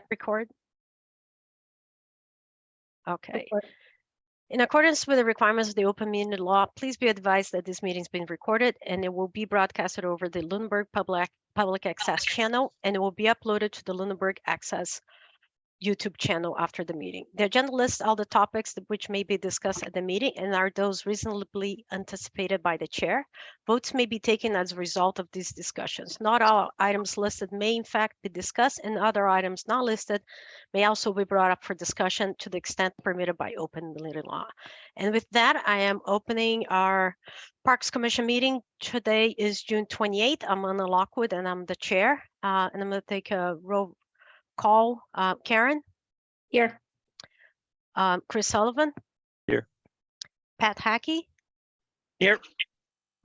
Record. Okay. Record. In accordance with the requirements of the open meeting law, please be advised that this meeting is being recorded and it will be broadcasted over the Lunenburg Public Access channel, and it will be uploaded to the Lunenburg Access YouTube channel after the meeting. The agenda lists all the topics which may be discussed at the meeting and are those reasonably anticipated by the chair. Votes may be taken as a result of these discussions. Not all items listed may in fact be discussed, and other items not listed may also be brought up for discussion to the extent permitted by open meeting law. And with that, I am opening our Parks Commission meeting. Today is June 28th. I'm Anna Lockwood and I'm the chair. And I'm going to take a roll call. Karen? Here. Chris Sullivan? Here. Pat Hackey? Here.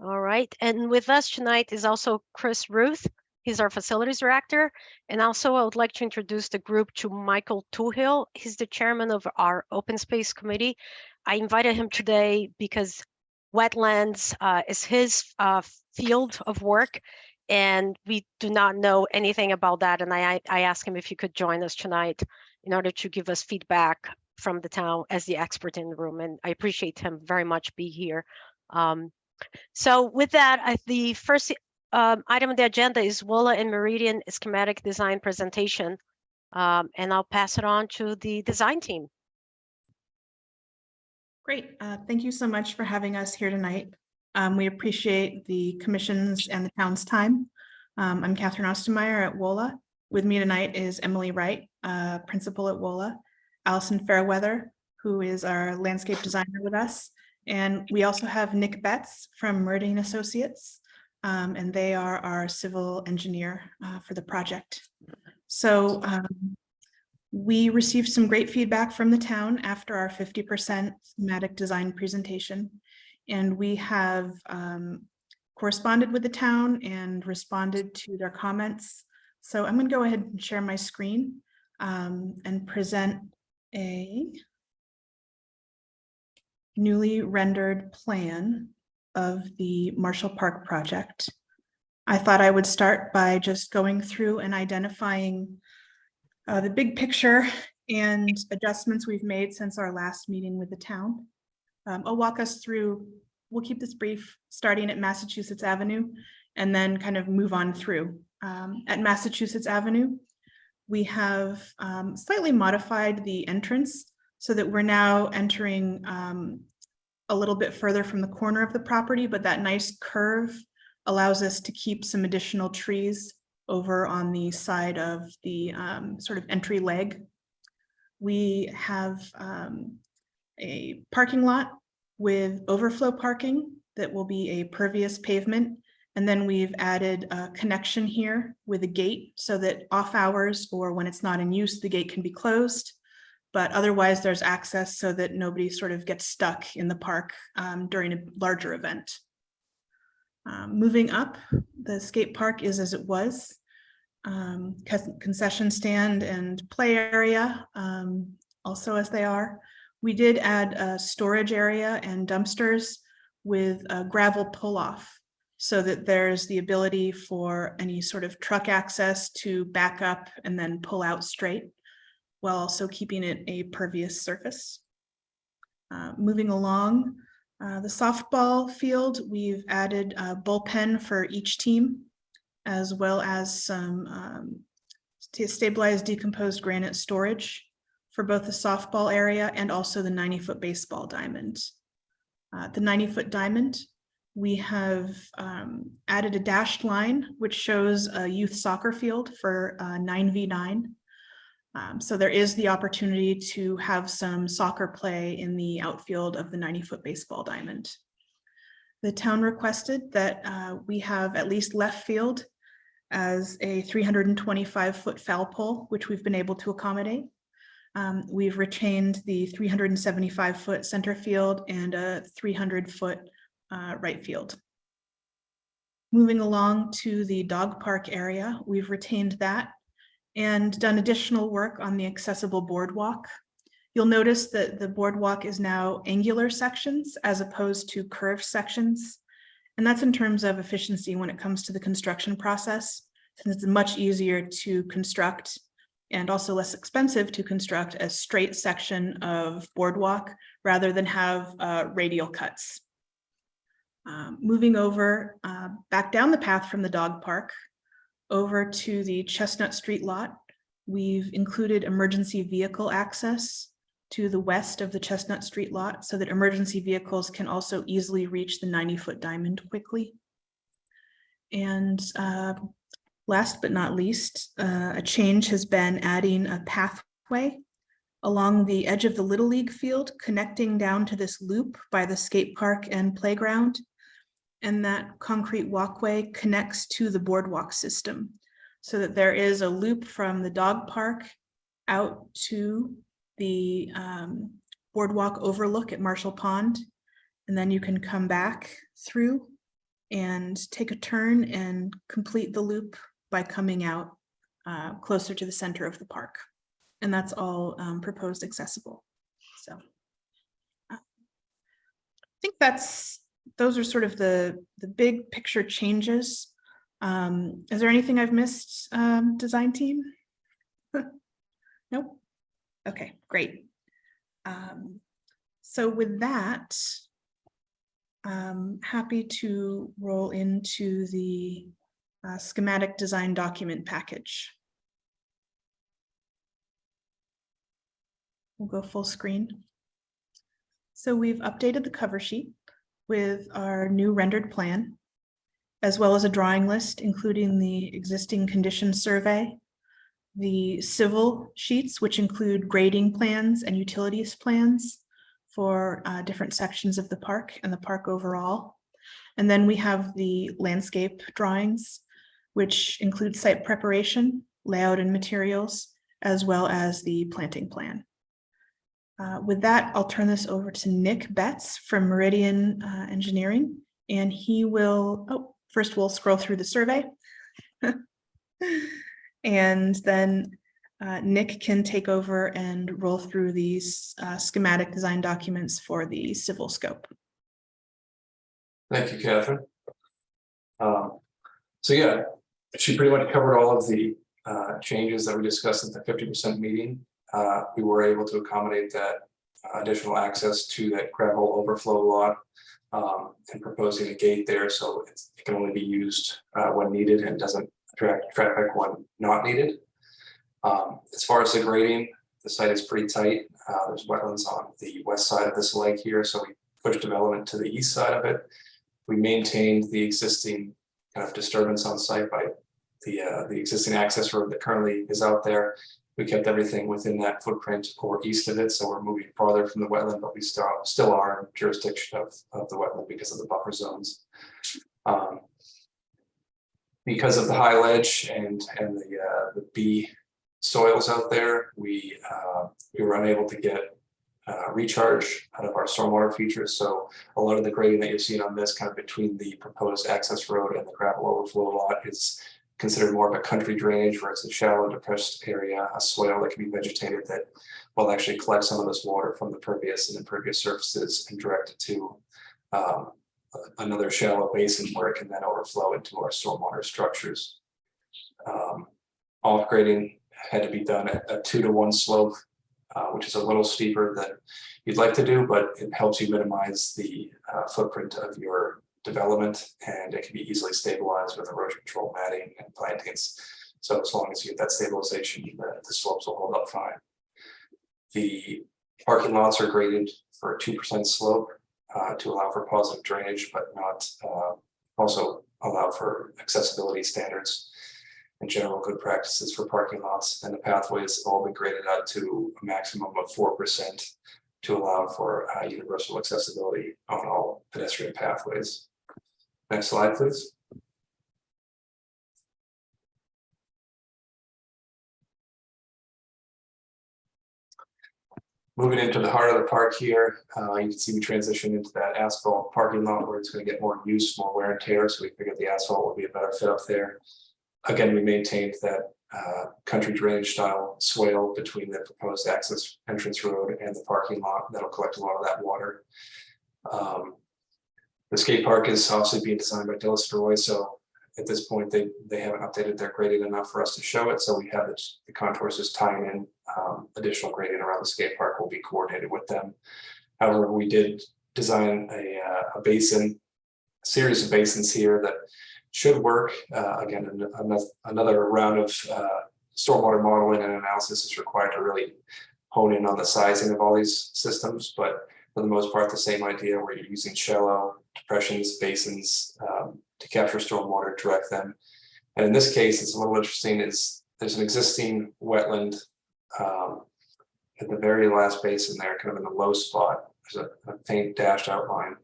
All right. And with us tonight is also Chris Ruth. He's our facilities director. And also I would like to introduce the group to Michael Tuhill. He's the chairman of our open space committee. I invited him today because wetlands is his field of work, and we do not know anything about that. And I asked him if he could join us tonight in order to give us feedback from the town as the expert in the room. And I appreciate him very much be here. So with that, the first item on the agenda is WOLA and Meridian schematic design presentation. And I'll pass it on to the design team. Great. Thank you so much for having us here tonight. We appreciate the commission's and the town's time. I'm Catherine Ostermeyer at WOLA. With me tonight is Emily Wright, principal at WOLA, Allison Fairweather, who is our landscape designer with us. And we also have Nick Betts from Meridian Associates, and they are our civil engineer for the project. So we received some great feedback from the town after our 50% schematic design presentation. And we have corresponded with the town and responded to their comments. So I'm going to go ahead and share my screen and present a newly rendered plan of the Marshall Park project. I thought I would start by just going through and identifying the big picture and adjustments we've made since our last meeting with the town. I'll walk us through, we'll keep this brief, starting at Massachusetts Avenue and then kind of move on through. At Massachusetts Avenue, we have slightly modified the entrance so that we're now entering a little bit further from the corner of the property, but that nice curve allows us to keep some additional trees over on the side of the sort of entry leg. We have a parking lot with overflow parking that will be a pervious pavement. And then we've added a connection here with a gate so that off hours or when it's not in use, the gate can be closed. But otherwise there's access so that nobody sort of gets stuck in the park during a larger event. Moving up, the skate park is as it was. Concession stand and play area also as they are. We did add a storage area and dumpsters with a gravel pull-off so that there's the ability for any sort of truck access to back up and then pull out straight while also keeping it a pervious surface. Moving along, the softball field, we've added a bullpen for each team, as well as some stabilized decomposed granite storage for both the softball area and also the 90-foot baseball diamond. The 90-foot diamond, we have added a dashed line, which shows a youth soccer field for 9v9. So there is the opportunity to have some soccer play in the outfield of the 90-foot baseball diamond. The town requested that we have at least left field as a 325-foot foul pole, which we've been able to accommodate. We've retained the 375-foot center field and a 300-foot right field. Moving along to the dog park area, we've retained that and done additional work on the accessible boardwalk. You'll notice that the boardwalk is now angular sections as opposed to curved sections. And that's in terms of efficiency when it comes to the construction process, since it's much easier to construct and also less expensive to construct a straight section of boardwalk rather than have radial cuts. Moving over back down the path from the dog park over to the Chestnut Street lot, we've included emergency vehicle access to the west of the Chestnut Street lot so that emergency vehicles can also easily reach the 90-foot diamond quickly. And last but not least, a change has been adding a pathway along the edge of the Little League field, connecting down to this loop by the skate park and playground. And that concrete walkway connects to the boardwalk system so that there is a loop from the dog park out to the boardwalk overlook at Marshall Pond. And then you can come back through and take a turn and complete the loop by coming out closer to the center of the park. And that's all proposed accessible. So I think those are sort of the big picture changes. Is there anything I've missed, design team? Nope. Okay, great. So with that, I'm happy to roll into the schematic design document package. We'll go full screen. So we've updated the cover sheet with our new rendered plan, as well as a drawing list, including the existing condition survey, the civil sheets, which include grading plans and utilities plans for different sections of the park and the park overall. And then we have the landscape drawings, which include site preparation, layout and materials, as well as the planting plan. With that, I'll turn this over to Nick Betts from Meridian Engineering, and he will, first we'll scroll through the survey. And then Nick can take over and roll through these schematic design documents for the civil scope. Thank you, Catherine. So yeah, she pretty much covered all of the changes that we discussed at the 50% meeting. We were able to accommodate that additional access to that gravel overflow lot and proposing a gate there so it can only be used when needed and doesn't attract traffic when not needed. As far as the grading, the site is pretty tight. There's wetlands on the west side of this lake here, so we pushed development to the east side of it. We maintained the existing kind of disturbance on site by the existing access road that currently is out there. We kept everything within that footprint or east of it, so we're moving farther from the wetland, but we still are in jurisdiction of the wetland because of the buffer zones. Because of the high ledge and the B soils out there, we were unable to get recharge out of our stormwater features. So a lot of the grading that you're seeing on this kind of between the proposed access road and the gravel overflow lot is considered more of a country drainage where it's a shallow depressed area, a soil that can be vegetated that will actually collect some of this water from the pervious and impervious surfaces and direct it to another shallow basin where it can then overflow into our stormwater structures. Off grading had to be done at a 2-to-1 slope, which is a little steeper than you'd like to do, but it helps you minimize the footprint of your development, and it can be easily stabilized with erosion control matting and plantings. So as long as you get that stabilization, the slopes will hold up fine. The parking lots are graded for a 2% slope to allow for positive drainage, but not also allow for accessibility standards and general good practices for parking lots. And the pathways have all been graded out to a maximum of 4% to allow for universal accessibility on all pedestrian pathways. Next slide, please. Moving into the heart of the park here, you can see we transition into that asphalt parking lot where it's going to get more use, more wear and tear. So we figured the asphalt would be a better fit up there. Again, we maintained that country drainage style swale between the proposed access entrance road and the parking lot that'll collect a lot of that water. The skate park is obviously being designed by Dillis Roy, so at this point, they haven't updated their grading enough for us to show it. So we have the contours just tying in additional grading around the skate park will be coordinated with them. However, we did design a basin, a series of basins here that should work. Again, another round of stormwater modeling and analysis is required to really hone in on the sizing of all these systems, but for the most part, the same idea where you're using shallow depressions, basins to capture stormwater, direct them. And in this case, it's a little interesting is there's an existing wetland at the very last basin there, kind of in the low spot. There's a faint dashed outline.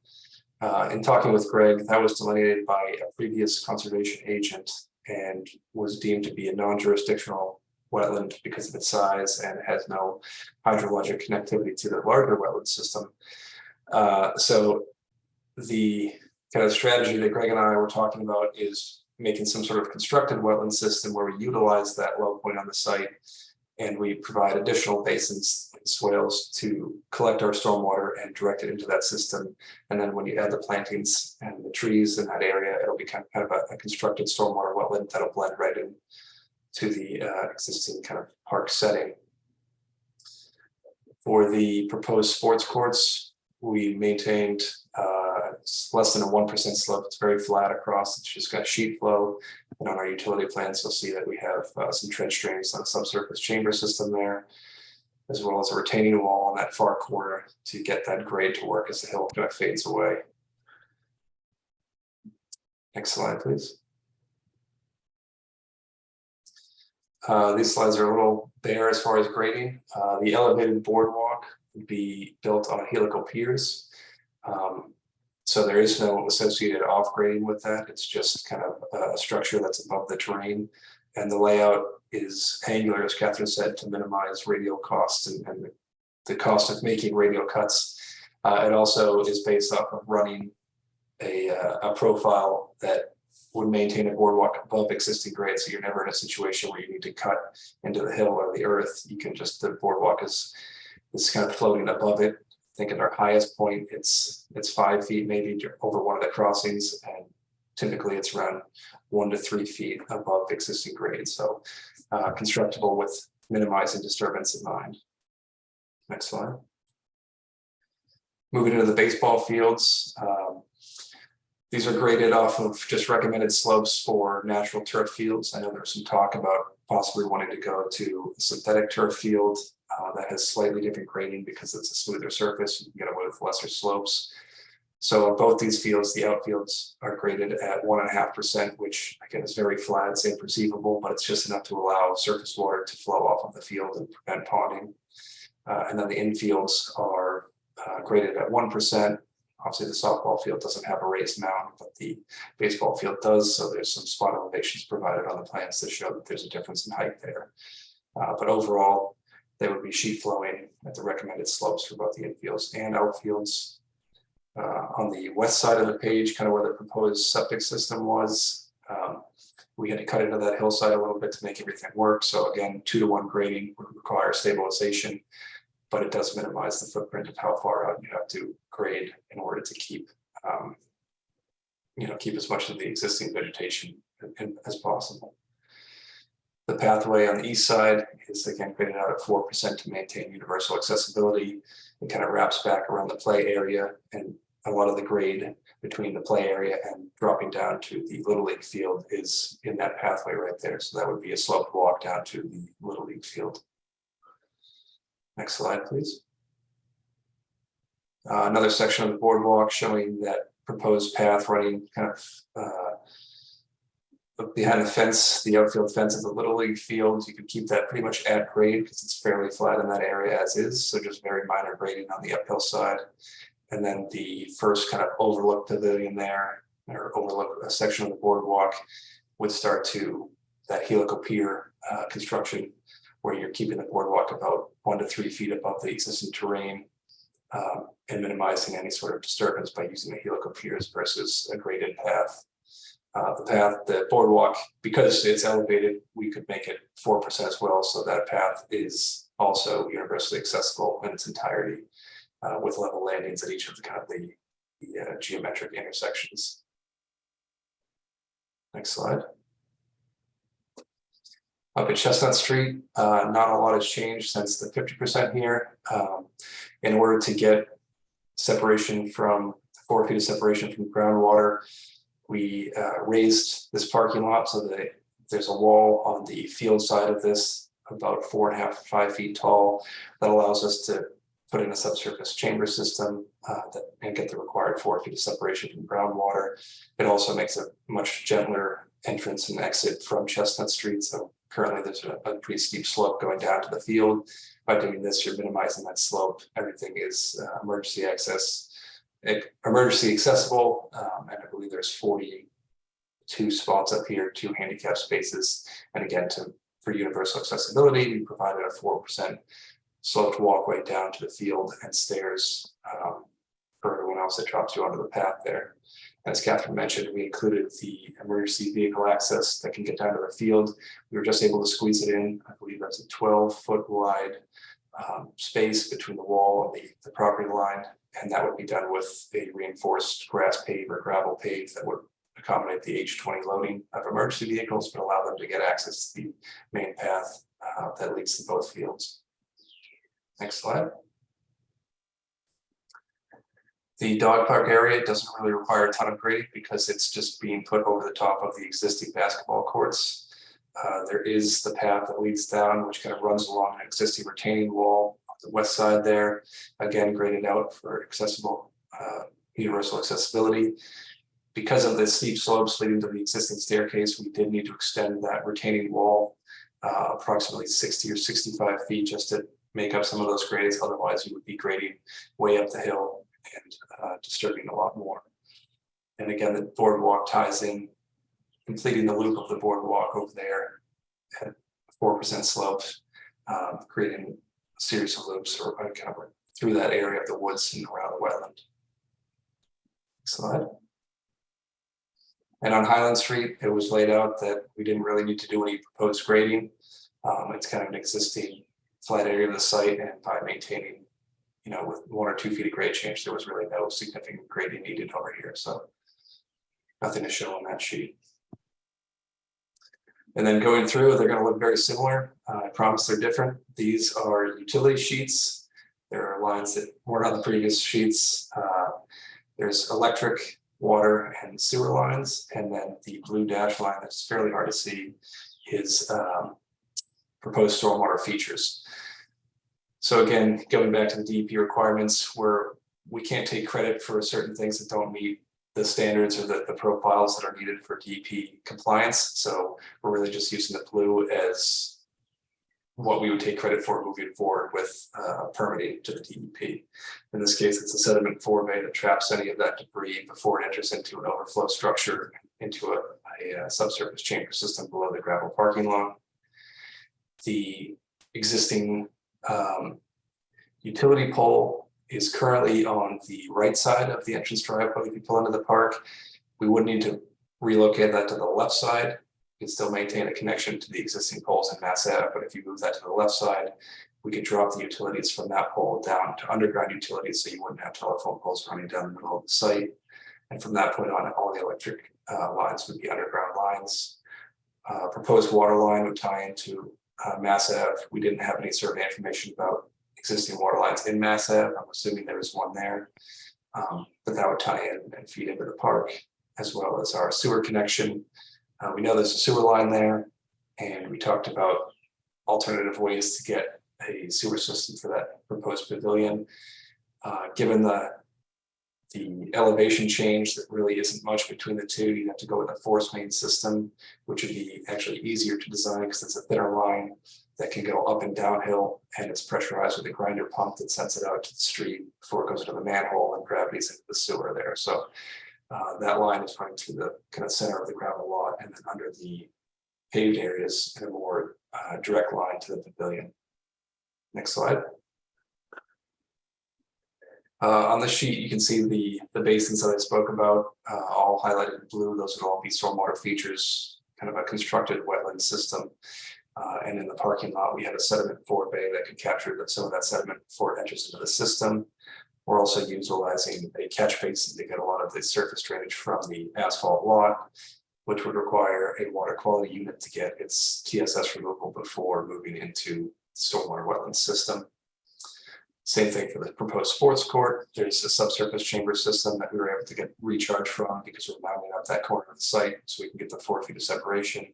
In talking with Greg, that was delineated by a previous conservation agent and was deemed to be a non-jurisdictional wetland because of its size and has no hydrologic connectivity to the larger wetland system. So the kind of strategy that Greg and I were talking about is making some sort of constructed wetland system where we utilize that low point on the site and we provide additional basins and swales to collect our stormwater and direct it into that system. And then when you add the plantings and the trees in that area, it'll become kind of a constructed stormwater wetland that'll blend right in to the existing kind of park setting. For the proposed sports courts, we maintained it's less than a 1% slope. It's very flat across. It's just got sheet flow. And on our utility plans, you'll see that we have some trench drains on a subsurface chamber system there, as well as a retaining wall on that far corner to get that grade to work as the hill kind of fades away. Next slide, please. These slides are a little bare as far as grading. The elevated boardwalk would be built on helical piers. So there is no associated off grading with that. It's just kind of a structure that's above the terrain. And the layout is angular, as Catherine said, to minimize radial costs and the cost of making radial cuts. It also is based off of running a profile that would maintain a boardwalk above existing grade. So you're never in a situation where you need to cut into the hill or the earth. You can just, the boardwalk is kind of floating above it. I think at our highest point, it's 5 feet, maybe over one of the crossings. And typically it's around 1 to 3 feet above existing grade. So constructible with minimizing disturbance in mind. Next slide. Moving into the baseball fields. These are graded off of just recommended slopes for natural turf fields. I know there's some talk about possibly wanting to go to a synthetic turf field that has slightly different grading because it's a smoother surface. You can get away with lesser slopes. So on both these fields, the outfields are graded at 1.5%, which again is very flat, it's imperceivable, but it's just enough to allow surface water to flow off of the field and prevent ponding. And then the infields are graded at 1%. Obviously, the softball field doesn't have a raised mound, but the baseball field does. So there's some spot elevations provided on the plans to show that there's a difference in height there. But overall, they would be sheet flowing at the recommended slopes for both the infields and outfields. On the west side of the page, kind of where the proposed septic system was, we had to cut into that hillside a little bit to make everything work. So again, 2-to-1 grading would require stabilization, but it does minimize the footprint of how far out you have to grade in order to keep, keep as much of the existing vegetation as possible. The pathway on the east side is again graded out at 4% to maintain universal accessibility. It kind of wraps back around the play area, and a lot of the grade between the play area and dropping down to the Little League field is in that pathway right there. So that would be a sloped walk down to the Little League field. Next slide, please. Another section of the boardwalk showing that proposed path running kind of behind the fence, the outfield fence of the Little League field. You can keep that pretty much at grade because it's fairly flat in that area as is. So just very minor grading on the uphill side. And then the first kind of overlook pavilion there, or overlook a section of the boardwalk, would start to that helical pier construction, where you're keeping the boardwalk about 1 to 3 feet above the existing terrain and minimizing any sort of disturbance by using the helical piers versus a graded path. The boardwalk, because it's elevated, we could make it 4% as well. So that path is also universally accessible in its entirety with level landings at each of the kind of the geometric intersections. Next slide. Up at Chestnut Street, not a lot has changed since the 50% here. In order to get separation from 4 feet of separation from groundwater, we raised this parking lot so that there's a wall on the field side of this, about 4.5 to 5 feet tall, that allows us to put in a subsurface chamber system and get the required 4 feet of separation from groundwater. It also makes a much gentler entrance and exit from Chestnut Street. So currently there's a pretty steep slope going down to the field. By doing this, you're minimizing that slope. Everything is emergency accessible, and I believe there's 42 spots up here, 2 handicap spaces. And again, for universal accessibility, we provided a 4% sloped walkway down to the field and stairs for everyone else that drops you onto the path there. As Catherine mentioned, we included the emergency vehicle access that can get down to the field. We were just able to squeeze it in. I believe that's a 12-foot wide space between the wall and the property line. And that would be done with a reinforced grass pave or gravel pave that would accommodate the H20 loading of emergency vehicles, but allow them to get access to the main path that leads to both fields. Next slide. The dog park area doesn't really require a ton of grading because it's just being put over the top of the existing basketball courts. There is the path that leads down, which kind of runs along an existing retaining wall on the west side there, again graded out for accessible universal accessibility. Because of the steep slopes leading to the existing staircase, we did need to extend that retaining wall approximately 60 or 65 feet just to make up some of those grades. Otherwise, you would be grading way up the hill and disturbing a lot more. And again, the boardwalk ties in, completing the loop of the boardwalk over there at 4% slope, creating a series of loops or kind of through that area of the woods and around the wetland. Next slide. And on Highland Street, it was laid out that we didn't really need to do any proposed grading. It's kind of an existing flat area of the site, and by maintaining, with 1 or 2 feet of grade change, there was really no significant grading needed over here. So nothing to show on that sheet. And then going through, they're going to look very similar. I promise they're different. These are utility sheets. There are lines that weren't on the previous sheets. There's electric, water, and sewer lines. And then the blue dash line that's fairly hard to see is proposed stormwater features. So again, going back to the DEP requirements, where we can't take credit for certain things that don't meet the standards or the profiles that are needed for DEP compliance. So we're really just using the blue as what we would take credit for moving forward with permitting to the DEP. In this case, it's a sediment forebay that traps any of that debris before it enters into an overflow structure into a subsurface chamber system below the gravel parking lot. The existing utility pole is currently on the right side of the entrance driveway. If you pull into the park, we would need to relocate that to the left side. You can still maintain a connection to the existing poles in Mass Ave, but if you move that to the left side, we could drop the utilities from that pole down to underground utilities, so you wouldn't have telephone poles running down the middle of the site. And from that point on, all the electric lines would be underground lines. Proposed water line would tie into Mass Ave. We didn't have any survey information about existing water lines in Mass Ave. I'm assuming there is one there, but that would tie in and feed into the park, as well as our sewer connection. We know there's a sewer line there, and we talked about alternative ways to get a sewer system for that proposed pavilion. Given the elevation change, that really isn't much between the two. You have to go with a force main system, which would be actually easier to design because it's a thinner line that can go up and downhill, and it's pressurized with a grinder pump that sends it out to the street before it goes into the manhole and gravities into the sewer there. So that line is running through the kind of center of the gravel lot and then under the paved areas in a more direct line to the pavilion. Next slide. On the sheet, you can see the basins that I spoke about, all highlighted in blue. Those would all be stormwater features, kind of a constructed wetland system. And in the parking lot, we have a sediment forebay that can capture some of that sediment before it enters into the system. We're also utilizing a catch basin to get a lot of the surface drainage from the asphalt lot. which would require a water quality unit to get its TSS removal before moving into stormwater wetland system. Same thing for the proposed sports court. There's a subsurface chamber system that we were able to get recharge from because we're mounting up that corner of the site so we can get the 4 feet of separation.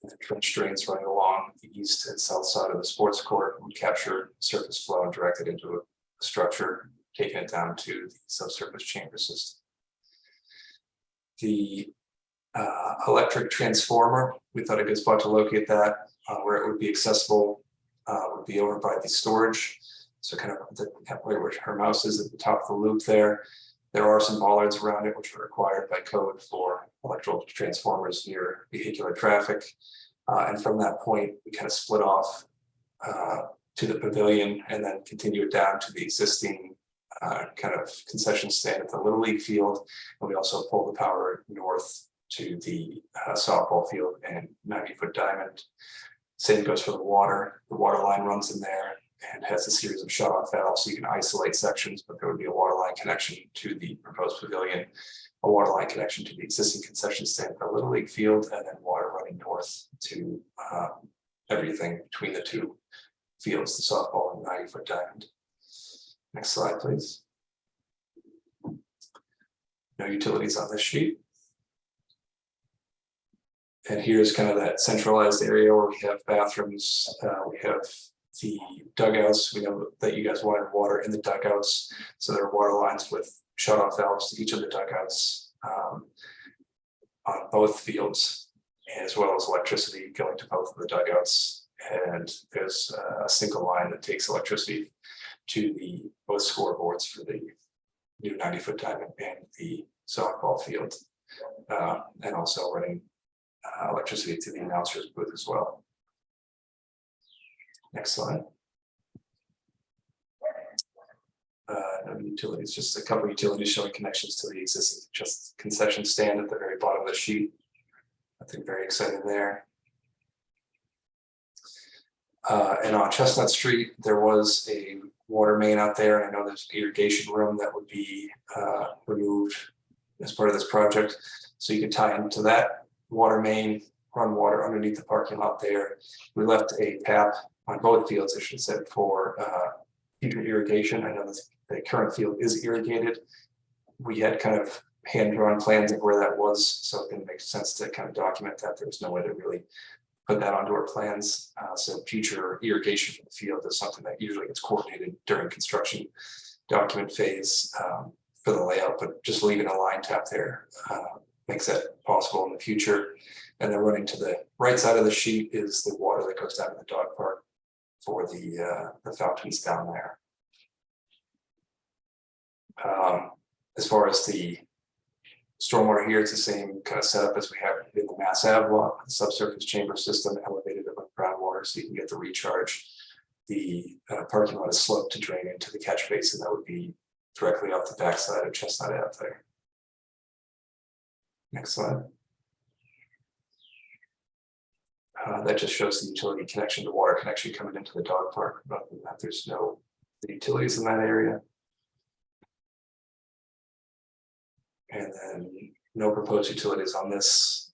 And the trench drains running along the east and south side of the sports court would capture surface flow and direct it into a structure, taking it down to the subsurface chamber system. The electric transformer, we thought a good spot to locate that where it would be accessible would be over by the storage. So kind of where her mouse is at the top of the loop there. There are some bollards around it which are required by code for electrical transformers near vehicular traffic. And from that point, we kind of split off to the pavilion and then continue it down to the existing kind of concession stand at the Little League field. And we also pull the power north to the softball field and 90-foot diamond. Same goes for the water. The water line runs in there and has a series of shut-off valves, so you can isolate sections, but there would be a water line connection to the proposed pavilion, a water line connection to the existing concession stand at the Little League field, and then water running north to everything between the two fields, the softball and 90-foot diamond. Next slide, please. No utilities on this sheet. And here's kind of that centralized area where we have bathrooms, we have the dugouts. We know that you guys wanted water in the dugouts, so there are water lines with shut-off valves to each of the dugouts on both fields, as well as electricity going to both of the dugouts. And there's a single line that takes electricity to the both scoreboards for the new 90-foot diamond and the softball field, and also running electricity to the announcer's booth as well. Next slide. No utilities, just a couple of utilities showing connections to the existing just concession stand at the very bottom of the sheet. Nothing very exciting there. And on Chestnut Street, there was a water main out there. I know there's an irrigation room that would be removed as part of this project. So you can tie into that water main, run water underneath the parking lot there. We left a tap on both fields, I should say, for future irrigation. I know the current field is irrigated. We had kind of hand-drawn plans of where that was, so it didn't make sense to kind of document that. There was no way to really put that onto our plans. So future irrigation for the field is something that usually gets coordinated during construction document phase for the layout, but just leaving a line tap there makes that possible in the future. And then running to the right side of the sheet is the water that goes down to the dog park for the fountains down there. As far as the stormwater here, it's the same kind of setup as we have in the Mass Ave lot, the subsurface chamber system elevated above groundwater so you can get the recharge. The parking lot is sloped to drain into the catch basin that would be directly off the backside of Chestnut Ave there. Next slide. That just shows the utility connection, the water connection coming into the dog park. But other than that, there's no utilities in that area. And then no proposed utilities on this.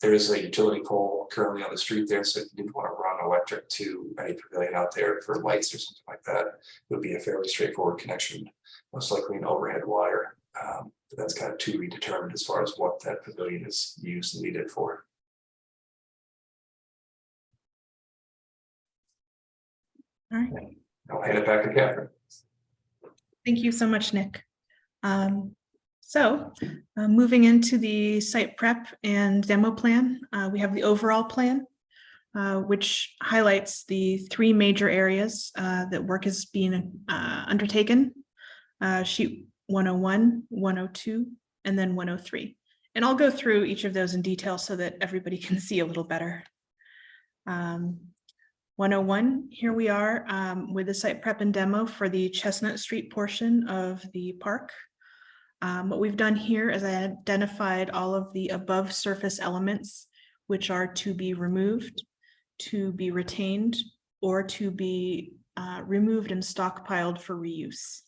There is a utility pole currently on the street there, so if you didn't want to run electric to any pavilion out there for lights or something like that, it would be a fairly straightforward connection, most likely an overhead wire. But that's kind of to be determined as far as what that pavilion is used and needed for. All right. I'll hand it back to Catherine. Thank you so much, Nick. Moving into the site prep and demo plan, we have the overall plan, which highlights the 3 major areas that work is being undertaken, sheet 101, 102, and then 103. And I'll go through each of those in detail so that everybody can see a little better. 101, here we are with the site prep and demo for the Chestnut Street portion of the park. What we've done here is I identified all of the above surface elements which are to be removed, to be retained, or to be removed and stockpiled for reuse.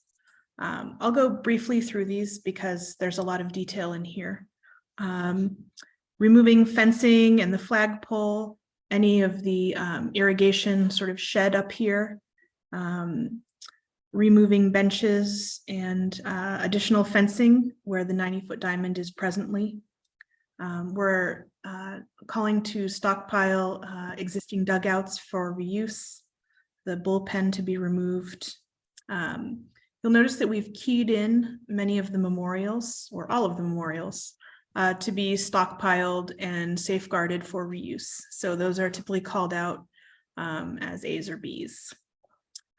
I'll go briefly through these because there's a lot of detail in here. removing fencing and the flagpole, any of the irrigation sort of shed up here, removing benches and additional fencing where the 90-foot diamond is presently. We're calling to stockpile existing dugouts for reuse, the bullpen to be removed. You'll notice that we've keyed in many of the memorials, or all of the memorials, to be stockpiled and safeguarded for reuse. So those are typically called out as A's or B's.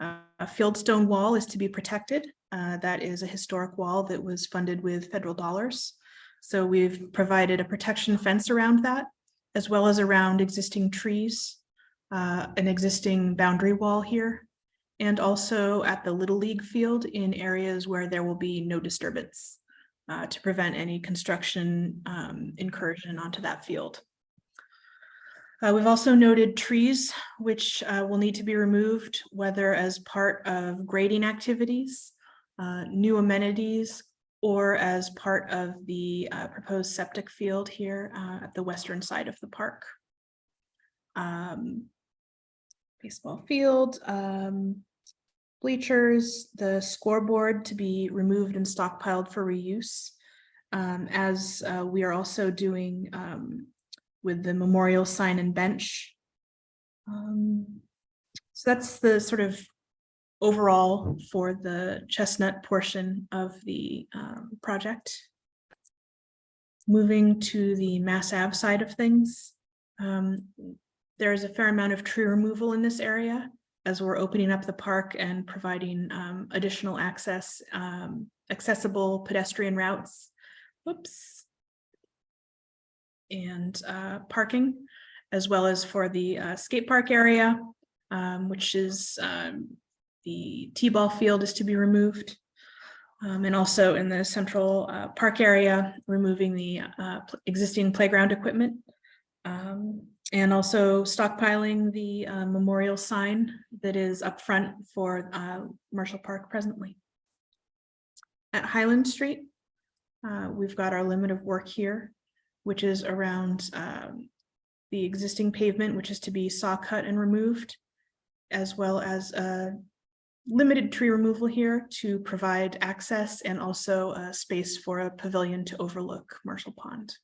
A fieldstone wall is to be protected. That is a historic wall that was funded with federal dollars. So we've provided a protection fence around that, as well as around existing trees, an existing boundary wall here, and also at the Little League field in areas where there will be no disturbance to prevent any construction incursion onto that field. We've also noted trees which will need to be removed, whether as part of grading activities, new amenities, or as part of the proposed septic field here at the western side of the park. Baseball field, bleachers, the scoreboard to be removed and stockpiled for reuse, as we are also doing with the memorial sign and bench. So that's the sort of overall for the Chestnut portion of the project. Moving to the Mass Ave side of things, there's a fair amount of tree removal in this area as we're opening up the park and providing additional access, accessible pedestrian routes, and parking, as well as for the skate park area, which is the T-ball field is to be removed. And also in the central park area, removing the existing playground equipment. And also stockpiling the memorial sign that is up front for Marshall Park presently. At Highland Street, we've got our limit of work here, which is around the existing pavement, which is to be saw cut and removed, as well as limited tree removal here to provide access and also a space for a pavilion to overlook Marshall Pond.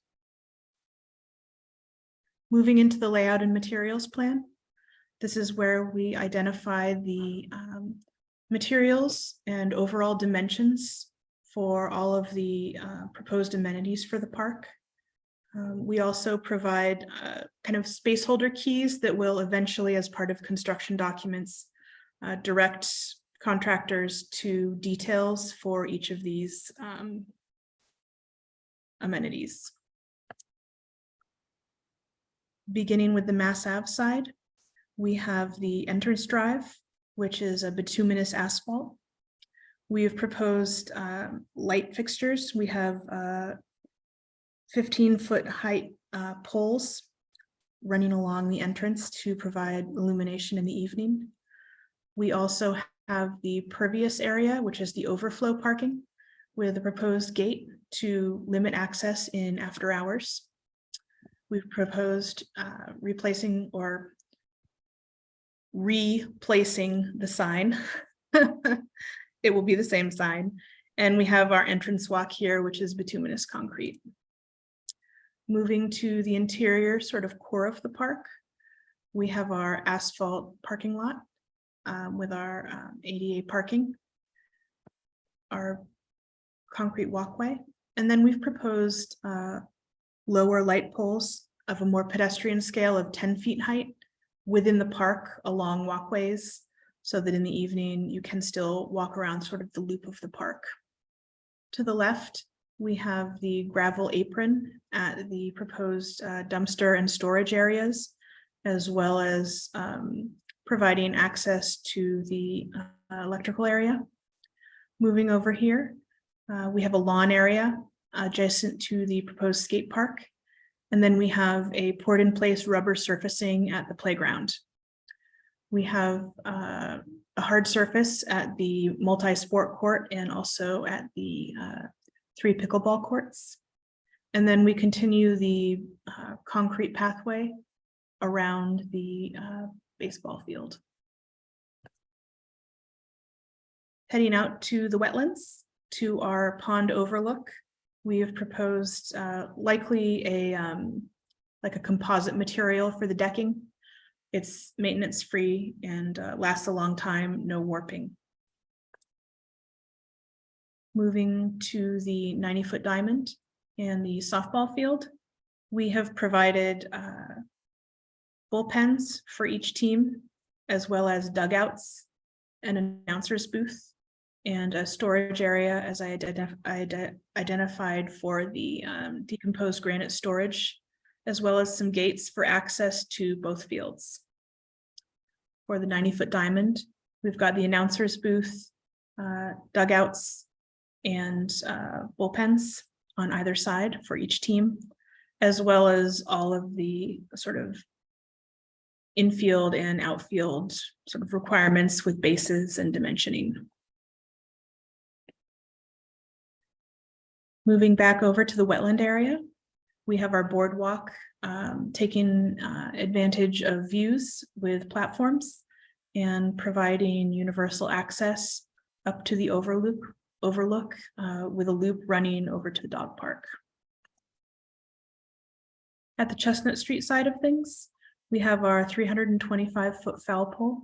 Moving into the layout and materials plan, this is where we identify the materials and overall dimensions for all of the proposed amenities for the park. We also provide kind of space holder keys that will eventually, as part of construction documents, direct contractors to details for each of these amenities. Beginning with the Mass Ave side, we have the entrance drive, which is a bituminous asphalt. We have proposed light fixtures. We have 15-foot height poles running along the entrance to provide illumination in the evening. We also have the pervious area, which is the overflow parking, with a proposed gate to limit access in after hours. We've proposed replacing or replacing the sign. It will be the same sign. And we have our entrance walk here, which is bituminous concrete. Moving to the interior sort of core of the park, we have our asphalt parking lot with our ADA parking, our concrete walkway, and then we've proposed lower light poles of a more pedestrian scale of 10 feet height within the park along walkways, so that in the evening you can still walk around sort of the loop of the park. To the left, we have the gravel apron at the proposed dumpster and storage areas, as well as providing access to the electrical area. Moving over here, we have a lawn area adjacent to the proposed skate park. And then we have a poured in place rubber surfacing at the playground. We have a hard surface at the multi-sport court and also at the 3 pickleball courts. And then we continue the concrete pathway around the baseball field. Heading out to the wetlands, to our pond overlook, we have proposed likely like a composite material for the decking. It's maintenance free and lasts a long time, no warping. Moving to the 90-foot diamond and the softball field, we have provided bullpens for each team, as well as dugouts, an announcer's booth, and a storage area, as I identified for the decomposed granite storage, as well as some gates for access to both fields. For the 90-foot diamond, we've got the announcer's booth, dugouts, and bullpens on either side for each team, as well as all of the sort of infield and outfield sort of requirements with bases and dimensioning. Moving back over to the wetland area, we have our boardwalk taking advantage of views with platforms and providing universal access up to the overlook with a loop running over to the dog park. At the Chestnut Street side of things, we have our 325-foot foul pole.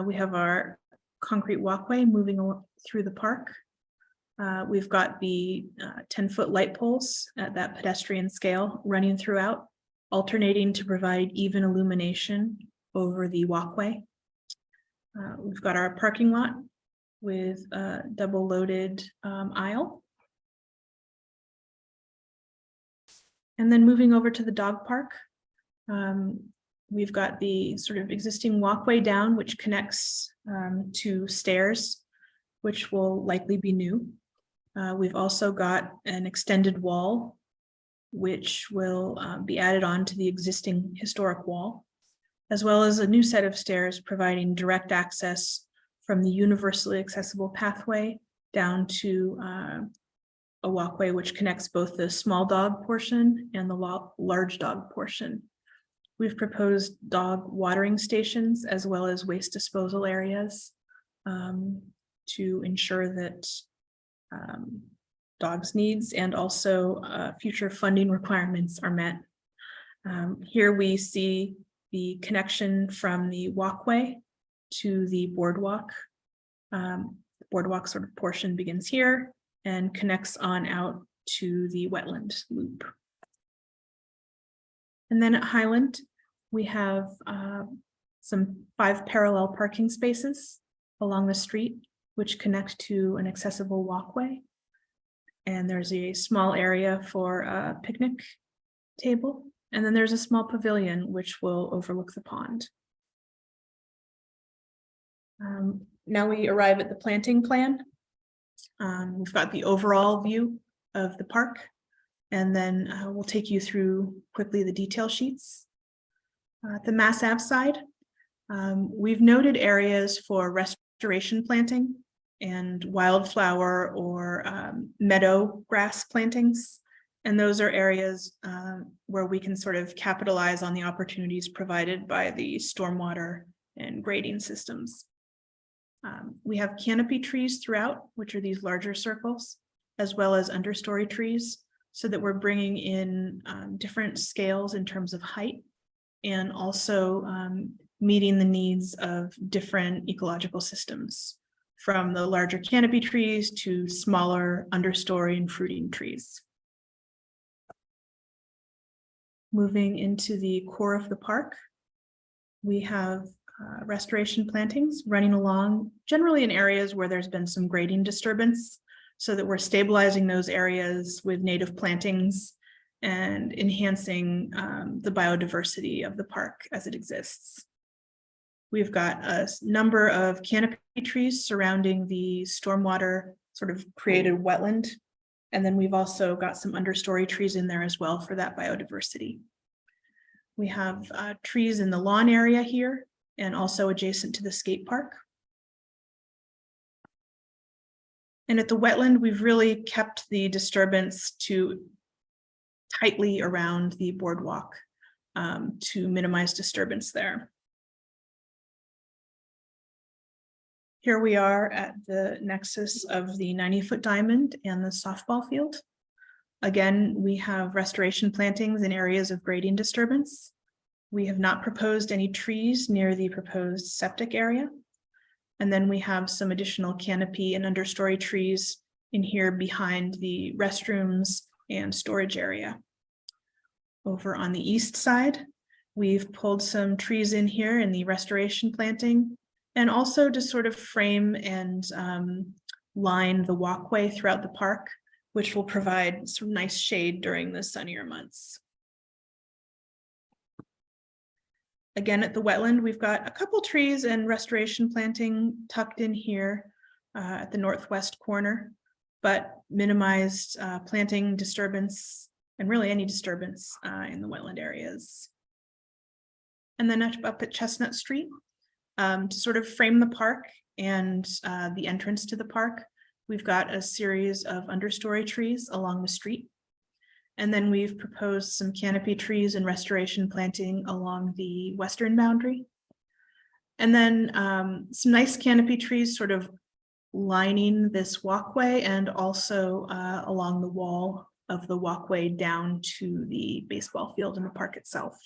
We have our concrete walkway moving through the park. We've got the 10-foot light poles at that pedestrian scale running throughout, alternating to provide even illumination over the walkway. We've got our parking lot with a double loaded aisle. And then moving over to the dog park, we've got the sort of existing walkway down, which connects to stairs, which will likely be new. We've also got an extended wall, which will be added on to the existing historic wall, as well as a new set of stairs providing direct access from the universally accessible pathway down to a walkway which connects both the small dog portion and the large dog portion. We've proposed dog watering stations as well as waste disposal areas to ensure that dogs' needs and also future funding requirements are met. Here we see the connection from the walkway to the boardwalk. Boardwalk sort of portion begins here and connects on out to the wetland loop. And then at Highland, we have some 5 parallel parking spaces along the street, which connect to an accessible walkway. And there's a small area for a picnic table. And then there's a small pavilion, which will overlook the pond. Now we arrive at the planting plan. We've got the overall view of the park, and then we'll take you through quickly the detail sheets. The Mass Ave side, we've noted areas for restoration planting and wildflower or meadow grass plantings. And those are areas where we can sort of capitalize on the opportunities provided by the stormwater and grading systems. We have canopy trees throughout, which are these larger circles, as well as understory trees, so that we're bringing in different scales in terms of height and also meeting the needs of different ecological systems, from the larger canopy trees to smaller understory and fruiting trees. Moving into the core of the park, we have restoration plantings running along, generally in areas where there's been some grading disturbance, so that we're stabilizing those areas with native plantings and enhancing the biodiversity of the park as it exists. We've got a number of canopy trees surrounding the stormwater sort of created wetland. And then we've also got some understory trees in there as well for that biodiversity. We have trees in the lawn area here and also adjacent to the skate park. And at the wetland, we've really kept the disturbance to tightly around the boardwalk to minimize disturbance there. Here we are at the nexus of the 90-foot diamond and the softball field. Again, we have restoration plantings in areas of grading disturbance. We have not proposed any trees near the proposed septic area. And then we have some additional canopy and understory trees in here behind the restrooms and storage area. Over on the east side, we've pulled some trees in here in the restoration planting, and also to sort of frame and line the walkway throughout the park, which will provide some nice shade during the sunnier months. Again, at the wetland, we've got a couple trees and restoration planting tucked in here at the northwest corner, but minimized planting disturbance and really any disturbance in the wetland areas. And then up at Chestnut Street, to sort of frame the park and the entrance to the park, we've got a series of understory trees along the street. And then we've proposed some canopy trees and restoration planting along the western boundary. And then some nice canopy trees sort of lining this walkway and also along the wall of the walkway down to the baseball field in the park itself.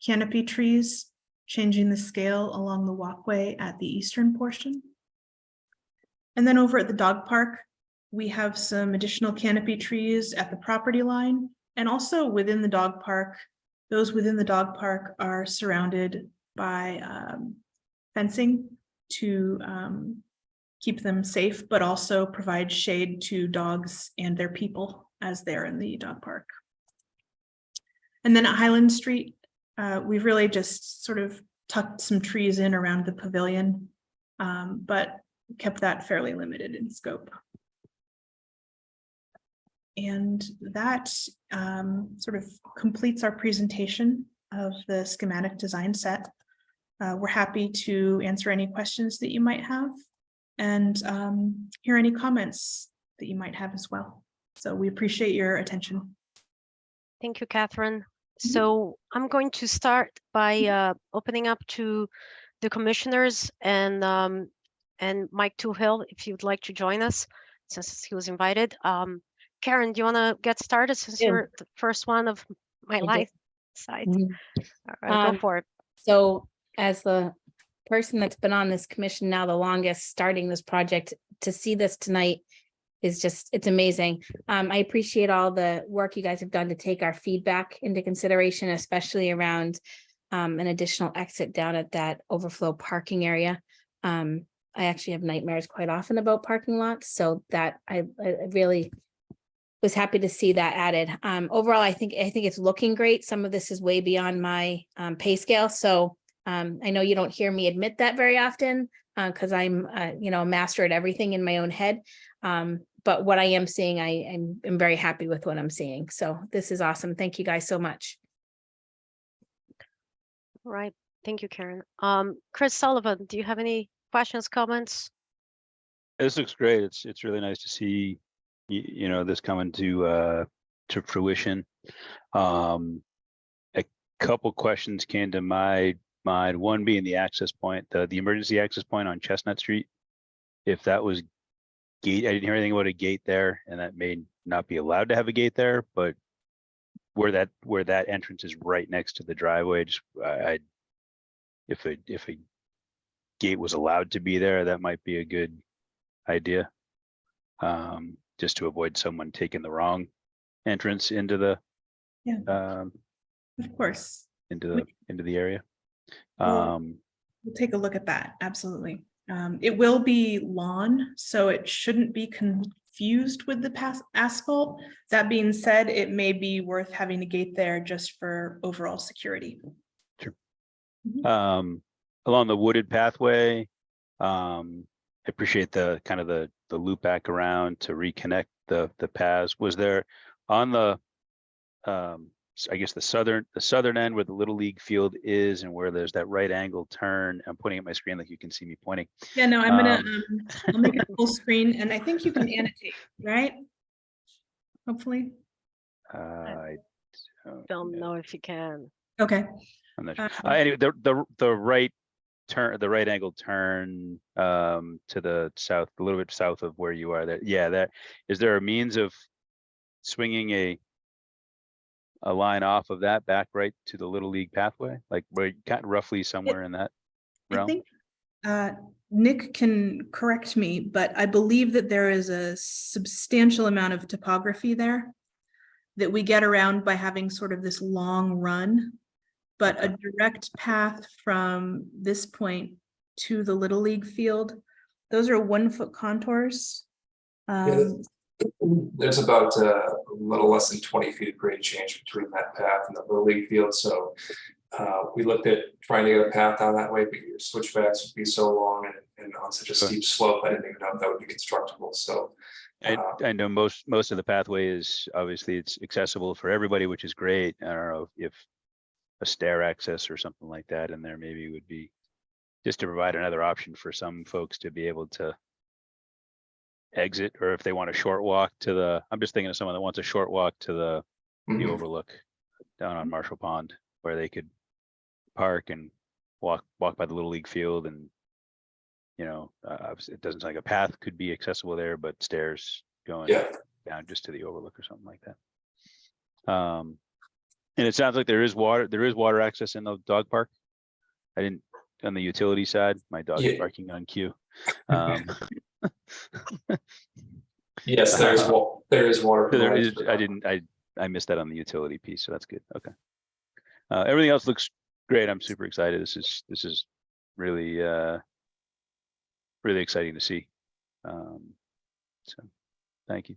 Canopy trees changing the scale along the walkway at the eastern portion. And then over at the dog park, we have some additional canopy trees at the property line, and also within the dog park. Those within the dog park are surrounded by fencing to keep them safe, but also provide shade to dogs and their people as they're in the dog park. And then at Highland Street, we've really just sort of tucked some trees in around the pavilion, but kept that fairly limited in scope. And that sort of completes our presentation of the schematic design set. We're happy to answer any questions that you might have and hear any comments that you might have as well. So we appreciate your attention. Thank you, Catherine. So I'm going to start by opening up to the commissioners and Mike Toohill, if you'd like to join us, since he was invited. Karen, do you want to get started since you're the first one of my life side? All right, go for it. So as the person that's been on this commission now the longest, starting this project, to see this tonight is just, it's amazing. I appreciate all the work you guys have done to take our feedback into consideration, especially around an additional exit down at that overflow parking area. I actually have nightmares quite often about parking lots, so that I really was happy to see that added. Overall, I think it's looking great. Some of this is way beyond my pay scale, so I know you don't hear me admit that very often because I'm a master at everything in my own head. But what I am seeing, I'm very happy with what I'm seeing. So this is awesome. Thank you guys so much. All right, thank you, Karen. Chris Sullivan, do you have any questions, comments? This looks great. It's really nice to see, this coming to fruition. A couple questions came to my mind. One being the access point, the emergency access point on Chestnut Street. If that was gate, I didn't hear anything about a gate there, and that may not be allowed to have a gate there, but where that entrance is right next to the driveway, just if a gate was allowed to be there, that might be a good idea, just to avoid someone taking the wrong entrance into the Of course, into the area. we'll take a look at that. Absolutely. It will be lawn, so it shouldn't be confused with the asphalt. That being said, it may be worth having a gate there just for overall security. Sure. Mhm. Along the wooded pathway, I appreciate the kind of the loop back around to reconnect the paths. Was there on the I guess the southern end where the Little League field is and where there's that right angle turn? I'm pointing at my screen like you can see me pointing. Yeah, no, I'm gonna I'll make it full screen, and I think you can annotate, right? Hopefully. I Don't know if you can. Okay, I'm not sure. Um, Anyway, the right turn, the right angle turn to the south, a little bit south of where you are there. Yeah, that, is there a means of swinging a line off of that back right to the Little League pathway? Like where kind of roughly somewhere in that I realm? think Nick can correct me, but I believe that there is a substantial amount of topography there that we get around by having sort of this long run. But a direct path from this point to the Little League field, those are 1-foot contours. There's about a little less than 20 feet of grade change between that path and the Little League field, so we looked at trying to get a path down that way, but your switchbacks would be so long and on such a Sure. steep slope, I didn't even know if that would be constructible, so. I know most of the pathway is, obviously it's accessible for everybody, which is great. I don't know if a stair access or something like that in there maybe would be just to provide another option for some folks to be able to exit, or if they want a short walk to the, I'm just thinking of someone that wants a short walk to the Mhm. overlook down on Marshall Pond, where they could park and walk by the Little League field, and you know, obviously it doesn't sound like a path could be accessible there, but stairs going Yeah, down just to the overlook or something like that. And it sounds like there is water access in the dog park. I didn't, on the utility side, my dog is Yeah. barking on cue. yes, there is water. There is, provided. I missed that on the utility piece, so that's good. Okay. Everything else looks great. I'm super excited. This is really, really exciting to see. So thank you.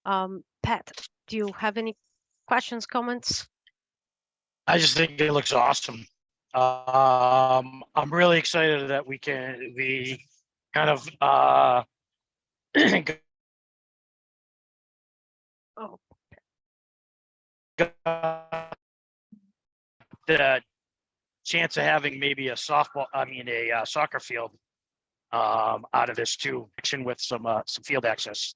Pat, do you have any questions, comments? I just think it looks awesome. I'm really excited that we kind of Oh, got the chance of having maybe a soccer field out of this too, with some field access.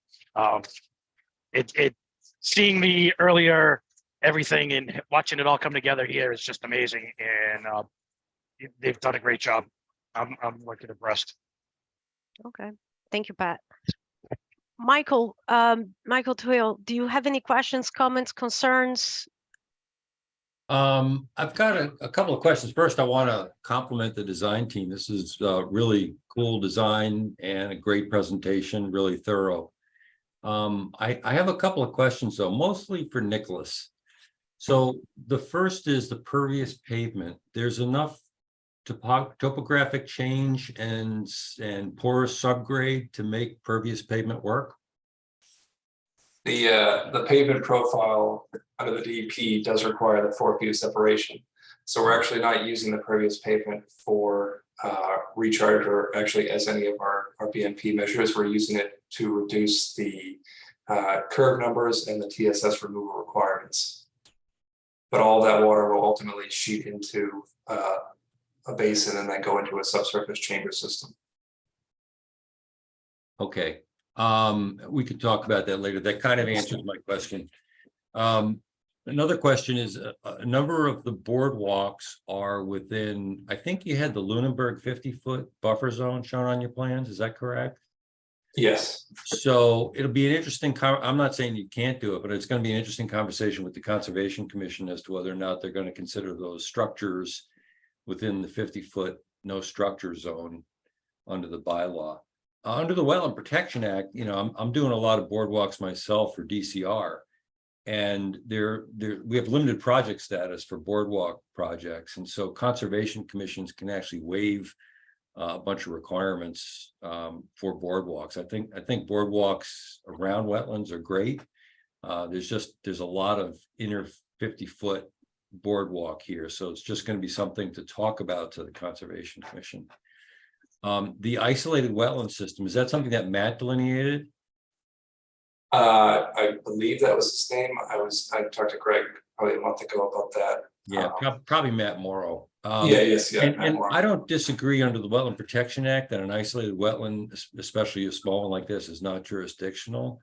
It seeing the earlier everything and watching it all come together here is just amazing, and they've done a great job. I'm looking impressed. okay. Thank you, Pat. Michael, Michael Twill, do you have any questions, comments, concerns? I've got a couple of questions. First, I want to compliment the design team. This is a really cool design and a great presentation, really thorough. I have a couple of questions though, mostly for Nicholas. So the first is the pervious pavement. There's enough topographic change and porous subgrade to make pervious pavement work? The pavement profile under the DEP does require the 4 feet of separation. So we're actually not using the pervious pavement for recharge or actually as any of our BMP measures. We're using it to reduce the curve numbers and the TSS removal requirements. But all that water will ultimately sheet into a basin and then go into a subsurface chamber system. Okay, we could talk about that later. That kind of answers my question. Another question is a number of the boardwalks are within, I think you had the Lunenburg 50-foot buffer zone shown on your plans. Is that correct? Yes. So it'll be an interesting, I'm not saying you can't do it, but it's going to be an interesting conversation with the Conservation Commission as to whether or not they're going to consider those structures within the 50-foot no structure zone under the bylaw. Under the Wetland Protection Act, you know, I'm doing a lot of boardwalks myself for DCR, and we have limited project status for boardwalk projects, and so conservation commissions can actually waive a bunch of requirements for boardwalks. I think boardwalks around wetlands are great. There's a lot of inner 50-foot boardwalk here, so it's just going to be something to talk about to the Conservation Commission. The isolated wetland system, is that something that Matt delineated? I believe that was his name. I talked to Greg probably a month ago about that. Yeah, probably Matt Morrow. Yes. And I don't disagree under the Wetland Protection Act that an isolated wetland, especially a small one like this, is not jurisdictional.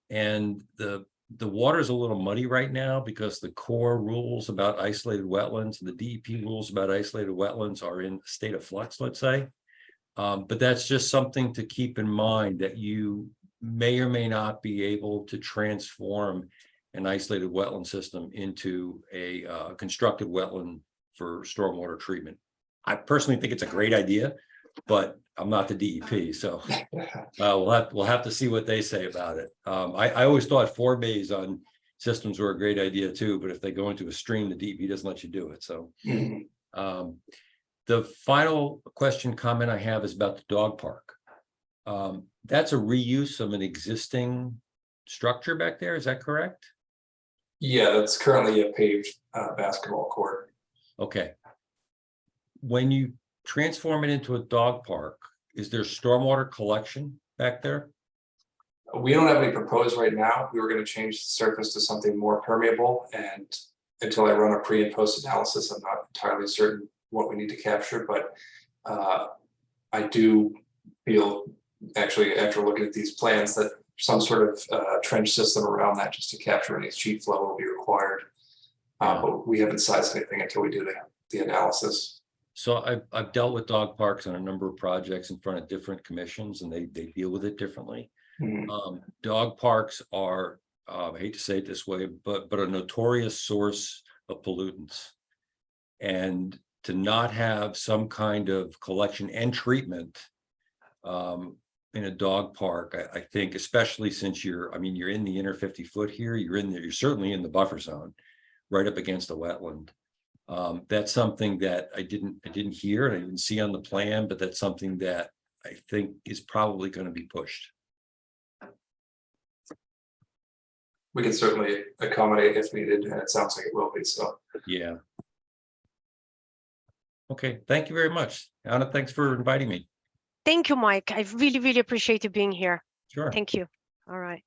And the the water is a little muddy right now because the core rules about isolated wetlands, the DEP rules about isolated wetlands are in a state of flux, let's say. But that's just something to keep in mind, that you may or may not be able to transform an isolated wetland system into a constructed wetland for stormwater treatment. I personally think it's a great idea, but I'm not the DEP, so we'll have to see what they say about it. I always thought 4 bays on systems were a great idea too, but if they go into a stream, the DEP doesn't let you do it. So the final comment I have is about the dog park. That's a reuse of an existing structure back there. Is that correct? Yeah, that's currently a paved basketball court. Okay. When you transform it into a dog park, is there stormwater collection back there? We don't have any proposed right now. We were going to change the surface to something more permeable, and until I run a pre and post analysis, I'm not entirely certain what we need to capture, but I do feel, actually, after looking at these plans, that some sort of trench system around that just to capture any sheet flow will be required. But we haven't sized anything until we do the analysis. So I've dealt with dog parks on a number of projects in front of different commissions, and they deal with it differently. Dog parks are, I hate to say it this way, but a notorious source of pollutants. And to not have some kind of collection and treatment in a dog park, I think, especially since you're in the inner 50-foot here, you're certainly in the buffer zone, right up against the wetland. That's something that I didn't hear and I didn't see on the plan, but that's something that I think is probably going to be pushed. We can certainly accommodate if needed, and it sounds like it will be, so. Yeah. Okay, thank you very much. Anna, thanks for inviting me. Thank you, Mike. I really, really appreciate you being here. Sure. Thank you. All right.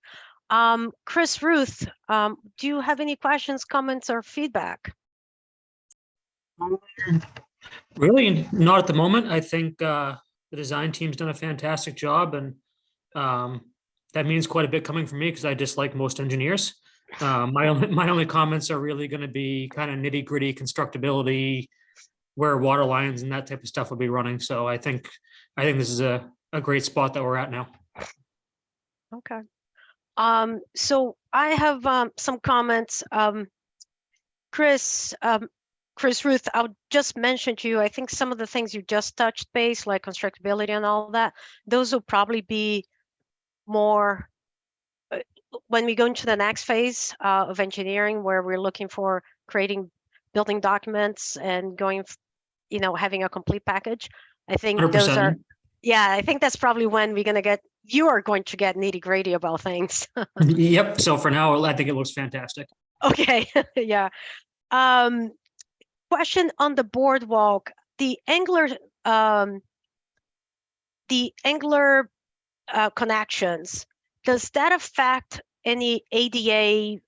Chris, Ruth, do you have any questions, comments, or feedback? Really not at the moment. I think the design team's done a fantastic job, and that means quite a bit coming from me because I dislike most engineers. My only comments are really going to be kind of nitty gritty constructability, where water lines and that type of stuff will be running. So I think this is a great spot that we're at now. Okay. So I have some comments. Chris, Ruth, I'll just mention to you, I think some of the things you just touched base, like constructability and all that, those will probably be more when we go into the next phase of engineering, where we're looking for creating building documents and going, having a complete package. I think 100%. those are, yeah, I think that's probably when you are going to get nitty gritty about things. Yep. So for now, I think it looks fantastic. Okay. Yeah. Question on the boardwalk, the angler connections, does that affect any ADA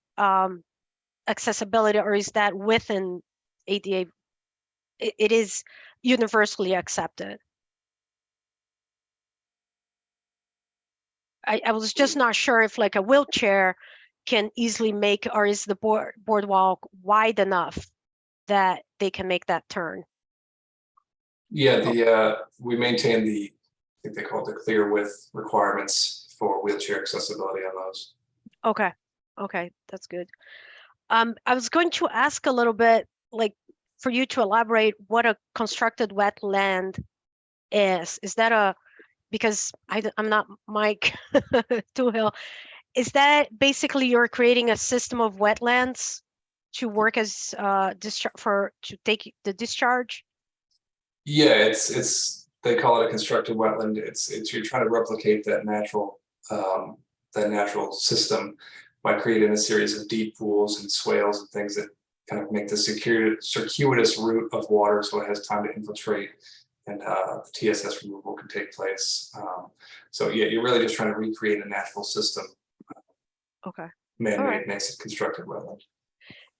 accessibility, or is that within ADA? It is universally accepted. I was just not sure if like a wheelchair can easily make, or is the boardwalk wide enough that they can make that turn? Yeah, we maintain I think they call it the clear width requirements for wheelchair accessibility on those. Okay, that's good. I was going to ask a little bit, like, for you to elaborate what a constructed wetland is. Is that because I'm not Mike Toohill, is that basically you're creating a system of wetlands to work as to take the discharge? Yeah, it's they call it a constructed wetland. It's you're trying to replicate that natural system by creating a series of deep pools and swales and things that kind of make the circuitous route of water so it has time to infiltrate, and the TSS removal can take place. So yeah, you're really just trying to recreate a natural system. Okay. Man-made right. makes it constructed wetland.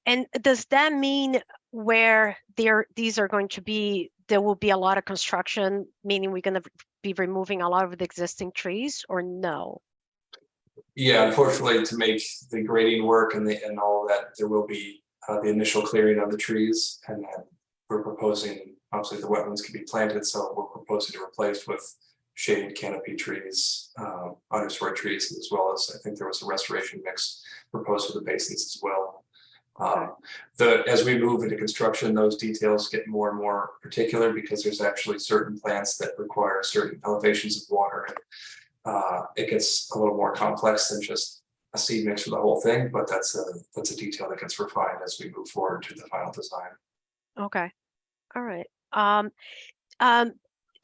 And does that mean where these are going to be, there will be a lot of construction, meaning we're going to be removing a lot of the existing trees, or no? Yeah, unfortunately, to make the grading work and all of that, there will be the initial clearing of the trees, and then we're proposing, obviously the wetlands can be planted, so we're proposing to replace with shade canopy trees, understory trees, as well as I think there was a restoration mix proposed for the basins as well. As we move into construction, those details get more and more particular because there's actually certain plants that require certain elevations of water. It gets a little more complex than just a seed mix for the whole thing, but that's a detail that gets refined as we move forward to the final design. Okay, all right.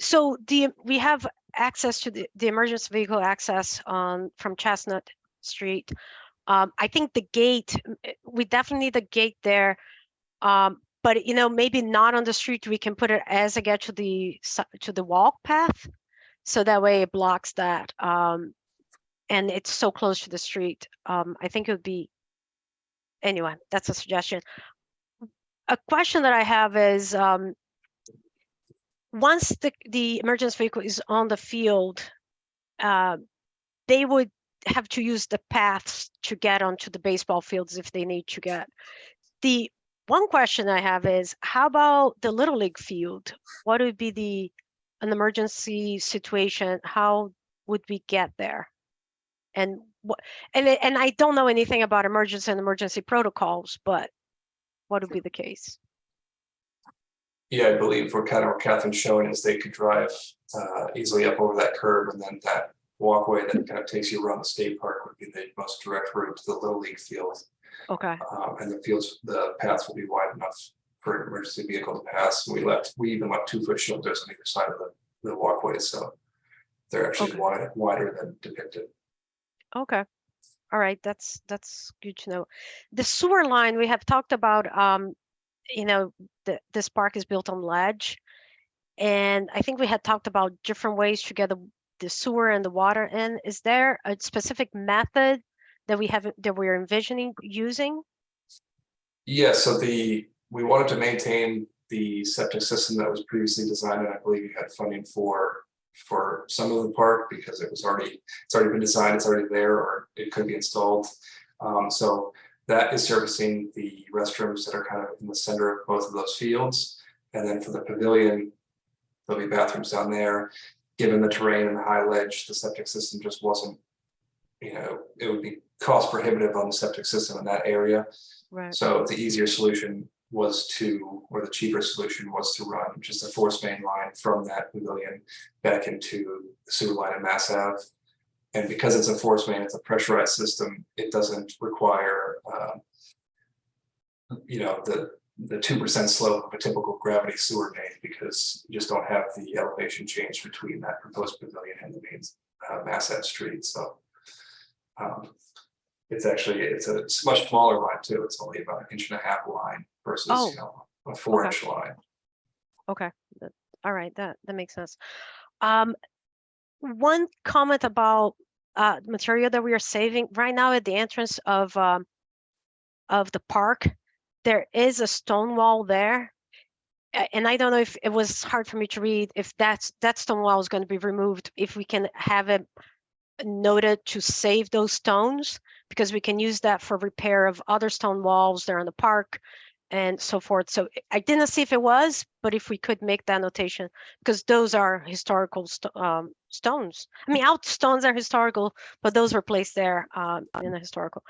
So we have access to the emergency vehicle access on from Chestnut Street. I think the gate, we definitely need the gate there. But you know, maybe not on the street. We can put it as I get to the walk path, so that way it blocks that. And it's so close to the street. I think it would be. Anyway, that's a suggestion. A question that I have is, once the emergency vehicle is on the field, they would have to use the paths to get onto the baseball fields if they need to get. The one question I have is, how about the Little League field? What would be an emergency situation? How would we get there? And what? And I don't know anything about emergency protocols, but what would be the case? Yeah, I believe what Catherine's showing is they could drive easily up over that curb, and then that walkway that kind of takes you around the skate park would be the most direct route to the Little League field. Okay. And the paths will be wide enough for an emergency vehicle to pass. We even left 2-foot shoulders on either side of the walkway, so they're actually wider than depicted. Okay. All right, that's good to know. The sewer line we have talked about, you know, this park is built on ledge, and I think we had talked about different ways to get the sewer and the water in. Is there a specific method that we're envisioning using? Yeah, so we wanted to maintain the septic system that was previously designed, and I believe you had funding for some of the park because it's already been designed, it's already there, or it could be installed. So that is servicing the restrooms that are kind of in the center of both of those fields. And then for the pavilion, there'll be bathrooms down there. Given the terrain and the high ledge, the septic system just wasn't, you know, it would be cost prohibitive on the septic system in that area. Right. So the easier solution or the cheaper solution was to run just a force main line from that pavilion back into the sewer line at Mass Ave. And because it's a force main, it's a pressurized system, it doesn't require, you know, the 2% slope of a typical gravity sewer main, because you just don't have the elevation change between that proposed pavilion and the main Mass Ave street. So it's a much smaller line too. It's only about 1.5 inch line versus you know, a 4-inch line. Okay. All right, that makes sense. One comment about material that we are saving right now at the entrance of the park. There is a stone wall there, and I don't know if it was hard for me to read if that stone wall is going to be removed. If we can have it noted to save those stones, because we can use that for repair of other stone walls there in the park and so forth. So I didn't see if it was, but if we could make that notation, because those are historical stones. I mean, out stones are historical, but those were placed there in the historical.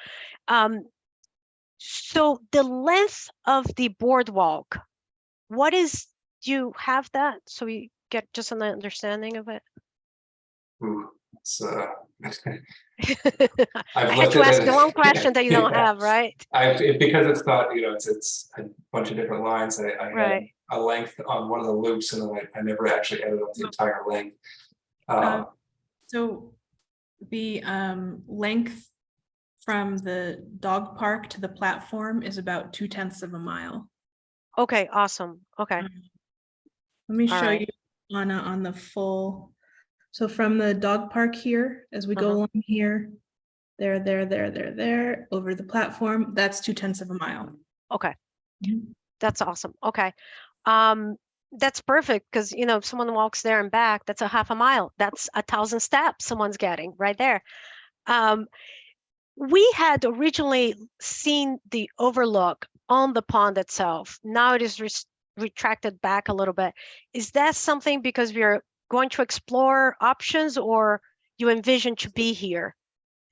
So the length of the boardwalk, do you have that so we get just an understanding of it? Ooh, it's I had to ask the one question that you don't have, right? Because it's not, you know, it's a bunch of different lines. I had a length on one of the loops, and then I never actually added up the entire length. So the length from the dog park to the platform is about 0.2 of a mile. Okay, awesome. Okay. Let me show right. you on the full. So from the dog park here, as we go along here, there, over the platform, that's 0.2 of a mile. Okay. That's awesome. Okay. That's perfect, because you know, if someone walks there and back, that's a 0.5 mile. That's 1,000 steps someone's getting right there. We had originally seen the overlook on the pond itself. Now it is retracted back a little bit. Is that something because we are going to explore options, or you envision to be here?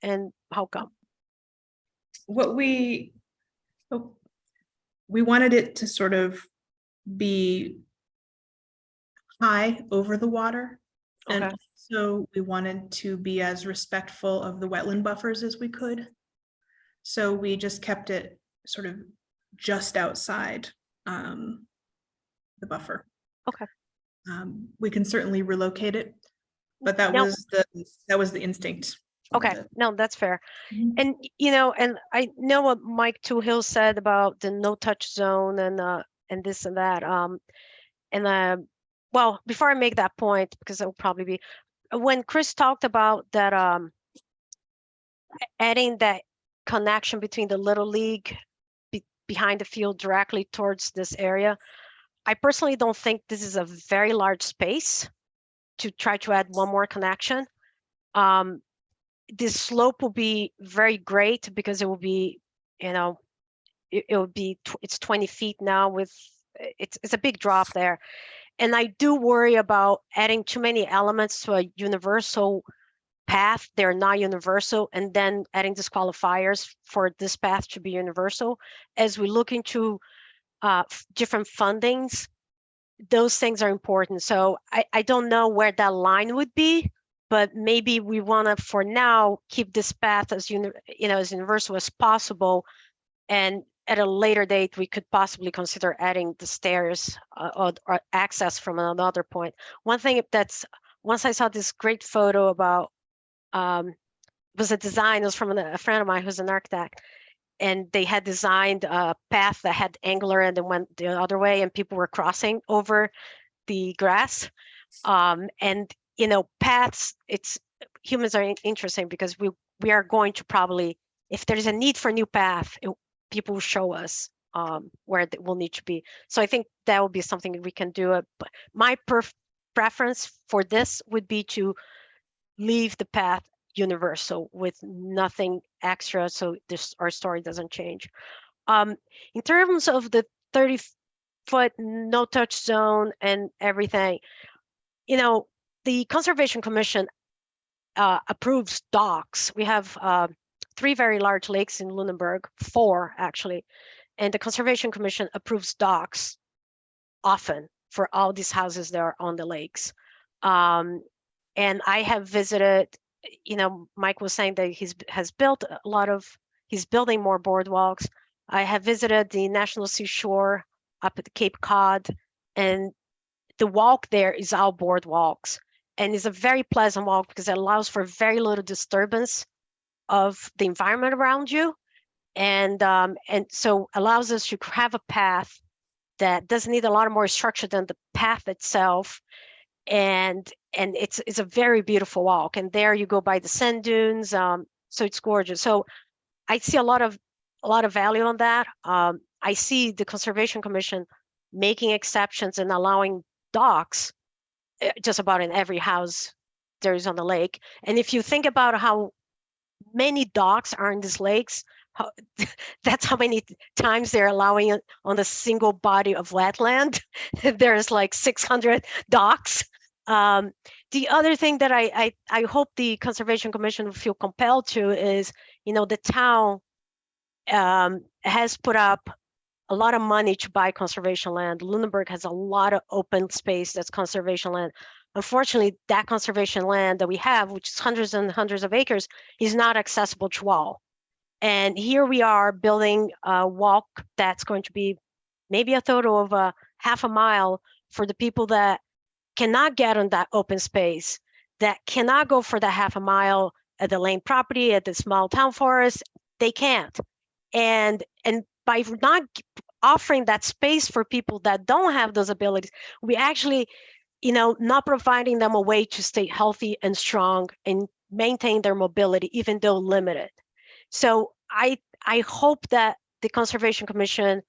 And how come? What we wanted it to sort of be high over the water. And Okay. also we wanted to be as respectful of the wetland buffers as we could. So we just kept it sort of just outside the buffer. Okay. We can certainly relocate it, but that No. was the instinct. Okay, no, that's fair. Mhm. And, and I know what Mike Toohill said about the no touch zone and this and that. Well, before I make that point, because it'll probably be, when Chris talked about that, adding that connection between the Little League behind the field directly towards this area, I personally don't think this is a very large space to try to add one more connection. This slope will be very great because it will be, it's 20 feet now with, it's a big drop there. And I do worry about adding too many elements to a universal path. They're not universal, and then adding disqualifiers for this path to be universal. As we look into different fundings, those things are important. So I don't know where that line would be, but maybe we want to, for now, keep this path as as universal as possible, and at a later date we could possibly consider adding the stairs or access from another point. One thing that's, once I saw this great photo about was a design, it was from a friend of mine who's an architect, and they had designed a path that had angular and then went the other way, and people were crossing over the grass. And paths, humans are interesting because we are going to probably, if there's a need for a new path, people will show us where it will need to be. So I think that will be something that we can do. But my preference for this would be to leave the path universal with nothing extra, so our story doesn't change. In terms of the 30-foot no touch zone and everything, the Conservation Commission approves docks. We have 3 very large lakes in Lunenburg, 4 actually, and the Conservation Commission approves docks often for all these houses that are on the lakes. And I have visited, Mike was saying that he's building more boardwalks. I have visited the National Seashore up at Cape Cod, and the walk there is all boardwalks, and it's a very pleasant walk because it allows for very little disturbance of the environment around you, and so allows us to have a path that doesn't need a lot more structure than the path itself, and it's a very beautiful walk. And there you go by the sand dunes, so it's gorgeous. So I see a lot of value on that. I see the Conservation Commission making exceptions and allowing docks just about in every house there is on the lake. And if you think about how many docks are in these lakes, that's how many times they're allowing it on the single body of wetland. There's like 600 docks. The other thing that I hope the Conservation Commission will feel compelled to is, the town has put up a lot of money to buy conservation land. Lunenburg has a lot of open space that's conservation land. Unfortunately, that conservation land that we have, which is hundreds and hundreds of acres, is not accessible to all. And here we are building a walk that's going to be maybe a total of half a mile for the people that cannot get on that open space, that cannot go for the half a mile at the Lane property, at the small town forest. They can't. And by not offering that space for people that don't have those abilities, we actually, not providing them a way to stay healthy and strong and maintain their mobility, even though limited. So I hope that the Conservation Commission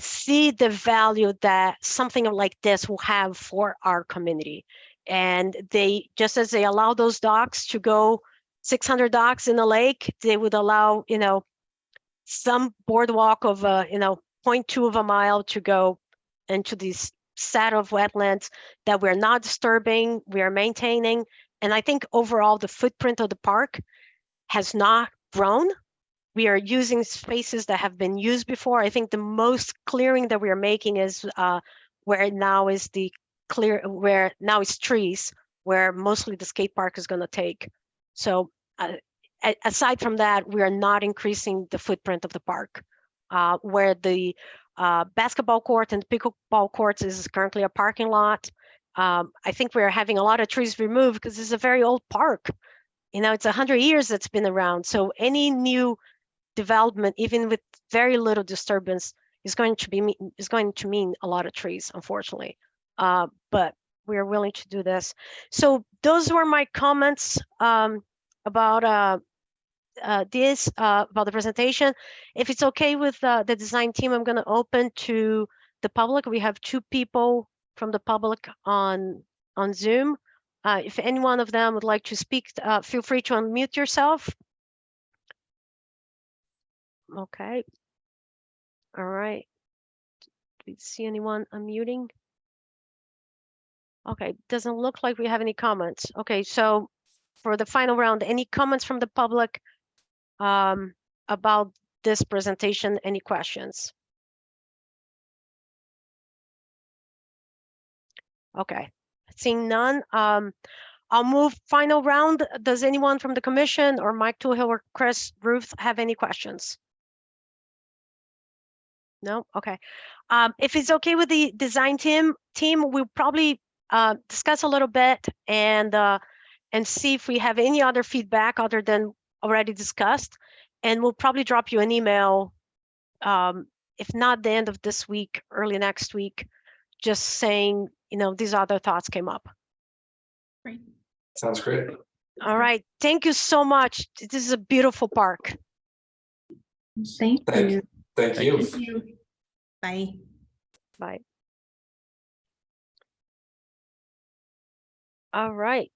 see the value that something like this will have for our community. And they, just as they allow those docks to go 600 docks in a lake, they would allow, some boardwalk of, 0.2 of a mile to go into this set of wetlands that we're not disturbing, we are maintaining. And I think overall, the footprint of the park has not grown. We are using spaces that have been used before. I think the most clearing that we are making is where now is trees, where mostly the skate park is going to take. So aside from that, we are not increasing the footprint of the park. Where the basketball court and pickleball courts is currently a parking lot. I think we're having a lot of trees removed because it's a very old park. It's 100 years that's been around. So any new development, even with very little disturbance, is going to mean a lot of trees, unfortunately. But we are willing to do this. So those were my comments about about the presentation. If it's okay with the design team, I'm going to open to the public. We have 2 people from the public on Zoom. If any one of them would like to speak, feel free to unmute yourself. Okay. All right. Do you see anyone unmuting? Okay, doesn't look like we have any comments. Okay, so for the final round, any comments from the public about this presentation? Any questions? Okay, seeing none, I'll move final round. Does anyone from the commission or Mike Toohill or Chris Ruth have any questions? No? Okay. If it's okay with the design team, we'll probably discuss a little bit and see if we have any other feedback other than already discussed. And we'll probably drop you an email, if not the end of this week, early next week, just saying, these other thoughts came up. Great. Sounds great. All right. Thank you so much. This is a beautiful park. Thank Thank you. Thank you. Thank you. Bye. Bye. All right.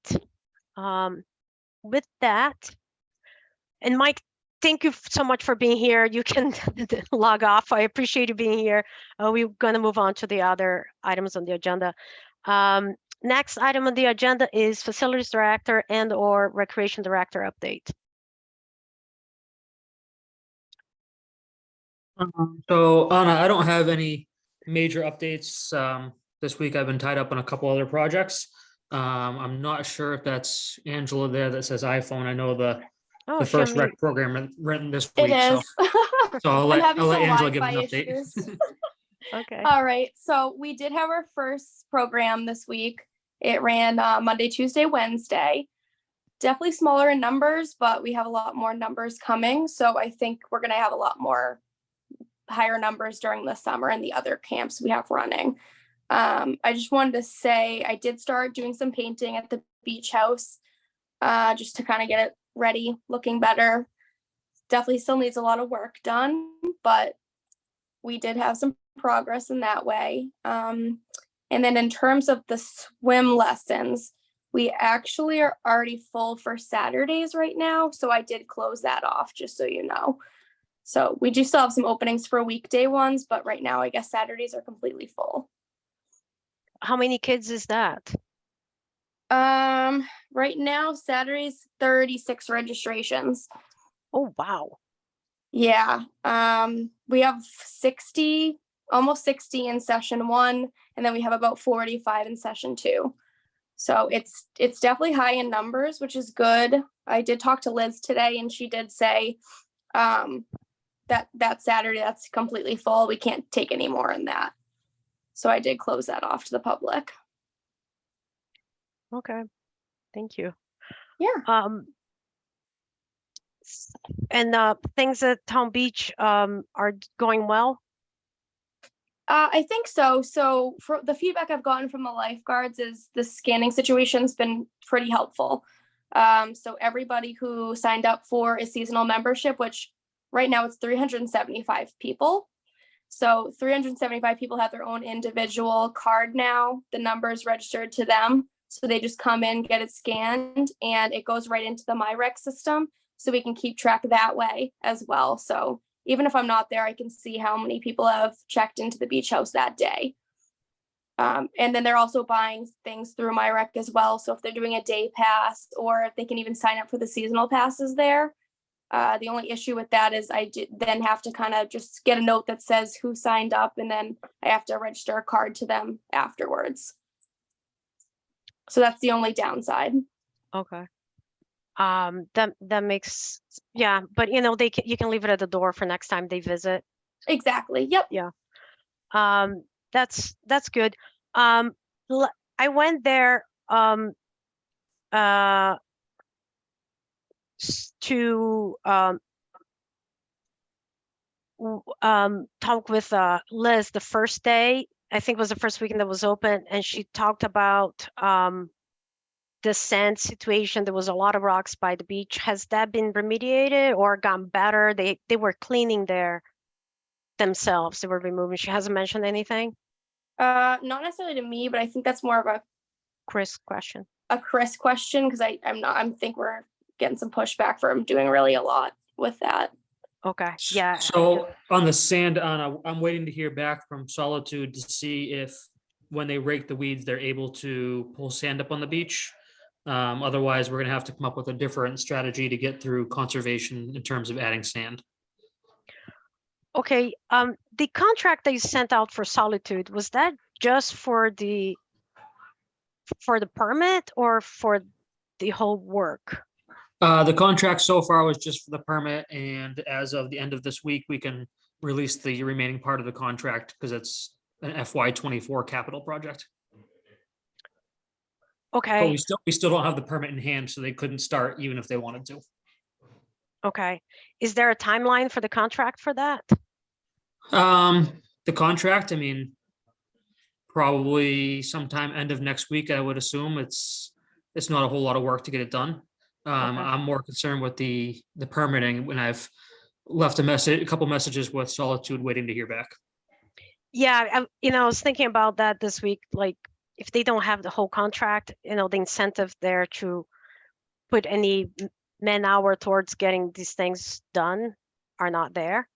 With that, and Mike, thank you so much for being here. You can log off. I appreciate you being here. We're going to move on to the other items on the agenda. Next item on the agenda is Facilities Director and/or Recreation Director update. So Anna, I don't have any major updates this week. I've been tied up on a couple other projects. I'm not sure if that's Angela there that says iPhone. I know the first rec program written this week. It is. So I'll let Angela give an Wi-Fi update. issues. Okay. All right. So we did have our first program this week. It ran Monday, Tuesday, Wednesday. Definitely smaller in numbers, but we have a lot more numbers coming. So I think we're going to have a lot more higher numbers during the summer and the other camps we have running. I just wanted to say I did start doing some painting at the beach house just to kind of get it ready, looking better. Definitely still needs a lot of work done, but we did have some progress in that way. And then in terms of the swim lessons, we actually are already full for Saturdays right now. So I did close that off, just so you know. So we do still have some openings for weekday ones, but right now I guess Saturdays are completely full. How many kids is that? Right now, Saturdays, 36 registrations. Oh, wow. Yeah. We have 60, almost 60 in session 1, and then we have about 45 in session 2. So it's definitely high in numbers, which is good. I did talk to Liz today, and she did say that Saturday that's completely full. We can't take any more in that. So I did close that off to the public. Okay. Thank you. Yeah. And things at Town Beach are going well? I think so. So for the feedback I've gotten from the lifeguards is the scanning situation's been pretty helpful. So everybody who signed up for a seasonal membership, which right now it's 375 people. So 375 people have their own individual card now. The number is registered to them. So they just come in, get it scanned, and it goes right into the MyRec system. So we can keep track that way as well. So even if I'm not there, I can see how many people have checked into the beach house that day. And then they're also buying things through MyRec as well. So if they're doing a day pass, or they can even sign up for the seasonal passes there. The only issue with that is I then have to kind of just get a note that says who signed up, and then I have to register a card to them afterwards. So that's the only downside. Okay. That makes, yeah, but you know, you can leave it at the door for next time they visit. Exactly. Yep. That's good. I went there to talk with Liz the first day. I think it was the first weekend that was open, and she talked about the sand situation. There was a lot of rocks by the beach. Has that been remediated or gotten better? They were cleaning themselves. They were removing. She hasn't mentioned anything. Not necessarily to me, but I think that's more of a Chris question. Chris question, because I think we're getting some pushback from doing really a lot with that. Okay. Yeah. So on the sand, Anna, I'm waiting to hear back from Solitude to see if when they rake the weeds, they're able to pull sand up on the beach. Otherwise, we're gonna have to come up with a different strategy to get through conservation in terms of adding sand. Okay. The contract that you sent out for Solitude, was that just for the permit or for the whole work? The contract so far was just for the permit, and as of the end of this week, we can release the remaining part of the contract because it's an FY24 capital project. But Okay. we still don't have the permit in hand, so they couldn't start even if they wanted to. Okay. Is there a timeline for the contract for that? The contract, I mean, probably sometime end of next week, I would assume. It's not a whole lot of work to get it done. I'm more concerned with the permitting when I've left a couple messages with Solitude waiting to hear back. Yeah, I was thinking about that this week. Like, if they don't have the whole contract, the incentive there to put any man hour towards getting these things done are not there.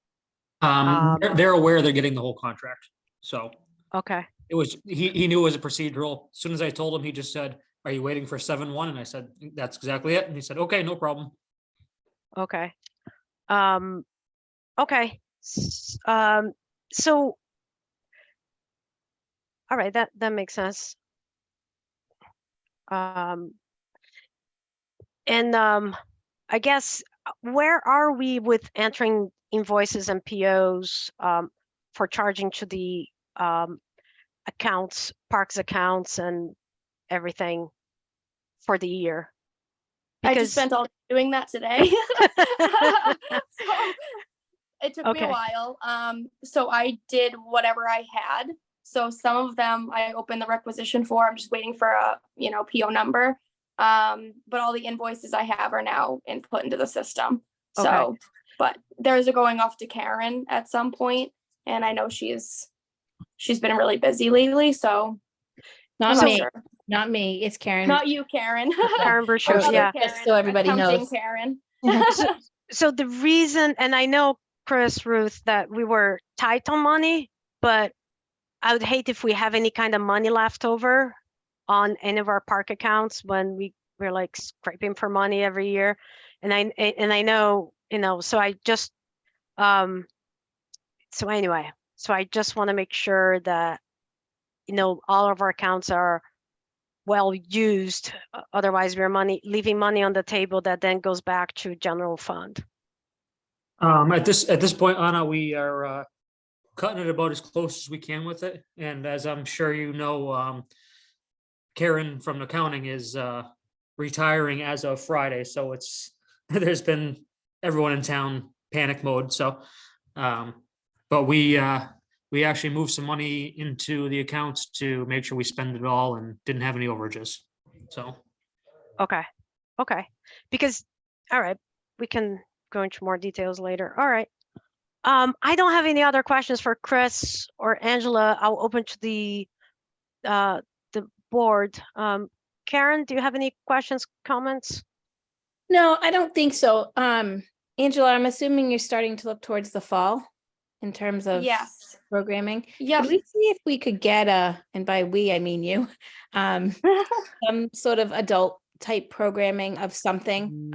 They're aware they're getting the whole contract. So Okay. it was, he knew it was a procedural. As soon as I told him, he just said, "Are you waiting for 7-1?" And I said, "That's exactly it." And he said, "Okay, no problem." Okay. Okay. So, all right, that makes sense. And I guess, where are we with entering invoices and POs for charging to the accounts, parks accounts and everything for the year? I just spent all day doing that today. So it took me a while. So I did whatever I had. So some of them I opened the requisition for. I'm just waiting for a PO number. But all the invoices I have are now input into the system. So, but theirs are going off to Karen at some point, and I know she's been really busy lately. So Not me, not me. It's Karen. not you, Karen. Karen Bruscio, Other yeah. Just so everybody accounting knows. Karen. So the reason, and I know, Chris, Ruth, that we were tight on money, but I would hate if we have any kind of money left over on any of our park accounts when we're like scraping for money every year. And I know, so I just, so anyway, so I just want to make sure that, all of our accounts are well used. Otherwise, we're leaving money on the table that then goes back to general fund. At this point, Anna, we are cutting it about as close as we can with it. And as I'm sure you know, Karen from accounting is retiring as of Friday. So there's been everyone in town panic mode. So, but we actually moved some money into the accounts to make sure we spend it all and didn't have any overages. So. Okay. Because, all right, we can go into more details later. All right. I don't have any other questions for Chris or Angela. I'll open to the board. Karen, do you have any questions, comments? No, I don't think so. Angela, I'm assuming you're starting to look towards the fall in terms of Yes. programming. Yep. Could we see if we could get and by we, I mean you, some sort of adult type programming of something?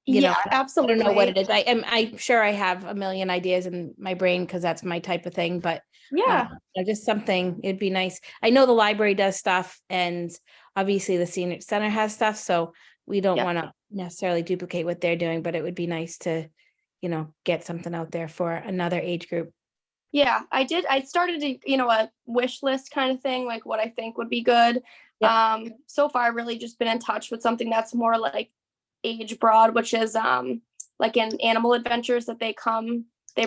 You know, Yeah, I absolutely. don't know what it is. I'm sure I have a million ideas in my brain because that's my type of thing, but Yeah. just something, it'd be nice. I know the library does stuff and obviously the senior center has stuff, so we don't Yep. want to necessarily duplicate what they're doing, but it would be nice to, get something out there for another age group. Yeah, I did. I started a wish list kind of thing, like what I think would be good. Yep. So far I've really just been in touch with something that's more like age broad, which is like in Animal Adventures that they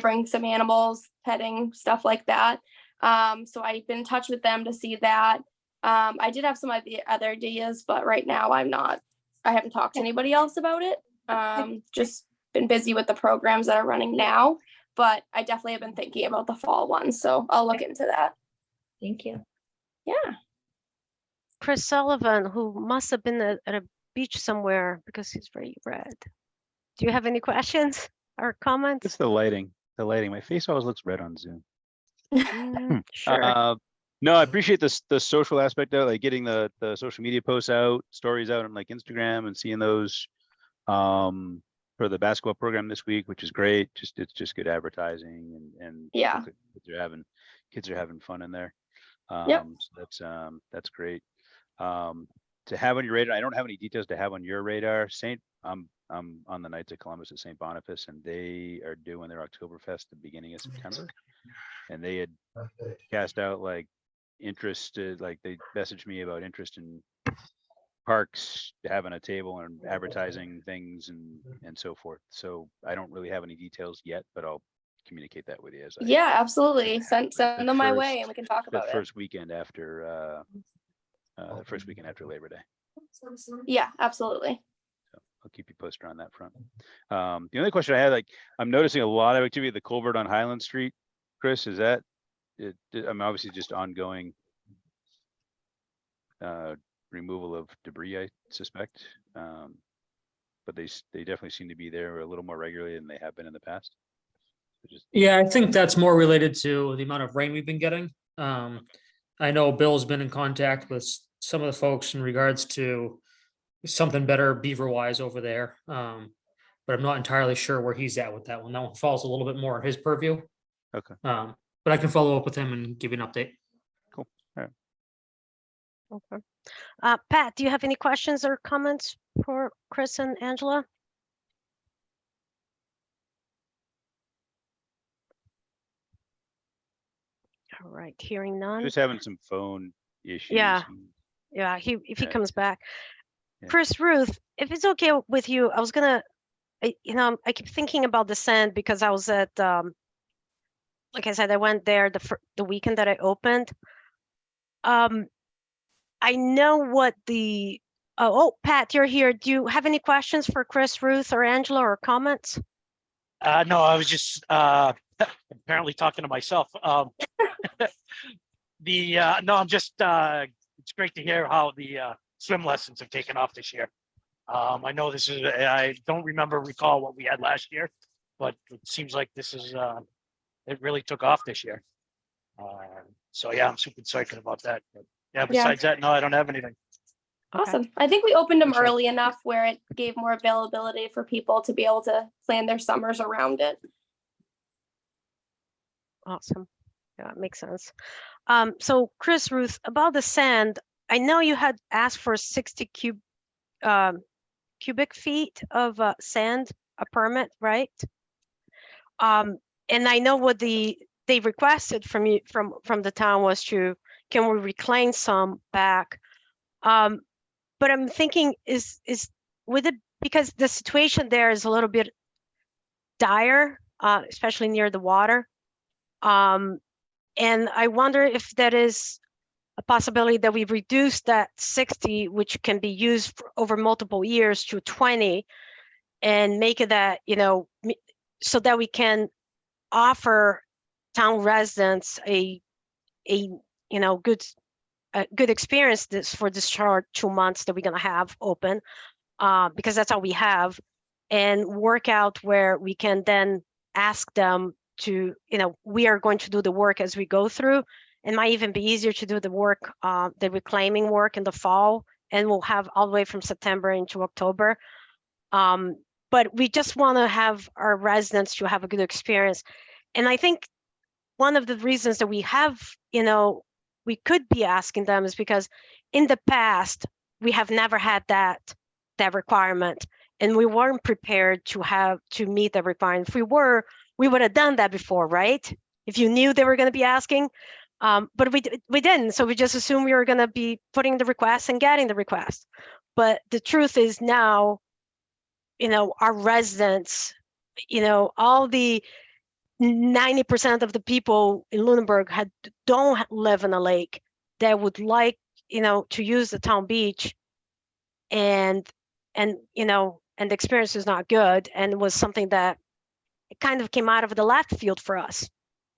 bring some animals, petting, stuff like that. So I've been in touch with them to see that. I did have some of the other ideas, but right now I haven't talked to anybody else about it. Just been busy with the programs that are running now, but I definitely have been thinking about the fall one, so I'll look into that. Thank you. Yeah. Chris Sullivan, who must have been at a beach somewhere because he's very red. Do you have any questions or comments? It's the lighting, My face always looks red on Zoom. Sure. No, I appreciate the social aspect of it, like getting the social media posts out, stories out on like Instagram and seeing those for the basketball program this week, which is great. It's just good advertising and Yeah. looks like kids are having fun in there. Yep. So that's great. To have on your radar, I don't have any details to have on your radar. I'm on the Knights of Columbus at St. Boniface, and they are doing their Oktoberfest the beginning of September. And they had cast out like interest, like they messaged me about interest in parks, having a table and advertising things and so forth. So I don't really have any details yet, but I'll communicate that with you as I. Yeah, absolutely. Send the them my way first- and we can talk The about it. first weekend after Labor Day. Yeah, absolutely. I'll keep you posted on that front. The only question I had, like, I'm noticing a lot of activity at the culvert on Highland Street. Chris, is that it? I'm obviously just ongoing removal of debris, I suspect. But they definitely seem to be there a little more regularly than they have been in the past. Yeah, I think that's more related to the amount of rain we've been getting. I know Bill's been in contact with some of the folks in regards to something better beaver wise over there. But I'm not entirely sure where he's at with that one. That one falls a little bit more in his purview. Okay. But I can follow up with him and give you an update. Cool. All right. Okay. Pat, do you have any questions or comments for Chris and Angela? All right, hearing none. Just having some phone issues. Yeah. Yeah, if he Yeah. comes back. Yeah. Chris, Ruth, if it's okay with you, I was gonna, I keep thinking about the sand because I was at, like I said, I went there the weekend that I opened. I know what Pat, you're here. Do you have any questions for Chris, Ruth, or Angela, or comments? No, I was just apparently talking to myself. No, I'm just it's great to hear how the swim lessons have taken off this year. I know I don't recall what we had last year, but it seems like this is it really took off this year. So yeah, I'm super excited about that. But yeah, besides that, no, I don't have anything. Okay. Awesome. I think we opened them Excellent. early enough where it gave more availability for people to be able to plan their summers around it. Awesome. Yeah, it makes sense. So Chris, Ruth, about the sand, I know you had asked for 60 cubic feet of sand, a permit, right? And I know what they requested from you from the town was can we reclaim some back? But I'm thinking is with it, because the situation there is a little bit dire, especially near the water. And I wonder if that is a possibility that we reduce that 60, which can be used over multiple years, to 20, and make it that, so that we can offer town residents a good a good experience for this short 2 months that we're gonna have open, because that's all we have, and work out where we can then ask them to, we are going to do the work as we go through. It might even be easier to do the work, the reclaiming work in the fall, and we'll have all the way from September into October. But we just want to have our residents to have a good experience. And I think one of the reasons that we have, we could be asking them is because in the past, we have never had that requirement, and we weren't prepared to meet that requirement. If we were, we would have done that before, right? If you knew they were going to be asking, but we didn't. So we just assumed we were going to be putting the request and getting the request. But the truth is now, our residents, all the 90% of the people in Lunenburg don't live in a lake that would like, to use the town beach, and the experience is not good, and it was something that it kind of came out of the left field for us.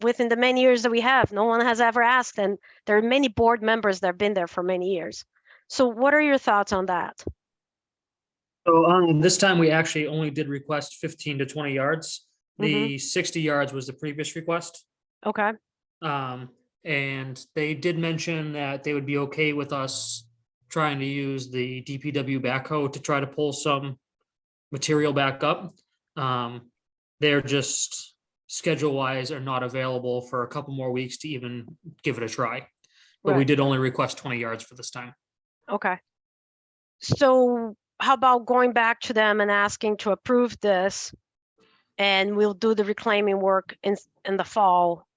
Within the many years that we have, no one has ever asked, and there are many board members that have been there for many years. So what are your thoughts on that? So this time we actually only did request 15 to 20 yards. The 60 yards was the previous request. Okay. And they did mention that they would be okay with us trying to use the DPW backhoe to try to pull some material back up. They're just schedule-wise are not available for a couple more weeks to even give it a try. But we Right. did only request 20 yards for this time. Okay. So how about going back to them and asking to approve this, and we'll do the reclaiming work in the fall,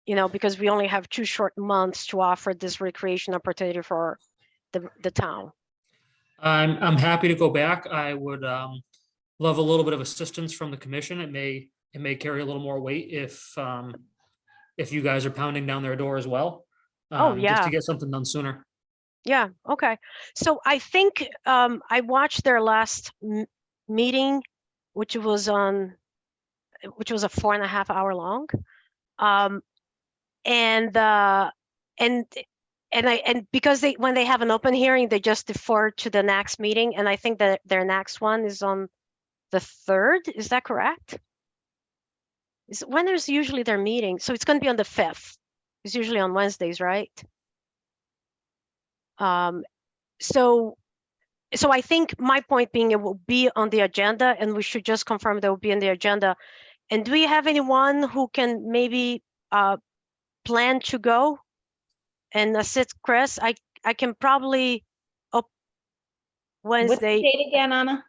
because we only have 2 short months to offer this recreation opportunity for the town. I'm happy to go back. I would love a little bit of assistance from the commission. It may carry a little more weight if you guys are pounding down their door as well. Oh, Just yeah. to get something done sooner. Yeah, okay. So I think I watched their last meeting, which was a 4.5 hour long. And because when they have an open hearing, they just defer to the next meeting. And I think that their next one is on the 3rd. Is that correct? When there's usually their meeting? So it's going to be on the 5th. It's usually on Wednesdays, right? So I think my point being, it will be on the agenda, and we should just confirm that it will be on the agenda. And do we have anyone who can maybe plan to go and assist Chris? I can probably What's the Wednesday. date again, Anna?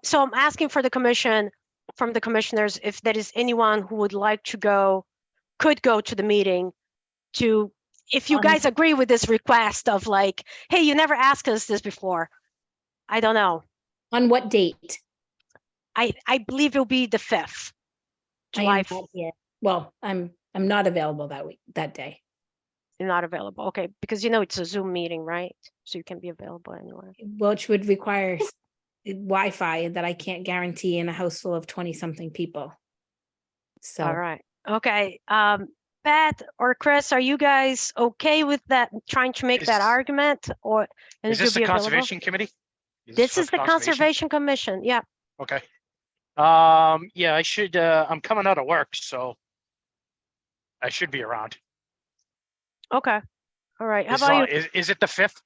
So I'm asking for the commission, from the commissioners, if there is anyone who would like to go, could go to the meeting to, if you guys agree with this request of like, hey, you never asked us this before. I don't know. On what date? I believe it'll be the 5th. I July am not here. Well, I'm not available that day. You're not available. Okay, because it's a Zoom meeting, right? So you can be available anywhere. Which would require Wi-Fi that I can't guarantee in a house full of 20-something people. So. All right. Okay. Pat or Chris, are you guys okay with that? Trying to make that Is- argument, or and Is you'll this the be available? conservation committee? This for is the Conservation Commission. Yeah. Okay. Yeah, I should, I'm coming out of work, so I should be around. Okay. All right. How Is, about you? is it the 5th?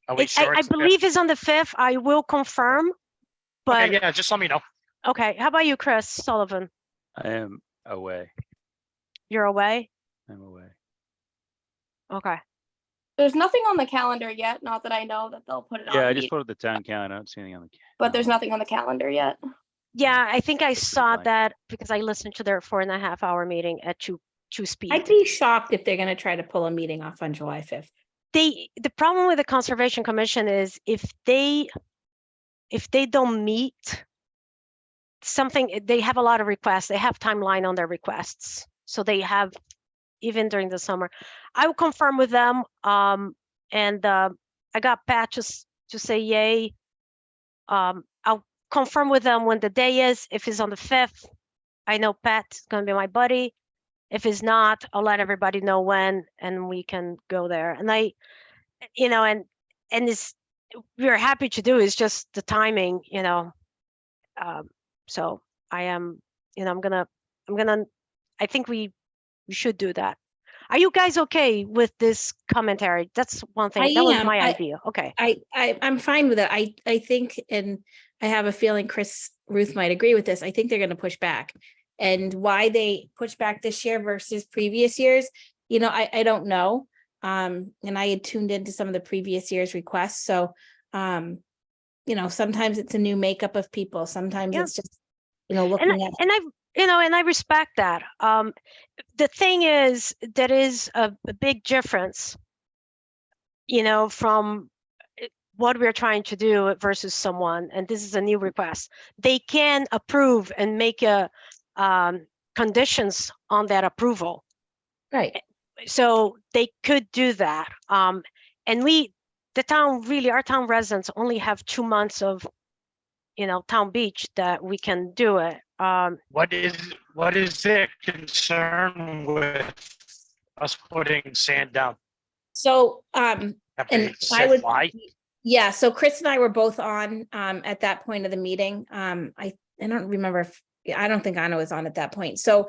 Are we I sure it's the 5th? believe it's on the 5th. I will confirm. But Okay, yeah, just let me know. okay. How about you, Chris Sullivan? I am away. You're away? I'm away. Okay. There's nothing on the calendar yet, not that I know that they'll put it on. Yeah, I the just meeting, put up the town calendar. I don't see anything on the. but there's nothing on the calendar yet. Yeah, I think I It's pretty saw blank. that because I listened to their 4.5 hour meeting at two speed. I'd be shocked if they're gonna try to pull a meeting off on July 5th. The problem with the Conservation Commission is if they don't meet something, they have a lot of requests. They have timeline on their requests. So they have, even during the summer. I will confirm with them. And I got Pat to say yay. I'll confirm with them when the day is, if it's on the 5th. I know Pat's gonna be my buddy. If it's not, I'll let everybody know when and we can go there. And and it's, we're happy to do, it's just the timing, so I am, I think we should do that. Are you guys okay with this commentary? That's one thing. I That was am. my idea. Okay. I'm fine with it. I think, and I have a feeling Ruth might agree with this. I think they're going to push back. And why they push back this year versus previous years, I don't know. And I had tuned into some of the previous year's requests. So, sometimes it's a new makeup of people. Sometimes Yeah. it's just, looking at. And I respect that. The thing is, there is a big difference, from what we're trying to do versus someone, and this is a new request. They can approve and make conditions on that approval. Right. So they could do that. And our town residents only have 2 months of, town beach that we can do it. What is their concern with us putting sand down? So, Have they and said why? yeah, so Chris and I were both on at that point of the meeting. I don't remember I don't think Anna was on at that point. So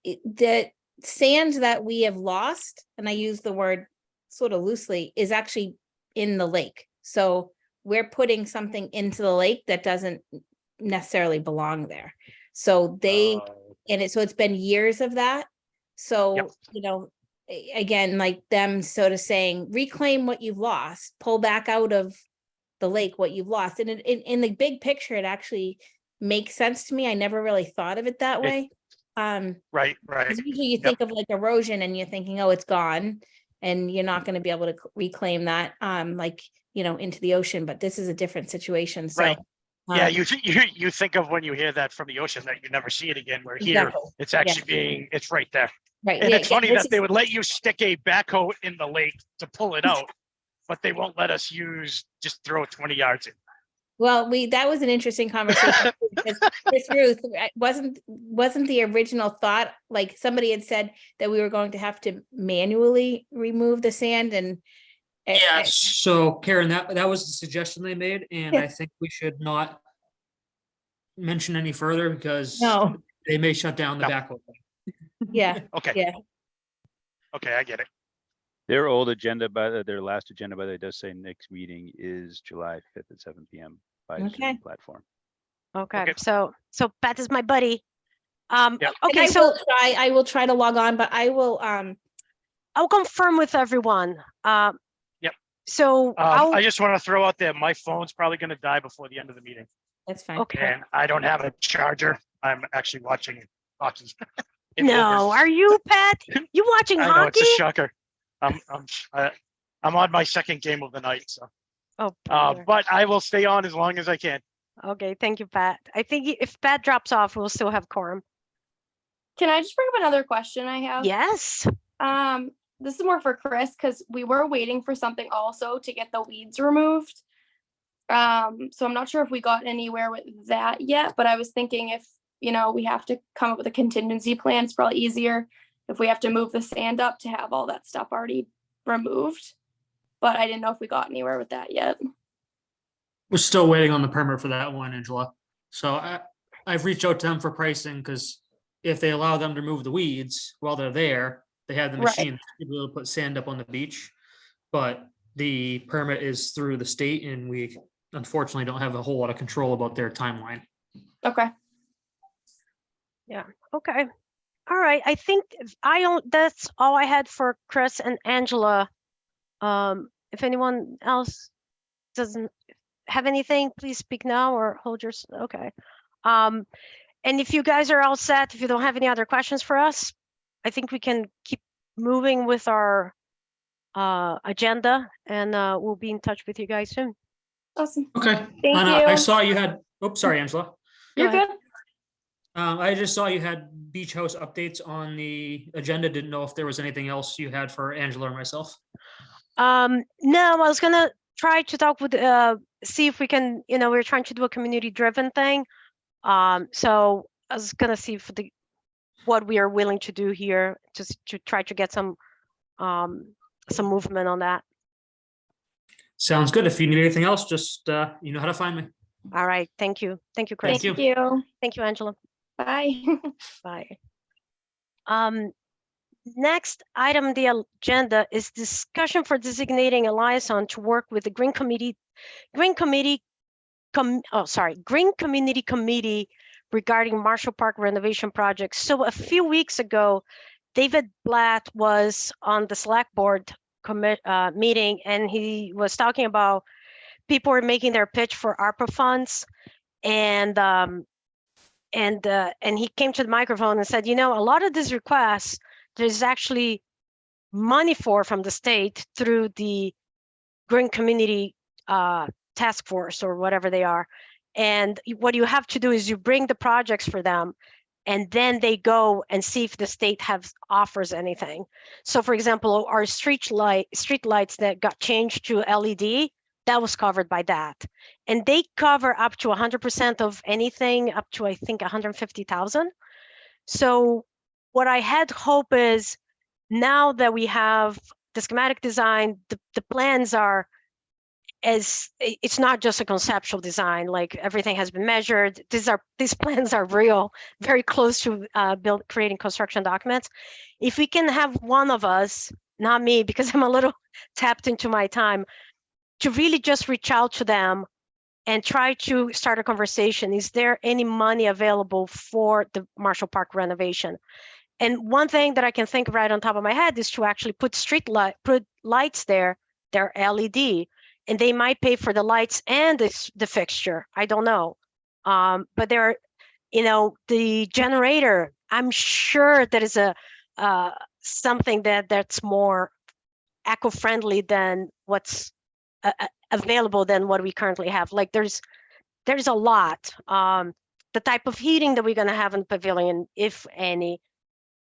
the sand that we have lost, and I use the word sort of loosely, is actually in the lake. So we're putting something into the lake that doesn't necessarily belong there. So so it's been years of that. So, Yep. Again, like them sort of saying, reclaim what you've lost, pull back out of the lake what you've lost. And in the big picture, it actually makes sense to me. I never really thought of it that way. Right. 'Cause usually you think of like erosion and you're thinking, oh, it's gone and you're not going to be able to reclaim that into the ocean, but this is a different situation. So Right. Yeah, you think of when you hear that from the ocean that you never see it again. Where here Exactly. it's actually it's right there. right. And yeah, it's funny this that they is- would let you stick a backhoe in the lake to pull it out, but they won't let us just throw 20 yards in. Well, that was an interesting conversation because Miss Ruth, wasn't the original thought, like somebody had said that we were going to have to manually remove the sand and. Yeah, so Karen, that was the suggestion they made, and Yeah. I think we should not mention any further because No, they may shut down the No. backhoe. yeah, Okay. Yeah. Okay, I get it. Their old agenda, their last agenda, by the way, does say next meeting is July 5th at 7 PM by Okay. Zoom platform. Okay. Okay. So Pat is my buddy. Yep. and Okay. So I will try to log on, but I will, I'll confirm with everyone. Yep. So I just want to throw out there, my phone's probably going to die before the end of the meeting, that's fine. okay. and I don't have a charger. I'm actually watching hockey. No, are you, Pat? You watching I know, it's hockey? a shocker. I'm on my second game of the night, so. Oh, bother. But I will stay on as long as I can. Okay, thank you, Pat. I think if Pat drops off, we'll still have quorum. Can I just bring up another question I have? Yes. This is more for Chris because we were waiting for something also to get the weeds removed. So I'm not sure if we got anywhere with that yet, but I was thinking if, we have to come up with a contingency plan, it's probably easier if we have to move the sand up to have all that stuff already removed. But I didn't know if we got anywhere with that yet. We're still waiting on the permit for that one, Angela. So I've reached out to them for pricing because if they allow them to remove the weeds while they're there, they have the Right. machine to be able to put sand up on the beach. But the permit is through the state and we unfortunately don't have a whole lot of control about their timeline. Okay. Okay. All right. I think that's all I had for Chris and Angela. If anyone else doesn't have anything, please speak now or hold your, okay. And if you guys are all set, if you don't have any other questions for us, I think we can keep moving with our agenda and we'll be in touch with you guys soon. Awesome. Okay. Thank Anna, you. I saw you had, oops, sorry, Angela. You're ahead. good. I just saw you had beach house updates on the agenda. Didn't know if there was anything else you had for Angela or myself. No, I was gonna try to talk with see if we can, we're trying to do a community driven thing. So I was gonna see if what we are willing to do here, just to try to get some movement on that. Sounds good. If you need anything else, just, you know how to find me. All right, thank you. Thank you, Chris. Thank Thank you. Thank you, Angela. Bye. Bye. Next item on the agenda is discussion for designating a liaison to work with the Green Community Committee regarding Marshall Park renovation projects. So a few weeks ago, David Blatt was on the select board meeting, and he was talking about people were making their pitch for ARPA funds, and he came to the microphone and said, you know, a lot of these requests, there's actually money from the state through the Green Community Task Force or whatever they are. And what you have to do is you bring the projects for them, and then they go and see if the state offers anything. So for example, our street lights that got changed to LED, that was covered by that. And they cover up to 100% of anything up to, I think, 150,000. So what I had hope is, now that we have the schematic design, the plans are, it's not just a conceptual design, like everything has been measured. These plans are real, very close to creating construction documents. If we can have one of us, not me, because I'm a little tapped into my time, to really just reach out to them and try to start a conversation. Is there any money available for the Marshall Park renovation? And one thing that I can think right on top of my head is to actually put put lights there. They're LED, and they might pay for the lights and the fixture. I don't know, but they're, you know, the generator. I'm sure that is something that's more eco-friendly than what's available than what we currently have. Like there's a lot. The type of heating that we're going to have in the pavilion, if any.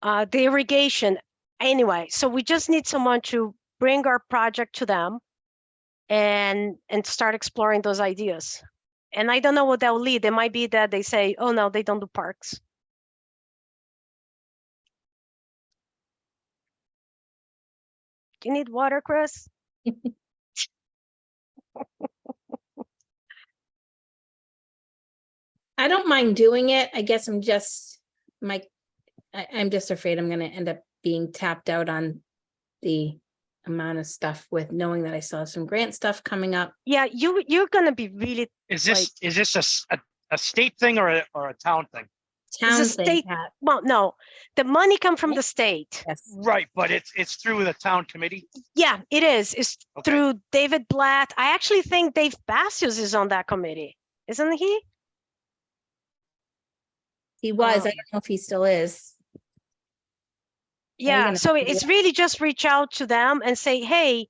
The irrigation, anyway. So we just need someone to bring our project to them and start exploring those ideas. And I don't know what that will lead. It might be that they say, oh no, they don't do parks. Do you need water, Chris? I don't mind doing it. I guess I'm just I'm just afraid I'm gonna end up being tapped out on the amount of stuff, with knowing that I still have some grant stuff coming up. Yeah, you're gonna be really Is this a state thing or a town thing? Town It's a thing, state- Pat. well, no, the money comes from the state. Yes. Right, but it's through the town committee. Yeah, it is. It's Okay. through David Blatt. I actually think Dave Bastios is on that committee, isn't he? He was, I Um, don't know if he still is. Yeah, gonna so figure it's really just reach out to them and say, hey,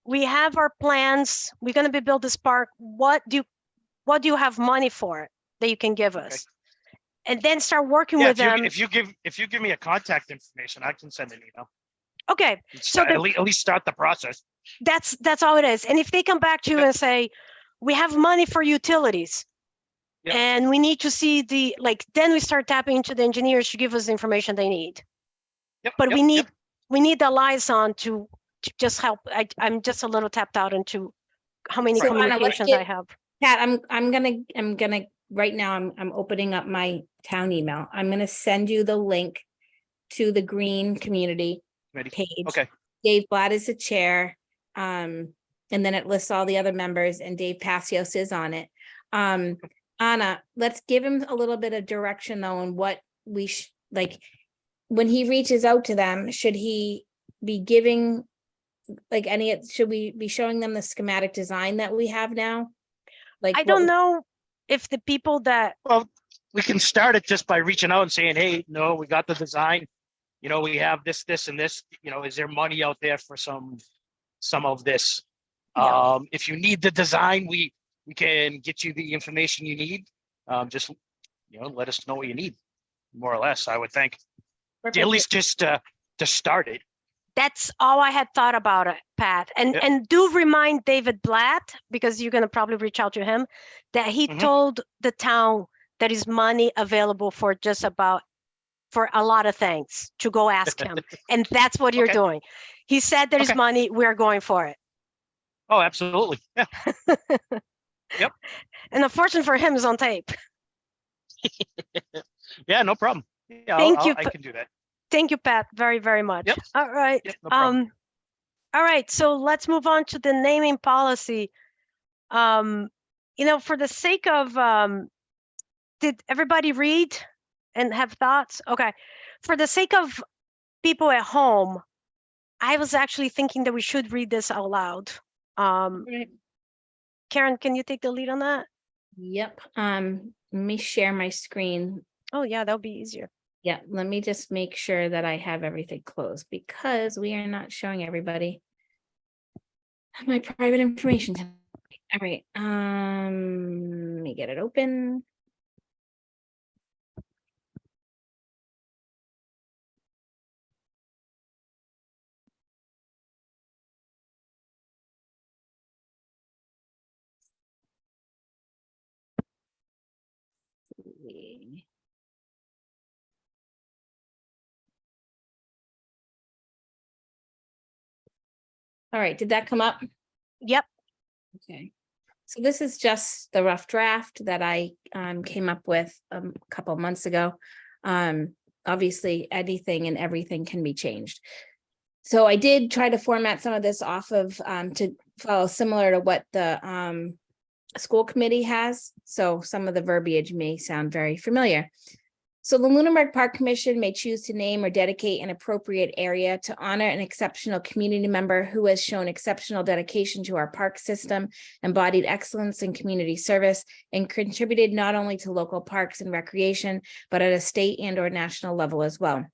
we have our plans. We're going to be build this park. What do you have money for that you can give us? And then start working Yeah, with them. if you give me a contact information, I can send an email. Okay, so At least start the process. that's all it is. And if they come back to you Okay. and say, we have money for utilities, Yeah. and we need to see then we start tapping into the engineers to give us the information they need. Yep, But yep, we need the liaison to just help. I'm just a little tapped out into how many So, Anna, let's communications get- I have. Pat, I'm gonna right now, I'm opening up my town email. I'm gonna send you the link to the Green Community Committee. page. Okay. Dave Blatt is the chair. And then it lists all the other members, and Dave Passios is on it. Anna, let's give him a little bit of direction though on what we when he reaches out to them, should he be giving should we be showing them the schematic design that we have now? Like, I don't know if the people that, Well, we can start it just by reaching out and saying, hey, no, we got the design. You know, we have this, and this, you know, is there money out there for some of this? Yeah. If you need the design, we can get you the information you need. Just, you know, let us know what you need, more or less, I would think. At least just to start it. that's all I had thought about it, Pat. And Yep. and do remind David Blatt, because you're going to probably reach out to him, that he Mhm. told the town there is money available for just about for a lot of things to go ask him. And that's what you're Okay. doing. He said there is Okay. money, we're going for it. Oh, absolutely. Yeah. And unfortunately for him, it's on tape. Yeah, no problem. Yeah, Thank you, I can do that. Thank you, Pat, very, very much. Yep. All right. Yep, no problem. All right, so let's move on to the naming policy. You know, for the sake of, did everybody read and have thoughts? Okay, for the sake of people at home, I was actually thinking that we should read this out loud. Right. Karen, can you take the lead on that? Yep. Let me share my screen. Oh yeah, that'll be easier. Yeah, let me just make sure that I have everything closed because we are not showing everybody my private information tonight. All right, let me get it open. All right, did that come up? Yep. Okay, so this is just the rough draft that I came up with a couple months ago. Obviously, anything and everything can be changed. So I did try to format some of this off of to follow similar to what the school committee has. So some of the verbiage may sound very familiar. So the Lunenburg Park Commission may choose to name or dedicate an appropriate area to honor an exceptional community member who has shown exceptional dedication to our park system, embodied excellence in community service, and contributed not only to local parks and recreation, but at a state and/or national level as well.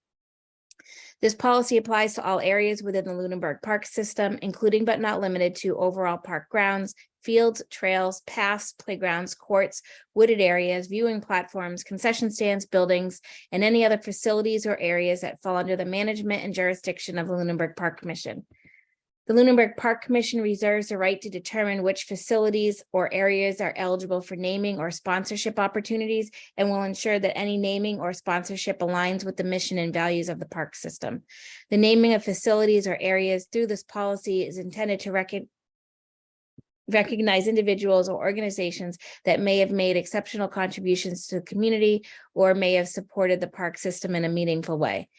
This policy applies to all areas within the Lunenburg Park system, including but not limited to overall park grounds, fields, trails, paths, playgrounds, courts, wooded areas, viewing platforms, concession stands, buildings, and any other facilities or areas that fall under the management and jurisdiction of the Lunenburg Park Commission. The Lunenburg Park Commission reserves the right to determine which facilities or areas are eligible for naming or sponsorship opportunities and will ensure that any naming or sponsorship aligns with the mission and values of the park system. The naming of facilities or areas through this policy is intended to recognize individuals or organizations that may have made exceptional contributions to the community or may have supported the park system in a meaningful way.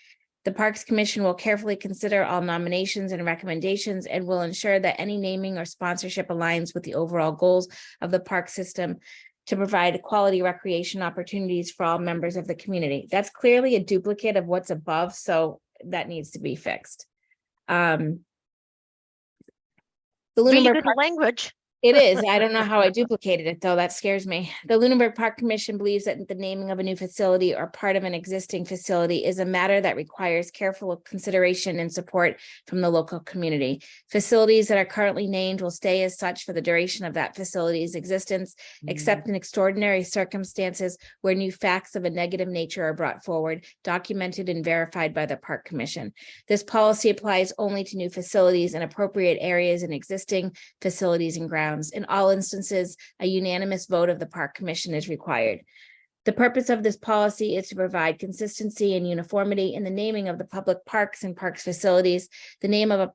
The Parks Commission will carefully consider all nominations and recommendations and will ensure that any naming or sponsorship aligns with the overall goals of the park system to provide quality recreation opportunities for all members of the community. That's clearly a duplicate of what's above, so that needs to be fixed. The Really Lunenburg good Park- language. It is. I don't know how I duplicated it, though. That scares me. The Lunenburg Park Commission believes that the naming of a new facility or part of an existing facility is a matter that requires careful consideration and support from the local community. Facilities that are currently named will stay as such for the duration of that facility's existence, except in extraordinary circumstances where new facts of a negative nature are brought forward, documented and verified by the Park Commission. This policy applies only to new facilities and appropriate areas in existing facilities and grounds. In all instances, a unanimous vote of the Park Commission is required. The purpose of this policy is to provide consistency and uniformity in the naming of the public parks and parks facilities. The name of a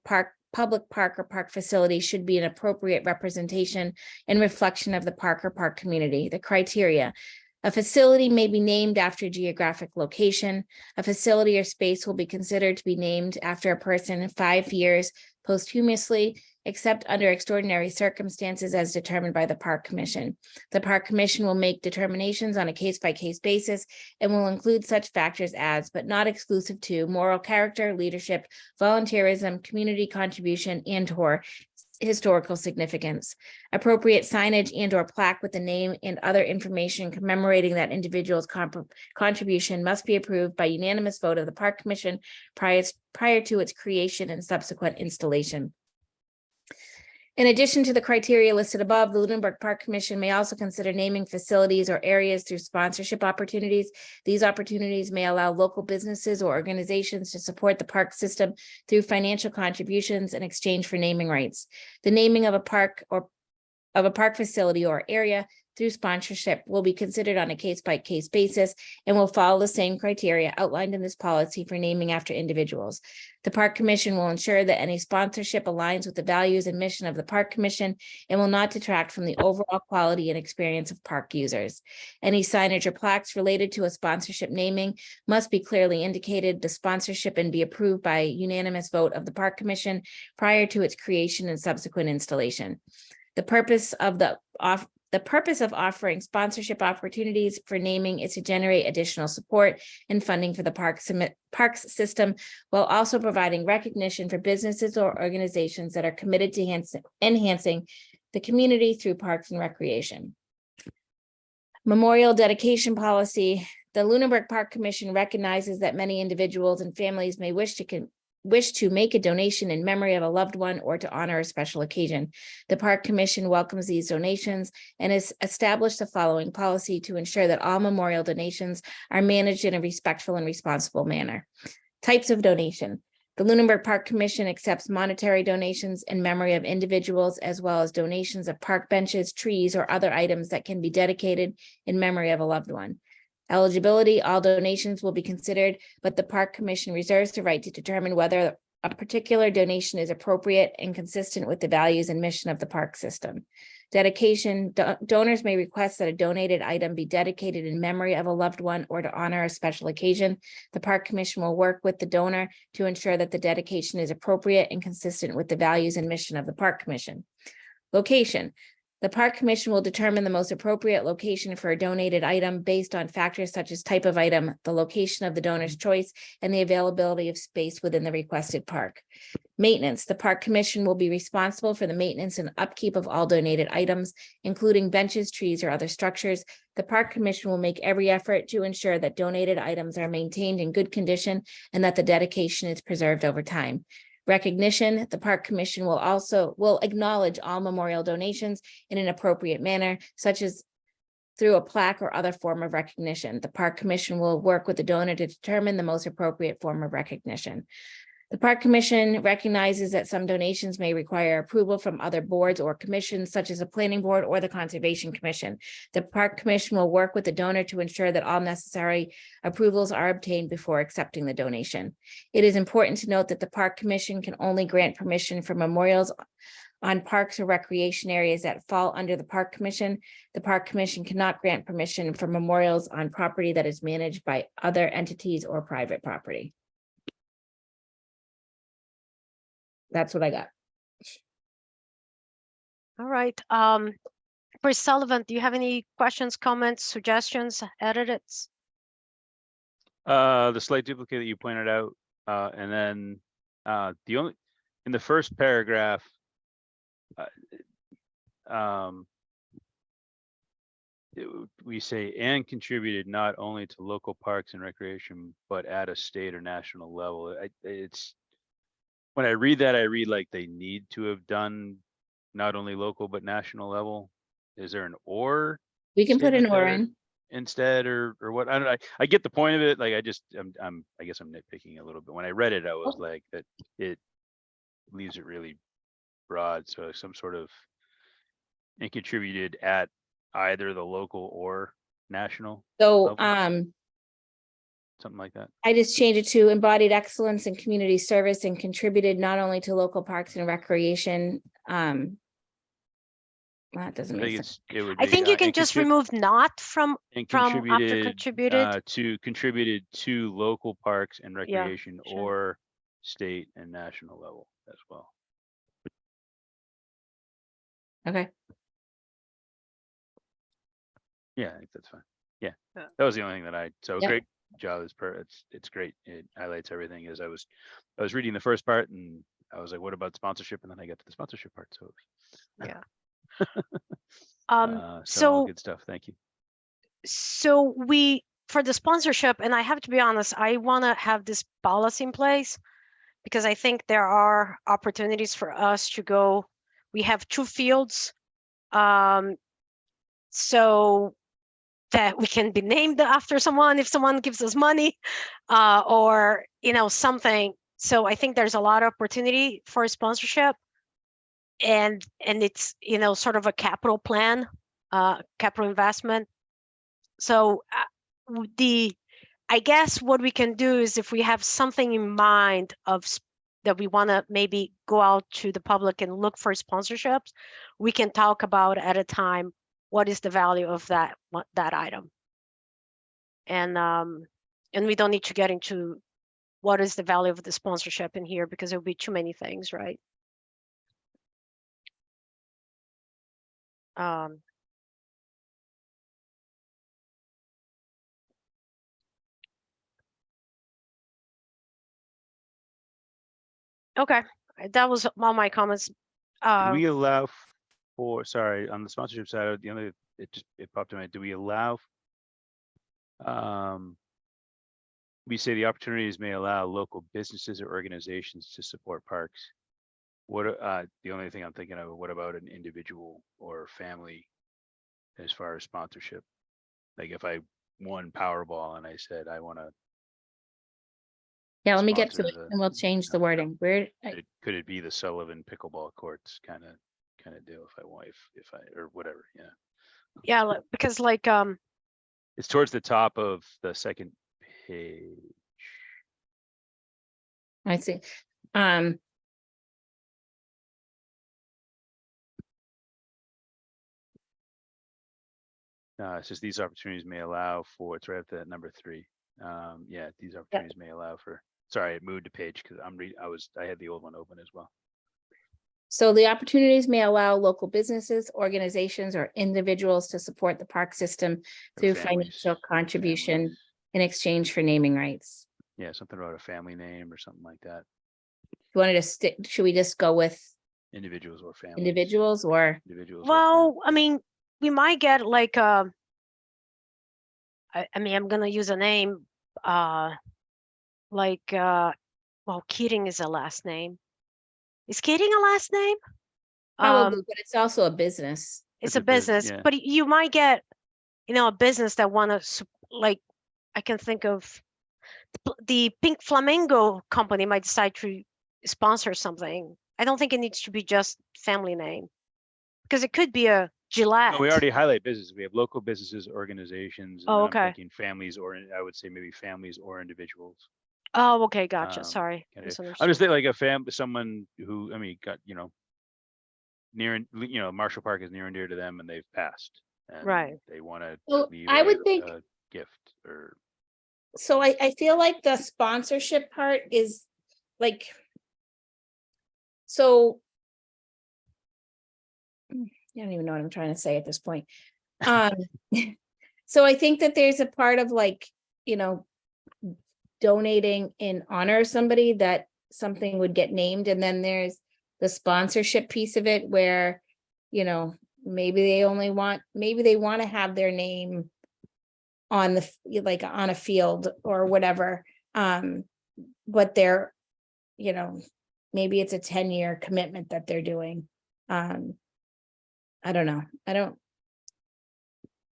public park or park facility should be an appropriate representation and reflection of the park or park community. The criteria: a facility may be named after geographic location. A facility or space will be considered to be named after a person 5 years posthumously, except under extraordinary circumstances as determined by the Park Commission. The Park Commission will make determinations on a case-by-case basis and will include such factors as, but not exclusive to, moral character, leadership, volunteerism, community contribution, and/or historical significance. Appropriate signage and/or plaque with the name and other information commemorating that individual's contribution must be approved by unanimous vote of the Park Commission prior to its creation and subsequent installation. In addition to the criteria listed above, the Lunenburg Park Commission may also consider naming facilities or areas through sponsorship opportunities. These opportunities may allow local businesses or organizations to support the park system through financial contributions in exchange for naming rights. The naming of a park or of a park facility or area through sponsorship will be considered on a case-by-case basis and will follow the same criteria outlined in this policy for naming after individuals. The Park Commission will ensure that any sponsorship aligns with the values and mission of the Park Commission and will not detract from the overall quality and experience of park users. Any signage or plaques related to a sponsorship naming must be clearly indicated the sponsorship and be approved by unanimous vote of the Park Commission prior to its creation and subsequent installation. The purpose of offering sponsorship opportunities for naming is to generate additional support and funding for the parks system, while also providing recognition for businesses or organizations that are committed to enhancing the community through parks and recreation. Memorial dedication policy. The Lunenburg Park Commission recognizes that many individuals and families may wish to make a donation in memory of a loved one or to honor a special occasion. The Park Commission welcomes these donations and has established the following policy to ensure that all memorial donations are managed in a respectful and responsible manner. Types of donation. The Lunenburg Park Commission accepts monetary donations in memory of individuals, as well as donations of park benches, trees, or other items that can be dedicated in memory of a loved one. Eligibility, all donations will be considered, but the Park Commission reserves the right to determine whether a particular donation is appropriate and consistent with the values and mission of the park system. Dedication, donors may request that a donated item be dedicated in memory of a loved one or to honor a special occasion. The Park Commission will work with the donor to ensure that the dedication is appropriate and consistent with the values and mission of the Park Commission. Location. The Park Commission will determine the most appropriate location for a donated item based on factors such as type of item, the location of the donor's choice, and the availability of space within the requested park. Maintenance. The Park Commission will be responsible for the maintenance and upkeep of all donated items, including benches, trees, or other structures. The Park Commission will make every effort to ensure that donated items are maintained in good condition and that the dedication is preserved over time. Recognition. The Park Commission will acknowledge all memorial donations in an appropriate manner, such as through a plaque or other form of recognition. The Park Commission will work with the donor to determine the most appropriate form of recognition. The Park Commission recognizes that some donations may require approval from other boards or commissions, such as the Planning Board or the Conservation Commission. The Park Commission will work with the donor to ensure that all necessary approvals are obtained before accepting the donation. It is important to note that the Park Commission can only grant permission for memorials on parks or recreation areas that fall under the Park Commission. The Park Commission cannot grant permission for memorials on property that is managed by other entities or private property. That's what I got. All right. Chris Sullivan, do you have any questions, comments, suggestions, edits? The slight duplicate that you pointed out, and then in the first paragraph, we say and contributed not only to local parks and recreation, but at a state or national level. When I read that, I read like they need to have done not only local, but national level. Is there an or? We can put an statement or there in. instead, or what? I don't know. I get the point of it. Like I guess I'm nitpicking a little bit. When I read it, I was like that it leaves it really broad. So some sort of and contributed at either the local or national, So something like that. I just changed it to embodied excellence in community service and contributed not only to local parks and recreation. That doesn't I make think sense. it would. I think you can and just contrib- remove not from and after contributed contributed. contributed to local parks and recreation sure. or state and national level as well. Okay. Yeah, I think that's fine. Yeah, Yeah. that was the only thing that so Yep. great job. It's great. It highlights everything. As I was reading the first part and I was like, what about sponsorship? And then I got to the sponsorship part. So Yeah. all So good stuff. Thank you. So for the sponsorship, and I have to be honest, I want to have this policy in place because I think there are opportunities for us to go. We have 2 fields, so that we can be named after someone if someone gives us money, or something. So I think there's a lot of opportunity for sponsorship, and it's sort of a capital plan capital investment. So I guess what we can do is if we have something in mind that we want to maybe go out to the public and look for sponsorships, we can talk about at a time what is the value of that item. And we don't need to get into what is the value of the sponsorship in here because it would be too many things, right? Okay, that was all my comments. Do we allow for, sorry, on the sponsorship side, the only, it popped in my, do we allow? We say the opportunities may allow local businesses or organizations to support parks. What, the only thing I'm thinking of, what about an individual or family as far as sponsorship? Like if I won Powerball and I said, I want to, Yeah, let me get to sponsor it and we'll change the wording. Where, could it be the Sullivan pickleball courts kind of deal if I want, if I, or whatever, yeah. Yeah, because like, It's towards the top of the second page. I see. It's just these opportunities may allow for, it's right at the number 3. Yeah, these opportunities may allow for, sorry, it moved a page because I had the old one open as well. So the opportunities may allow local businesses, organizations, or individuals to support the park system Or through families, financial contribution families. in exchange for naming rights. Yeah, something about a family name or something like that. You wanted to stick, should we just go with Individuals or families. individuals or? Individuals. or well, I mean, we might get like, I mean, I'm gonna use a name, like, well, Keating is a last name. Is Keating a last name? Probably, but it's also a business. It's It's a a bus- business, yeah. but you might get, a business that want to, like, I can think of the Pink Flamingo company might decide to sponsor something. I don't think it needs to be just family name because it could be a Gillette. No, we already highlight business. We have local businesses, organizations. And Oh, then okay. I'm thinking families, or I would say maybe families or individuals. Oh, okay, gotcha. Um, Sorry. I'm Misunderstood. just thinking like someone who, I mean, got, near, and Marshall Park is near and dear to them and they've passed. And Right. they want to So leave I would think, a gift or. so I feel like the sponsorship part is like, so. I don't even know what I'm trying to say at this point. So I think that there's a part of like, donating in honor of somebody that something would get named. And then there's the sponsorship piece of it where, maybe they want to have their name on on a field or whatever. But they're, maybe it's a 10-year commitment that they're doing. I don't know.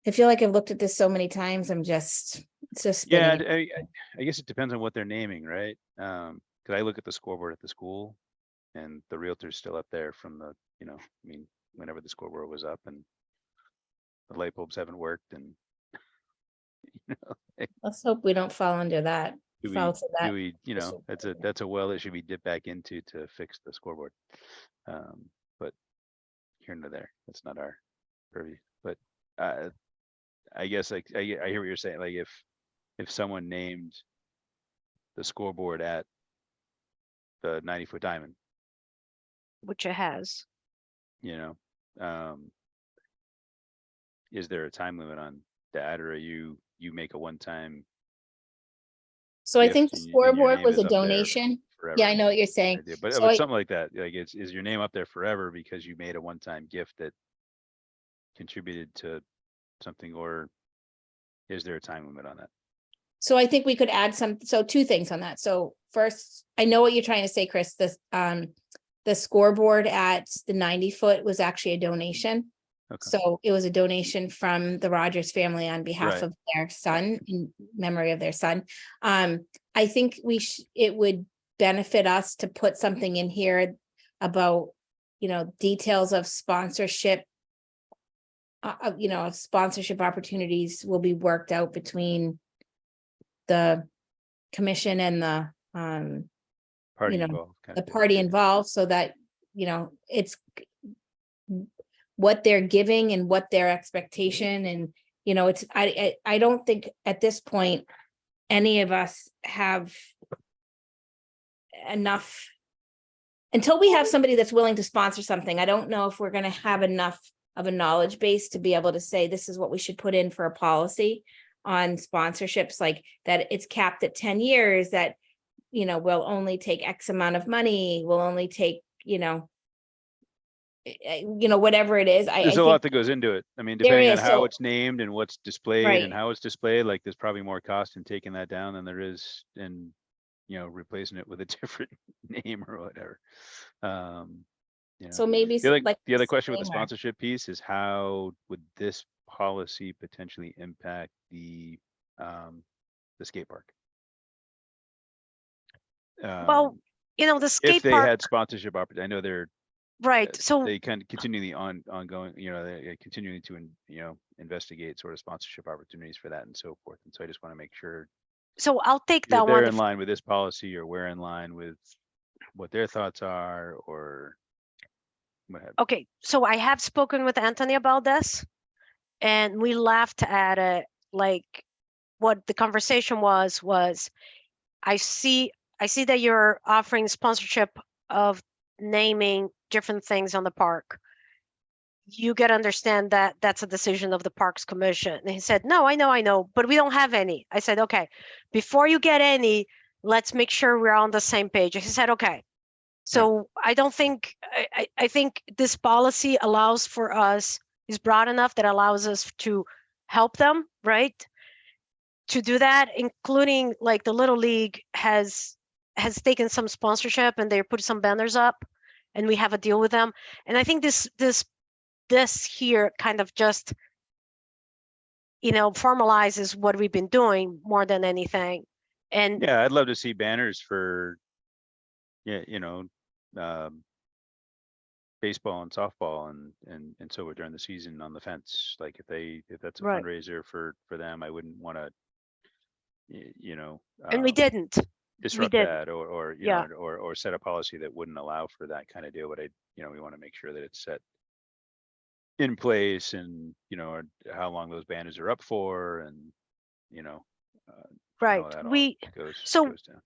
I feel like I've looked at this so many times. it's just. Yeah, spinning. I guess it depends on what they're naming, right? Cause I look at the scoreboard at the school and the realtor's still up there from the, I mean, whenever the scoreboard was up and the light bulbs haven't worked and Let's hope we don't fall under that. do fall to that. we, that's a well that should be dipped back into to fix the scoreboard. But here nor there, that's not our purview, but, I guess like, I hear what you're saying. Like if someone named the scoreboard at the 90-foot diamond, Which it has. Is there a time limit on that, or you make a one-time? So I think the gift and your scoreboard name was is a up there donation. forever? Yeah, I know what you're saying. idea. But So but I- something like that, like is your name up there forever because you made a one-time gift that contributed to something, or is there a time limit on that? So I think we could add so 2 things on that. So first, I know what you're trying to say, Chris, the scoreboard at the 90-foot was actually a donation. Okay. So it was a donation from the Rogers family on behalf Right. of their son, in memory of their son. I think it would benefit us to put something in here about, details of sponsorship sponsorship opportunities will be worked out between the commission and the, Party know, involved. kind the of thing. party involved, so that, it's what they're giving and what their expectation, and, it's, I don't think at this point, any of us have enough. Until we have somebody that's willing to sponsor something, I don't know if we're gonna have enough of a knowledge base to be able to say, this is what we should put in for a policy on sponsorships, like that it's capped at 10 years, that, we'll only take X amount of money, we'll only take, whatever it is. I There's a think lot that goes into it. I mean, there depending on is, how so- it's named and what's displayed Right. and how it's displayed, like there's probably more cost in taking that down than there is in, replacing it with a different name or whatever. So maybe The other, like the other question with the disclaimer. sponsorship piece is how would this policy potentially impact the skate park? Well, the If skate they park, had sponsorship opportunity, I know they're, right, so, they kind of continue the ongoing, they're continuing to, investigate sort of sponsorship opportunities for that and so forth. And so I just want to make sure so I'll take either that they're one. in line with this policy or we're in line with what their thoughts are or what have. Okay, so I have spoken with Anthony about this, and we laughed at it, like, what the conversation was I see that you're offering sponsorship of naming different things on the park. You gotta understand that that's a decision of the Parks Commission. And he said, no, I know, but we don't have any. I said, okay, before you get any, let's make sure we're on the same page. He said, okay. So I don't think, I think this policy allows for us, is broad enough that allows us to help them, right? To do that, including like the Little League has taken some sponsorship and they put some banners up and we have a deal with them. And I think this here kind of just, formalizes what we've been doing more than anything. And Yeah, I'd love to see banners for, baseball and softball and so during the season on the fence. Like if that's a Right. fundraiser for them, I wouldn't want to, and we didn't. disrupt didn't. that or Yeah. or set a policy that wouldn't allow for that kind of deal. But we want to make sure that it's set in place and, or how long those banners are up for and, Right. how that all We goes so down.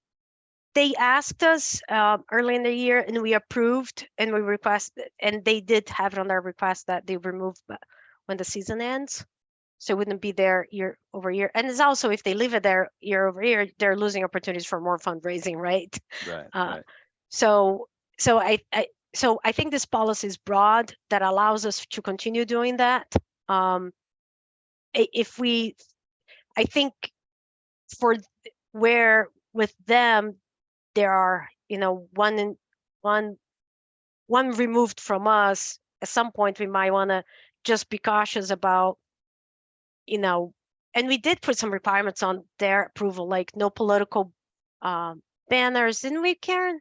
they asked us early in the year and we approved and we requested, and they did have it on their request that they remove when the season ends. So it wouldn't be there year over year. And it's also, if they leave it there year over year, they're losing opportunities for more fundraising, right? Right. Uh, So I think this policy is broad that allows us to continue doing that. I think for where with them, there are, one removed from us, at some point we might want to just be cautious about, and we did put some requirements on their approval, like no political banners, didn't we, Karen?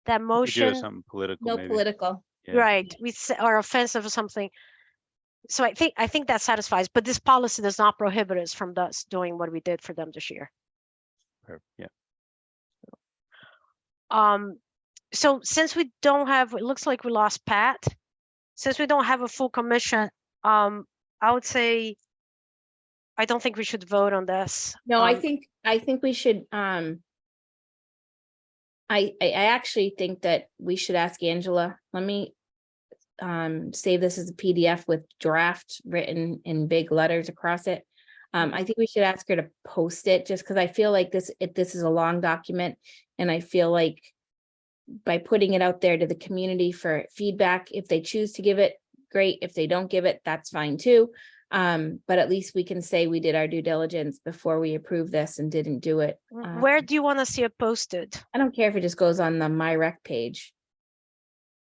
That We do have motion, something political, No maybe. political. Yeah. right? Or offensive or something. So I think that satisfies, but this policy does not prohibit us from us doing what we did for them this year. Yeah. So since we don't have, it looks like we lost Pat. Since we don't have a full commission, I would say, I don't think we should vote on this. No, I think we should, I actually think that we should ask Angela. Let me save this as a PDF with draft written in big letters across it. I think we should ask her to post it, just because I feel like this is a long document, and I feel like by putting it out there to the community for feedback, if they choose to give it, great. If they don't give it, that's fine too. But at least we can say we did our due diligence before we approve this and didn't do it. Where do you want to see it posted? I don't care if it just goes on the MyRec page.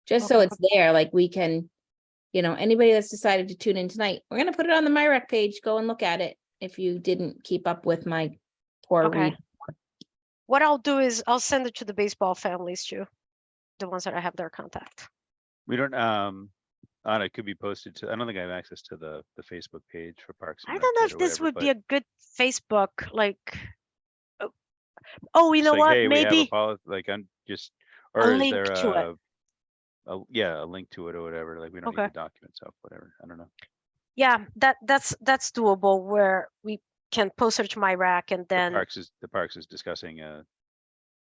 Just so Okay. it's there, like we can, anybody that's decided to tune in tonight, we're gonna put it on the MyRec page, go and look at it. If you didn't keep up with my poor Okay. read. What I'll do is I'll send it to the baseball families too, the ones that I have their contact. We don't, Anna, it could be posted to, I don't think I have access to the Facebook page for Parks and I Rec don't know yet if or this whatever, would be but a good Facebook, like, oh, you know saying, what, hey, we have a maybe policy, like, I'm just, a or is link there to it. yeah, a link to it or whatever, like, we don't need Okay. the documents up, whatever, I don't know. Yeah, that's doable, where we can post it to my rack and The then, Parks is discussing,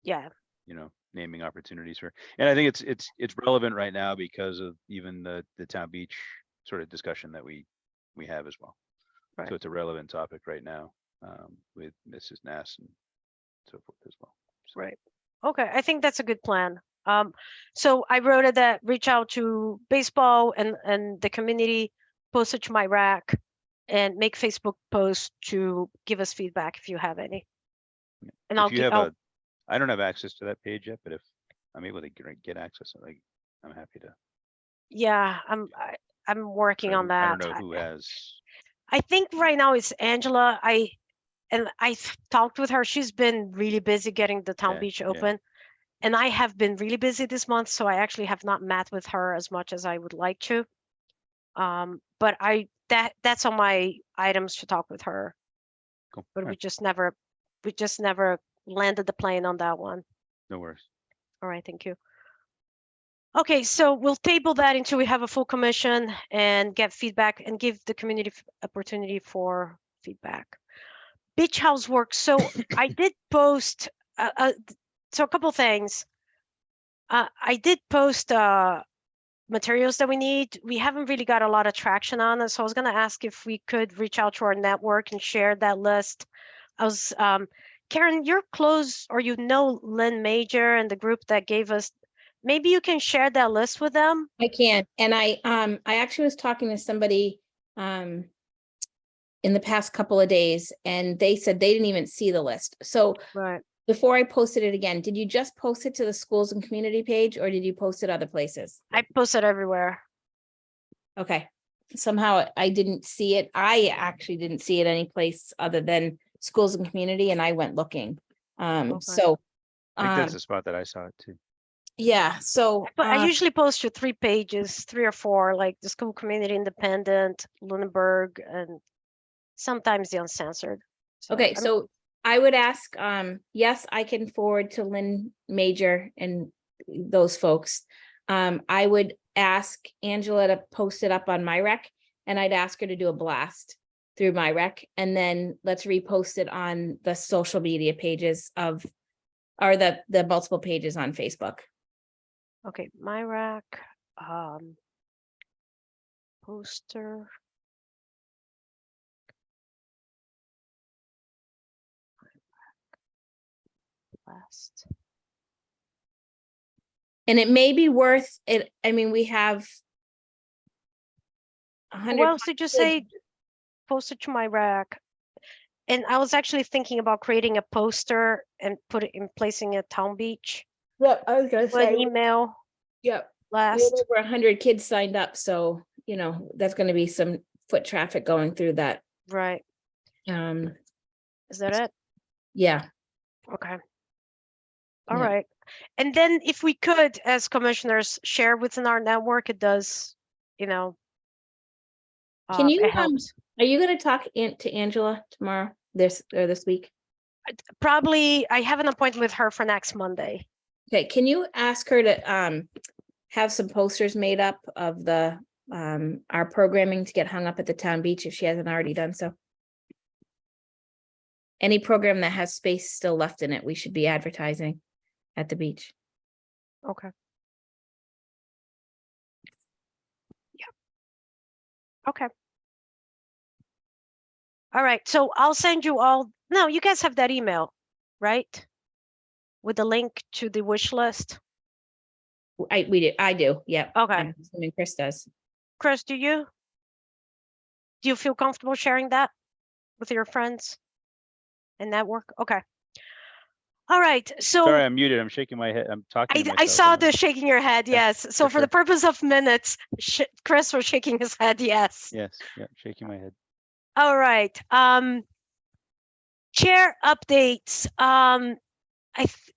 yeah, you know, naming opportunities for, and I think it's relevant right now because of even the town beach sort of discussion that we have as well. Right. So it's a relevant topic right now, with Mrs. Nass and so forth as well. So, right. Okay, I think that's a good plan. So I wrote it that reach out to baseball and the community, post it to my rack, and make Facebook posts to give us feedback if you have any. And If you have I don't have access to that page yet, but if I'm able to get access, like, I'm happy to. yeah, I'm working on I that. don't know who has. I think right now it's Angela. I've talked with her. She's been really busy getting the town Yeah, beach yeah. open. And I have been really busy this month, so I actually have not met with her as much as I would like to. But that's on my items to talk with her. Cool. But All we right, just never landed the plane on that one. no worries. All right, thank you. Okay, so we'll table that until we have a full commission and get feedback and give the community opportunity for feedback. Beach house work. So I did post, so a couple things. I did post materials that we need. We haven't really got a lot of traction on it. So I was gonna ask if we could reach out to our network and share that list. I was, Karen, you're close, or you know Lynn Major and the group that gave us, maybe you can share that list with them? I can, and I actually was talking to somebody in the past couple of days, and they said they didn't even see the list. So Right. before I posted it again, did you just post it to the schools and community page, or did you post it other places? I posted everywhere. Okay, somehow I didn't see it. I actually didn't see it any place other than schools and community, and I went looking. So, I think that's um, the spot that I saw it too. yeah, so, But I usually post to 3 pages, 3 or 4, like the school community independent, Lunenburg, and sometimes the uncensored. So, okay, I mean, so I would ask, yes, I can forward to Lynn Major and those folks. I would ask Angela to post it up on my rec, and I'd ask her to do a blast through my rec, and then let's repost it on the social media pages of, or the multiple pages on Facebook. okay, my rack, poster. Last. And it may be worth it, I mean, we have 100. Who else did you say posted to my rack? And I was actually thinking about creating a poster and placing it Town Beach. Yep, I was gonna An email yep. We had last. over 100 kids signed up, so, you know, that's gonna be some foot traffic going through that. Right. Is that it? Yeah, Okay. All Yeah. right. And then if we could, as commissioners, share within our network, it does, you know. Can you, it helps. are you gonna talk to Angela tomorrow, this week? Probably, I have an appointment with her for next Monday. Okay, can you ask her to have some posters made up of the our programming to get hung up at the town beach if she hasn't already done so? Any program that has space still left in it, we should be advertising at the beach. Okay. Yeah. Okay. All right, so I'll send you all, no, you guys have that email, right? With the link to the wish list. I do, yeah. Okay. I'm assuming Chris does. Chris, do you? Do you feel comfortable sharing that with your friends and network? Okay. All right, so. Sorry, I'm muted. I'm shaking my head. I'm talking to I myself. saw I'm like, the shaking your head, Yeah, yes. So for for the sure. purpose of minutes, Chris was shaking his head, yes. Yes, yeah, shaking my head. All right. Chair updates. I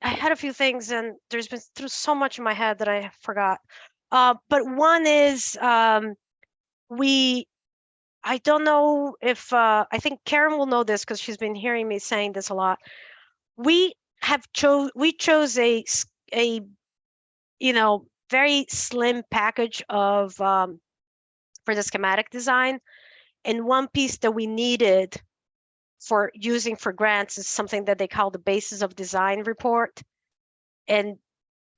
had a few things and there's been through so much in my head that I forgot. But one is, I don't know if, I think Karen will know this because she's been hearing me saying this a lot. We chose a, very slim package of, for the schematic design. And one piece that we needed for using for grants is something that they call the basis of design report. And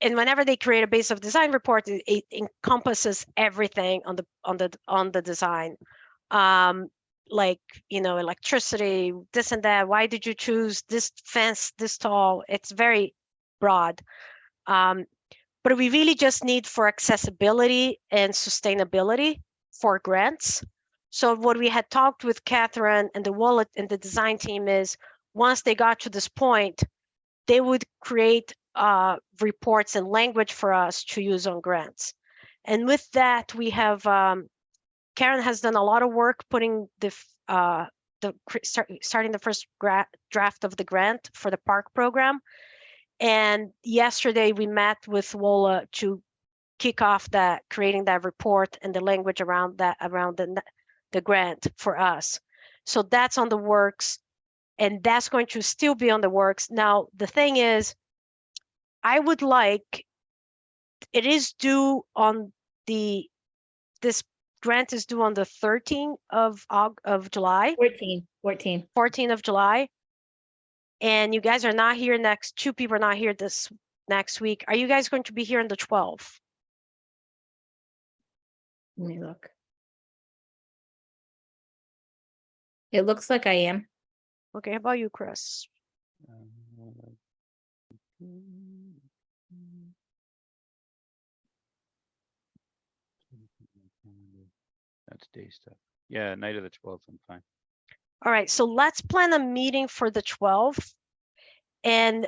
whenever they create a base of design report, it encompasses everything on the design. Like, electricity, this and that. Why did you choose this fence this tall? It's very broad. But we really just need for accessibility and sustainability for grants. So what we had talked with Catherine and the wallet and the design team is, once they got to this point, they would create reports and language for us to use on grants. And with that, we have, Karen has done a lot of work putting starting the first draft of the grant for the park program. And yesterday we met with WOLA to kick off that, creating that report and the language around that, around the grant for us. So that's on the works, and that's going to still be on the works. Now, the thing is, I would like, it is due on this grant is due on the 13th of July. 14th of July. And you guys are not here two people are not here this next week. Are you guys going to be here on the 12th? Let me look. It looks like I am. Okay, how about you, Chris? That's day stuff. Yeah, night of the 12th, I'm fine. All right, so let's plan a meeting for the 12th. And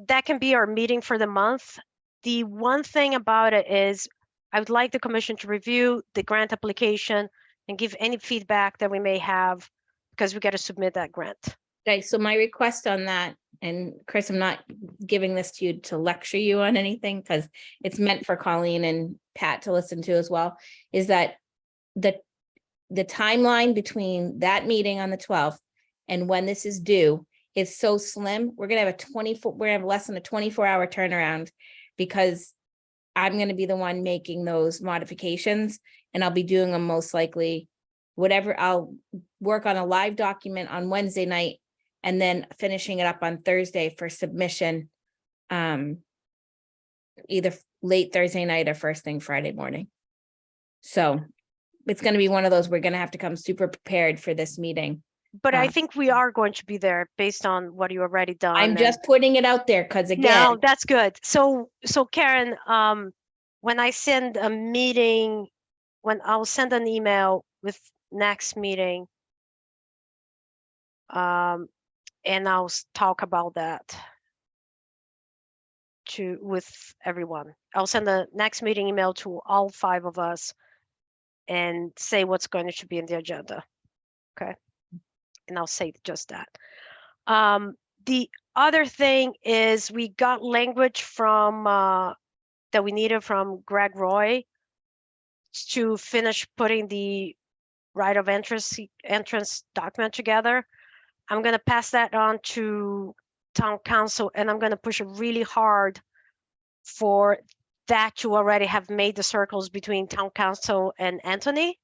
that can be our meeting for the month. The one thing about it is, I would like the commission to review the grant application and give any feedback that we may have, because we got to submit that grant. Okay, so my request on that, and Chris, I'm not giving this to you to lecture you on anything, because it's meant for Colleen and Pat to listen to as well, is that the timeline between that meeting on the 12th and when this is due is so slim. We're gonna have less than a 24-hour turnaround, because I'm gonna be the one making those modifications, and I'll be doing them most likely, whatever. I'll work on a live document on Wednesday night and then finishing it up on Thursday for submission, either late Thursday night or first thing Friday morning. So it's going to be one of those, we're going to have to come super prepared for this meeting. But I think we are going to be there based on what you already done. I'm just putting it out there because, again, no, that's good. So Karen, when I send a meeting, when I'll send an email with next meeting, and I'll talk about that with everyone. I'll send the next meeting email to all 5 of us and say what's going to be in the agenda. Okay. And I'll say just that. The other thing is, we got language from that we needed from Greg Roy to finish putting the right of entrance document together. I'm going to pass that on to town council, and I'm going to push it really hard for that to already have made the circles between town council and Anthony.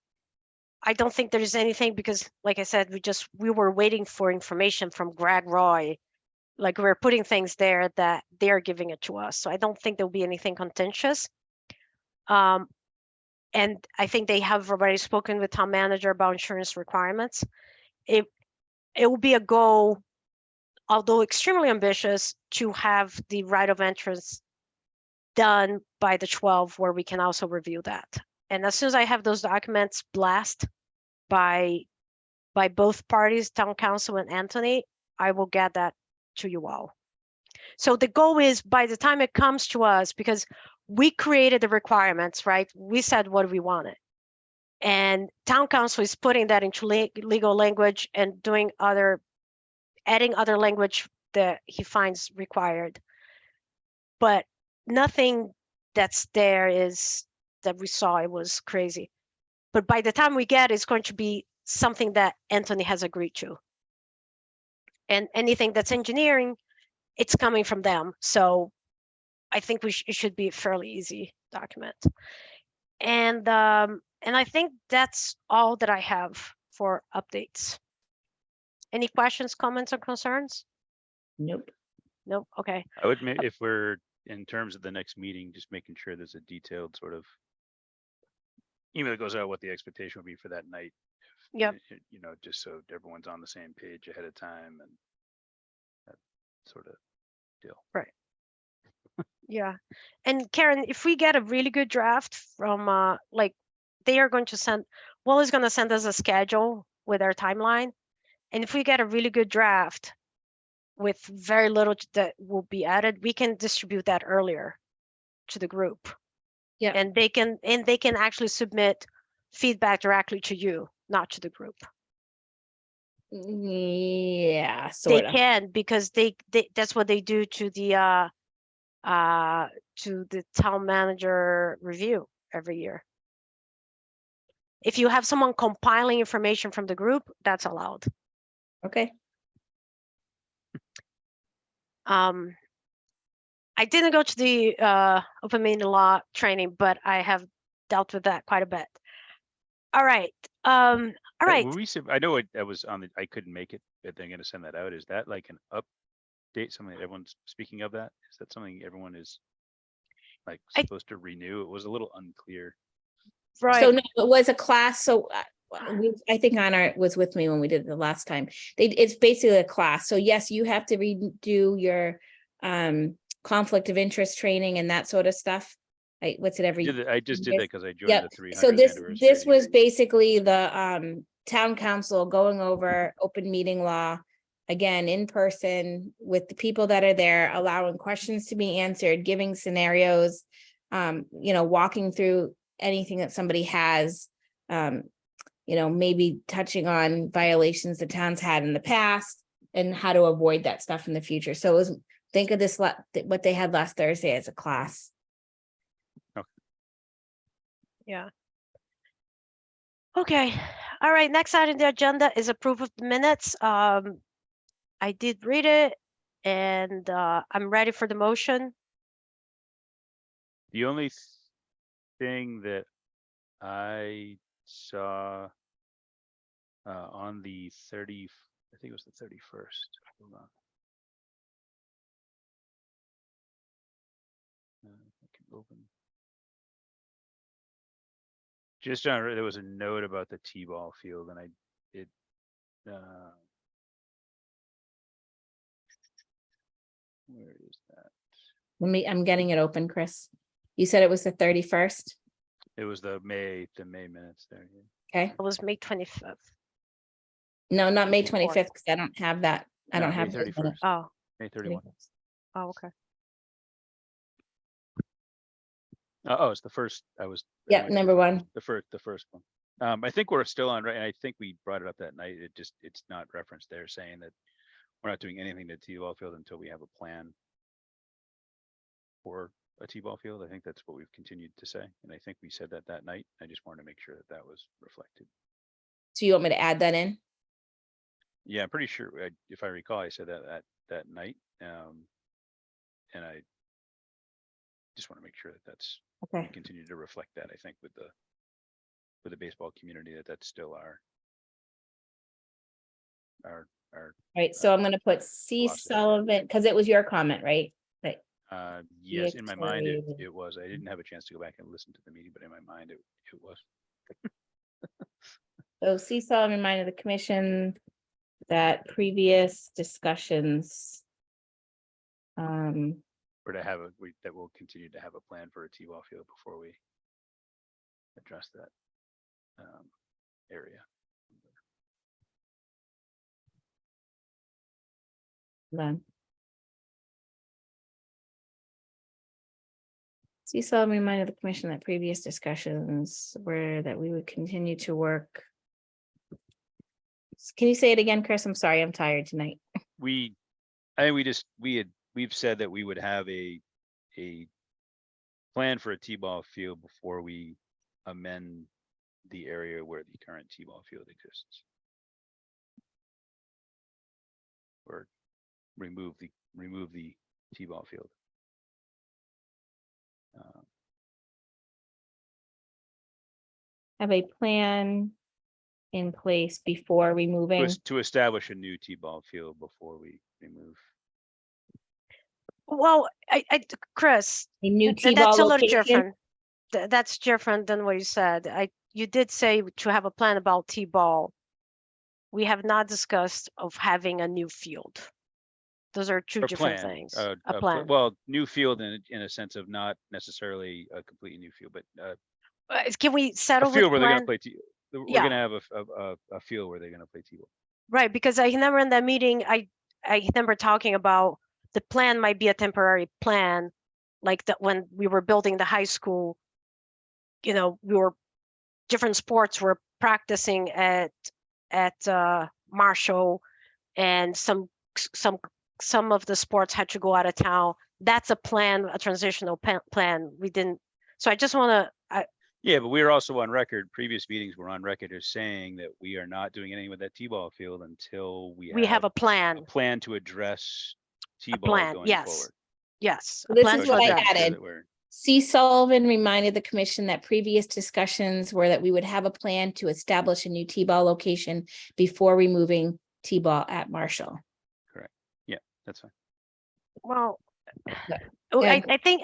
I don't think there's anything, because like I said, we were waiting for information from Greg Roy. Like, we're putting things there that they're giving it to us. So I don't think there'll be anything contentious. And I think they have already spoken with town manager about insurance requirements. It will be a goal, although extremely ambitious, to have the right of entrance done by the 12th, where we can also review that. And as soon as I have those documents blessed by both parties, town council and Anthony, I will get that to you all. So the goal is, by the time it comes to us, because we created the requirements, right? We said what we wanted. And town council is putting that into legal language and adding other language that he finds required. But nothing that's there is that we saw. It was crazy. But by the time we get, it's going to be something that Anthony has agreed to. And anything that's engineering, it's coming from them. So I think it should be a fairly easy document. And I think that's all that I have for updates. Any questions, comments, or concerns? Nope. Nope. Okay. I would, if we're in terms of the next meeting, just making sure there's a detailed sort of email that goes out what the expectation would be for that night. Yep. You know, just so everyone's on the same page ahead of time and that sort of deal. Right. Yeah. And Karen, if we get a really good draft from like they are going to send, Wally's going to send us a schedule with our timeline. And if we get a really good draft with very little that will be added, we can distribute that earlier to the group. Yeah. And they can actually submit feedback directly to you, not to the group. Yeah, They sort of. can, because they that's what they do to the town manager review every year. If you have someone compiling information from the group, that's allowed. Okay. I didn't go to the open meeting law training, but I have dealt with that quite a bit. All right. All right. I know I was on the, I couldn't make it, but they're gonna send that out. Is that like an update, something that everyone's speaking of that? Is that something everyone is like supposed to renew? It was a little unclear. Right. So no, it was a class, so I think Anna was with me when we did it the last time. It's basically a class, so yes, you have to redo your conflict of interest training and that sort of stuff. What's it every? I just did that because I joined Yep. the 300th So this anniversary. was basically the town council going over open meeting law again in person with the people that are there, allowing questions to be answered, giving scenarios, you know, walking through anything that somebody has, you know, maybe touching on violations the town's had in the past and how to avoid that stuff in the future. So it was, think of this, what they had last Thursday as a class. Yeah. Okay. All right. Next item on the agenda is approval of the minutes. I did read it and I'm ready for the motion. The only thing that I saw on the 30, I think it was the 31st. Hold on. I can open. Just on, there was a note about the T-ball field, and where is that? I'm getting it open, Chris. You said it was the 31st. It was the May minutes there. Yeah. Okay. It was May 25th. No, not May 24th. 25th, because I don't have that. I No, don't May have those 31st. minutes. Oh, May 31. oh, okay. Oh, it's the first. Yeah, number one. The first one. I think we're still on, right? And I think we brought it up that night. It's not referenced there, saying that we're not doing anything to T-ball field until we have a plan for a T-ball field. I think that's what we've continued to say, and I think we said that night. I just wanted to make sure that was reflected. So you want me to add that in? Yeah, I'm pretty sure. If I recall, I said that night, and I just want to make sure that that's. Okay. We continue to reflect that, I think, with the baseball community, that's still our Right, so I'm gonna put C philosophy. Sullivan, because it was your comment, right? Right. Yes, in my mind, Reiterated. it was. I didn't have a chance to go back and listen to the meeting, but in my mind, it was. So C Sullivan reminded the commission that previous discussions. Or to have that we'll continue to have a plan for a T-ball field before we address that area. Then. C Sullivan reminded the commission that previous discussions were that we would continue to work. Can you say it again, Chris? I'm sorry, I'm tired tonight. We've said that we would have a plan for a T-ball field before we amend the area where the current T-ball field exists. Or remove the T-ball field. Have a plan in place before removing. To establish a new T-ball field before we remove. Well, Chris, A new that's T-ball a little location. different. That's different than what you said. You did say to have a plan about T-ball. We have not discussed of having a new field. Those are two Or different plan, things. a A plan. well, new field in a sense of not necessarily a completely new field, but Can we a settle with field where they're gonna plan? play we're Yeah. gonna have a field where they're gonna play T-ball. Right, because I remember in that meeting, I remember talking about the plan might be a temporary plan, like that when we were building the high school, different sports were practicing at Marshall, and some of the sports had to go out of town. That's a plan, a transitional plan. We didn't. So I just want to. Yeah, but we were also on record, previous meetings were on record as saying that we are not doing anything with that T-ball field until We have a plan. a plan to address T-ball plan, going yes. forward. Yes. So a this plan is to what I address. Making sure added. that we're- C. Sullivan reminded the commission that previous discussions were that we would have a plan to establish a new T-ball location before removing T-ball at Marshall. That's fine. Well, Yeah. I think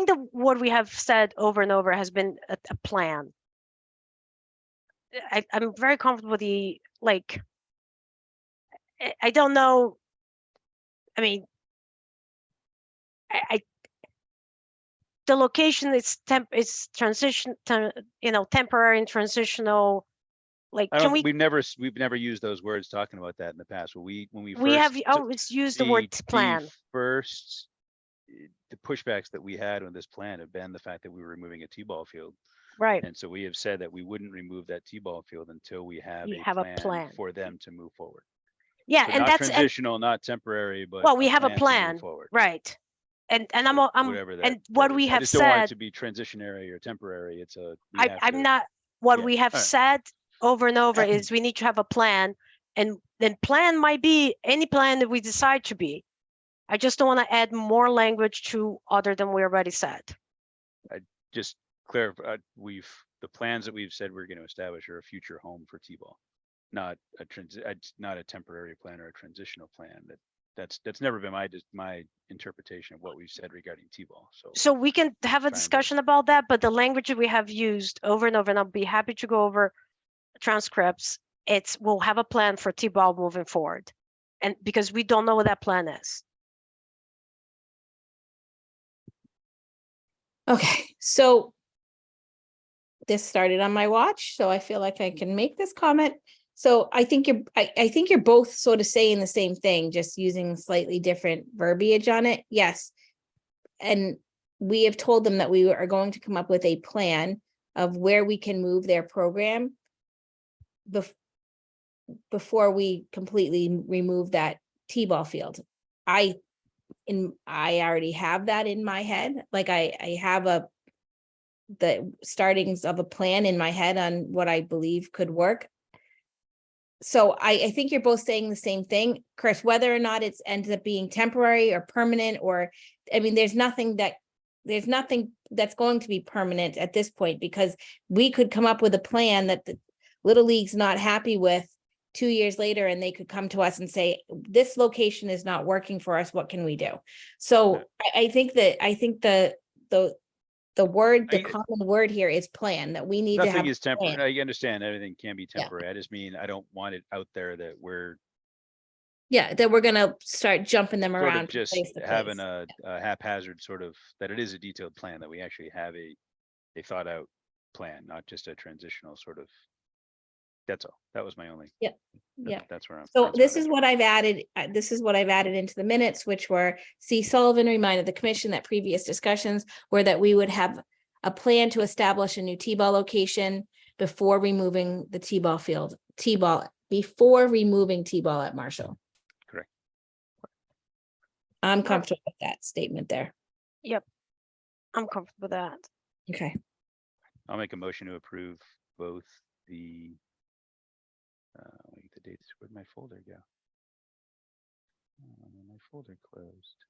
that what we have said over and over has been a plan. I'm very comfortable with the I don't know. I mean, the location is transition to, temporary and transitional. Like, I can don't, we? we've never used those words talking about that in the past. When we We first have took always used the word plan. First, the pushbacks that we had on this plan have been the fact that we were removing a T-ball field. Right. And so we have said that we wouldn't remove that T-ball field until we have We a have a plan plan. for them to move forward. Yeah, So and not that's transitional, not temporary, but well, we have a to move plan, forward. right? And So I'm whatever that- and what that we is. I have just don't want it said. to be transitionary or temporary. It's a. we have I'm to- not. What yeah, we have all right. said over and over is we need to have a plan, and then plan might be any plan that we decide to be. I just don't want to add more language to other than we already said. Just clarify, the plans that we've said we're going to establish are a future home for T-ball, not not a temporary plan or a transitional plan. That's never been my interpretation of what we've said regarding T-ball. So we can have a trying to- discussion about that, but the language that we have used over and over, and I'll be happy to go over transcripts. We'll have a plan for T-ball moving forward, and because we don't know what that plan is. Okay, so this started on my watch, so I feel like I can make this comment. So I think I think you're both sort of saying the same thing, just using slightly different verbiage on it. Yes. And we have told them that we are going to come up with a plan of where we can move their program before we completely remove that T-ball field. I already have that in my head. Like I have the startings of a plan in my head on what I believe could work. So I think you're both saying the same thing, Chris, whether or not it's ends up being temporary or permanent, or, I mean, there's nothing that's going to be permanent at this point, because we could come up with a plan that the Little League's not happy with 2 years later, and they could come to us and say, this location is not working for us. What can we do? So I think the common word here is plan, that we need to have. Nothing is a plan. temporary. I understand everything can be Yeah. temporary. I just mean, I don't want it out there that we're Yeah, that we're gonna start jumping them sort of around. from just place to having place. a haphazard sort of, that it is a detailed plan, that we actually have a thought out plan, not just a transitional sort of. That's all. That was my only. Yeah. Yeah. That's where I'm. So that's this where is what I've added, into the minutes, which were, C. Sullivan reminded the commission that previous discussions were that we would have a plan to establish a new T-ball location before removing the T-ball field, before removing T-ball at Marshall. Correct. I'm comfortable with that statement there. Yep. I'm comfortable with that. Okay. I'll make a motion to approve both the. Let me get the dates. Where'd my folder go? My folder closed.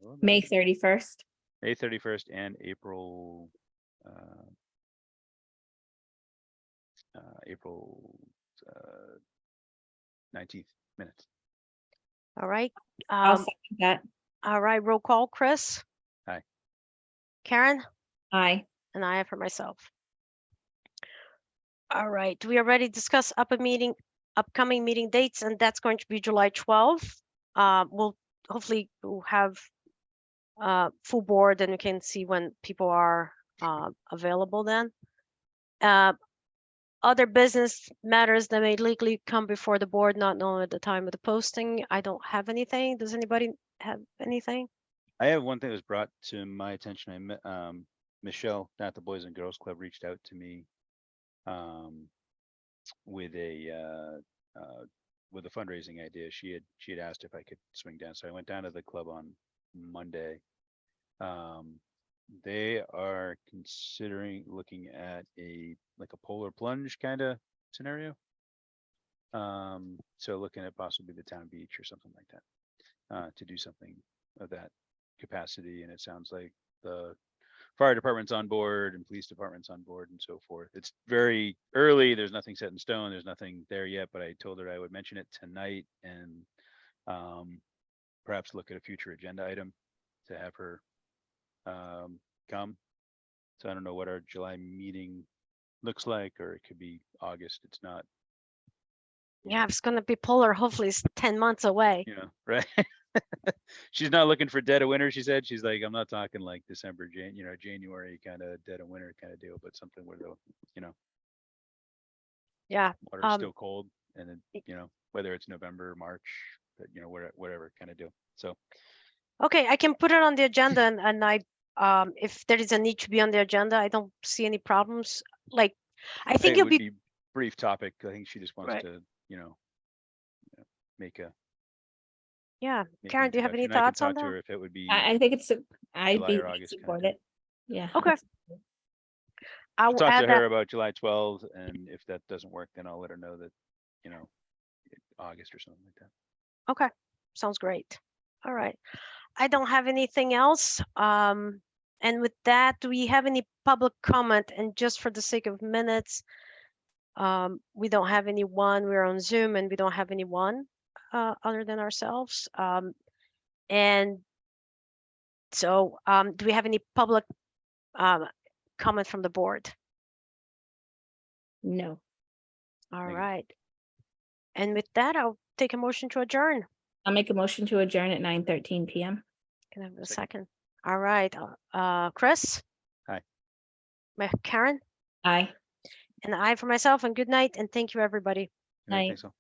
Hold May on. 31st. May 31st and April. April 19th minutes. All right. I'll Um, second that. all right, roll call, Chris. Aye. Karen, Aye. and I for myself. All right, we already discussed upcoming meeting dates, and that's going to be July 12th. We'll hopefully we'll have full board, and we can see when people are available then. Other business matters that may legally come before the board, not known at the time of the posting. I don't have anything. Does anybody have anything? I have one thing that was brought to my attention. I met Michelle at the Boys and Girls Club reached out to me with a fundraising idea. She had asked if I could swing down, so I went down to the club on Monday. They are considering looking at a polar plunge kind of scenario. So looking at possibly the town beach or something like that to do something of that capacity. And it sounds like the fire department's on board and police department's on board and so forth. It's very early. There's nothing set in stone. There's nothing there yet, but I told her I would mention it tonight and perhaps look at a future agenda item to have her come. So I don't know what our July meeting looks like, or it could be August. It's not, Yeah, it's gonna be polar. Hopefully it's 10 months away. right? She's not looking for dead of winter. She said, she's like, I'm not talking like December, January kind of dead of winter kind of deal, but something where the, Yeah. water's still cold, and then, whether it's November, March, but whatever kind of deal. So Okay, I can put it on the agenda and I, if there is a need to be on the agenda, I don't see any problems. Like, I think it it'll would be, be brief topic. I think she just wants Right. to, make a. yeah. make an Karen, do you have any introduction. I can thoughts on talk to that? her if it would be. I think I'd July be or August kind of support thing. it. Yeah. Okay. I I'll will talk to add her that. about July 12th, and if that doesn't work, then I'll let her know that, August or something like that. Okay, sounds great. All right. I don't have anything else. And with that, do we have any public comment? And just for the sake of minutes, we don't have anyone. We're on Zoom and we don't have anyone other than ourselves. And so do we have any public comment from the board? No. All Thank you. right. And with that, I'll take a motion to adjourn. I'll make a motion to adjourn at 9:13 p.m. Can I have a Second. second? All right. Chris? Aye. Karen? Aye. And I for myself, and good night, and thank you, everybody. All right, Night. thanks all.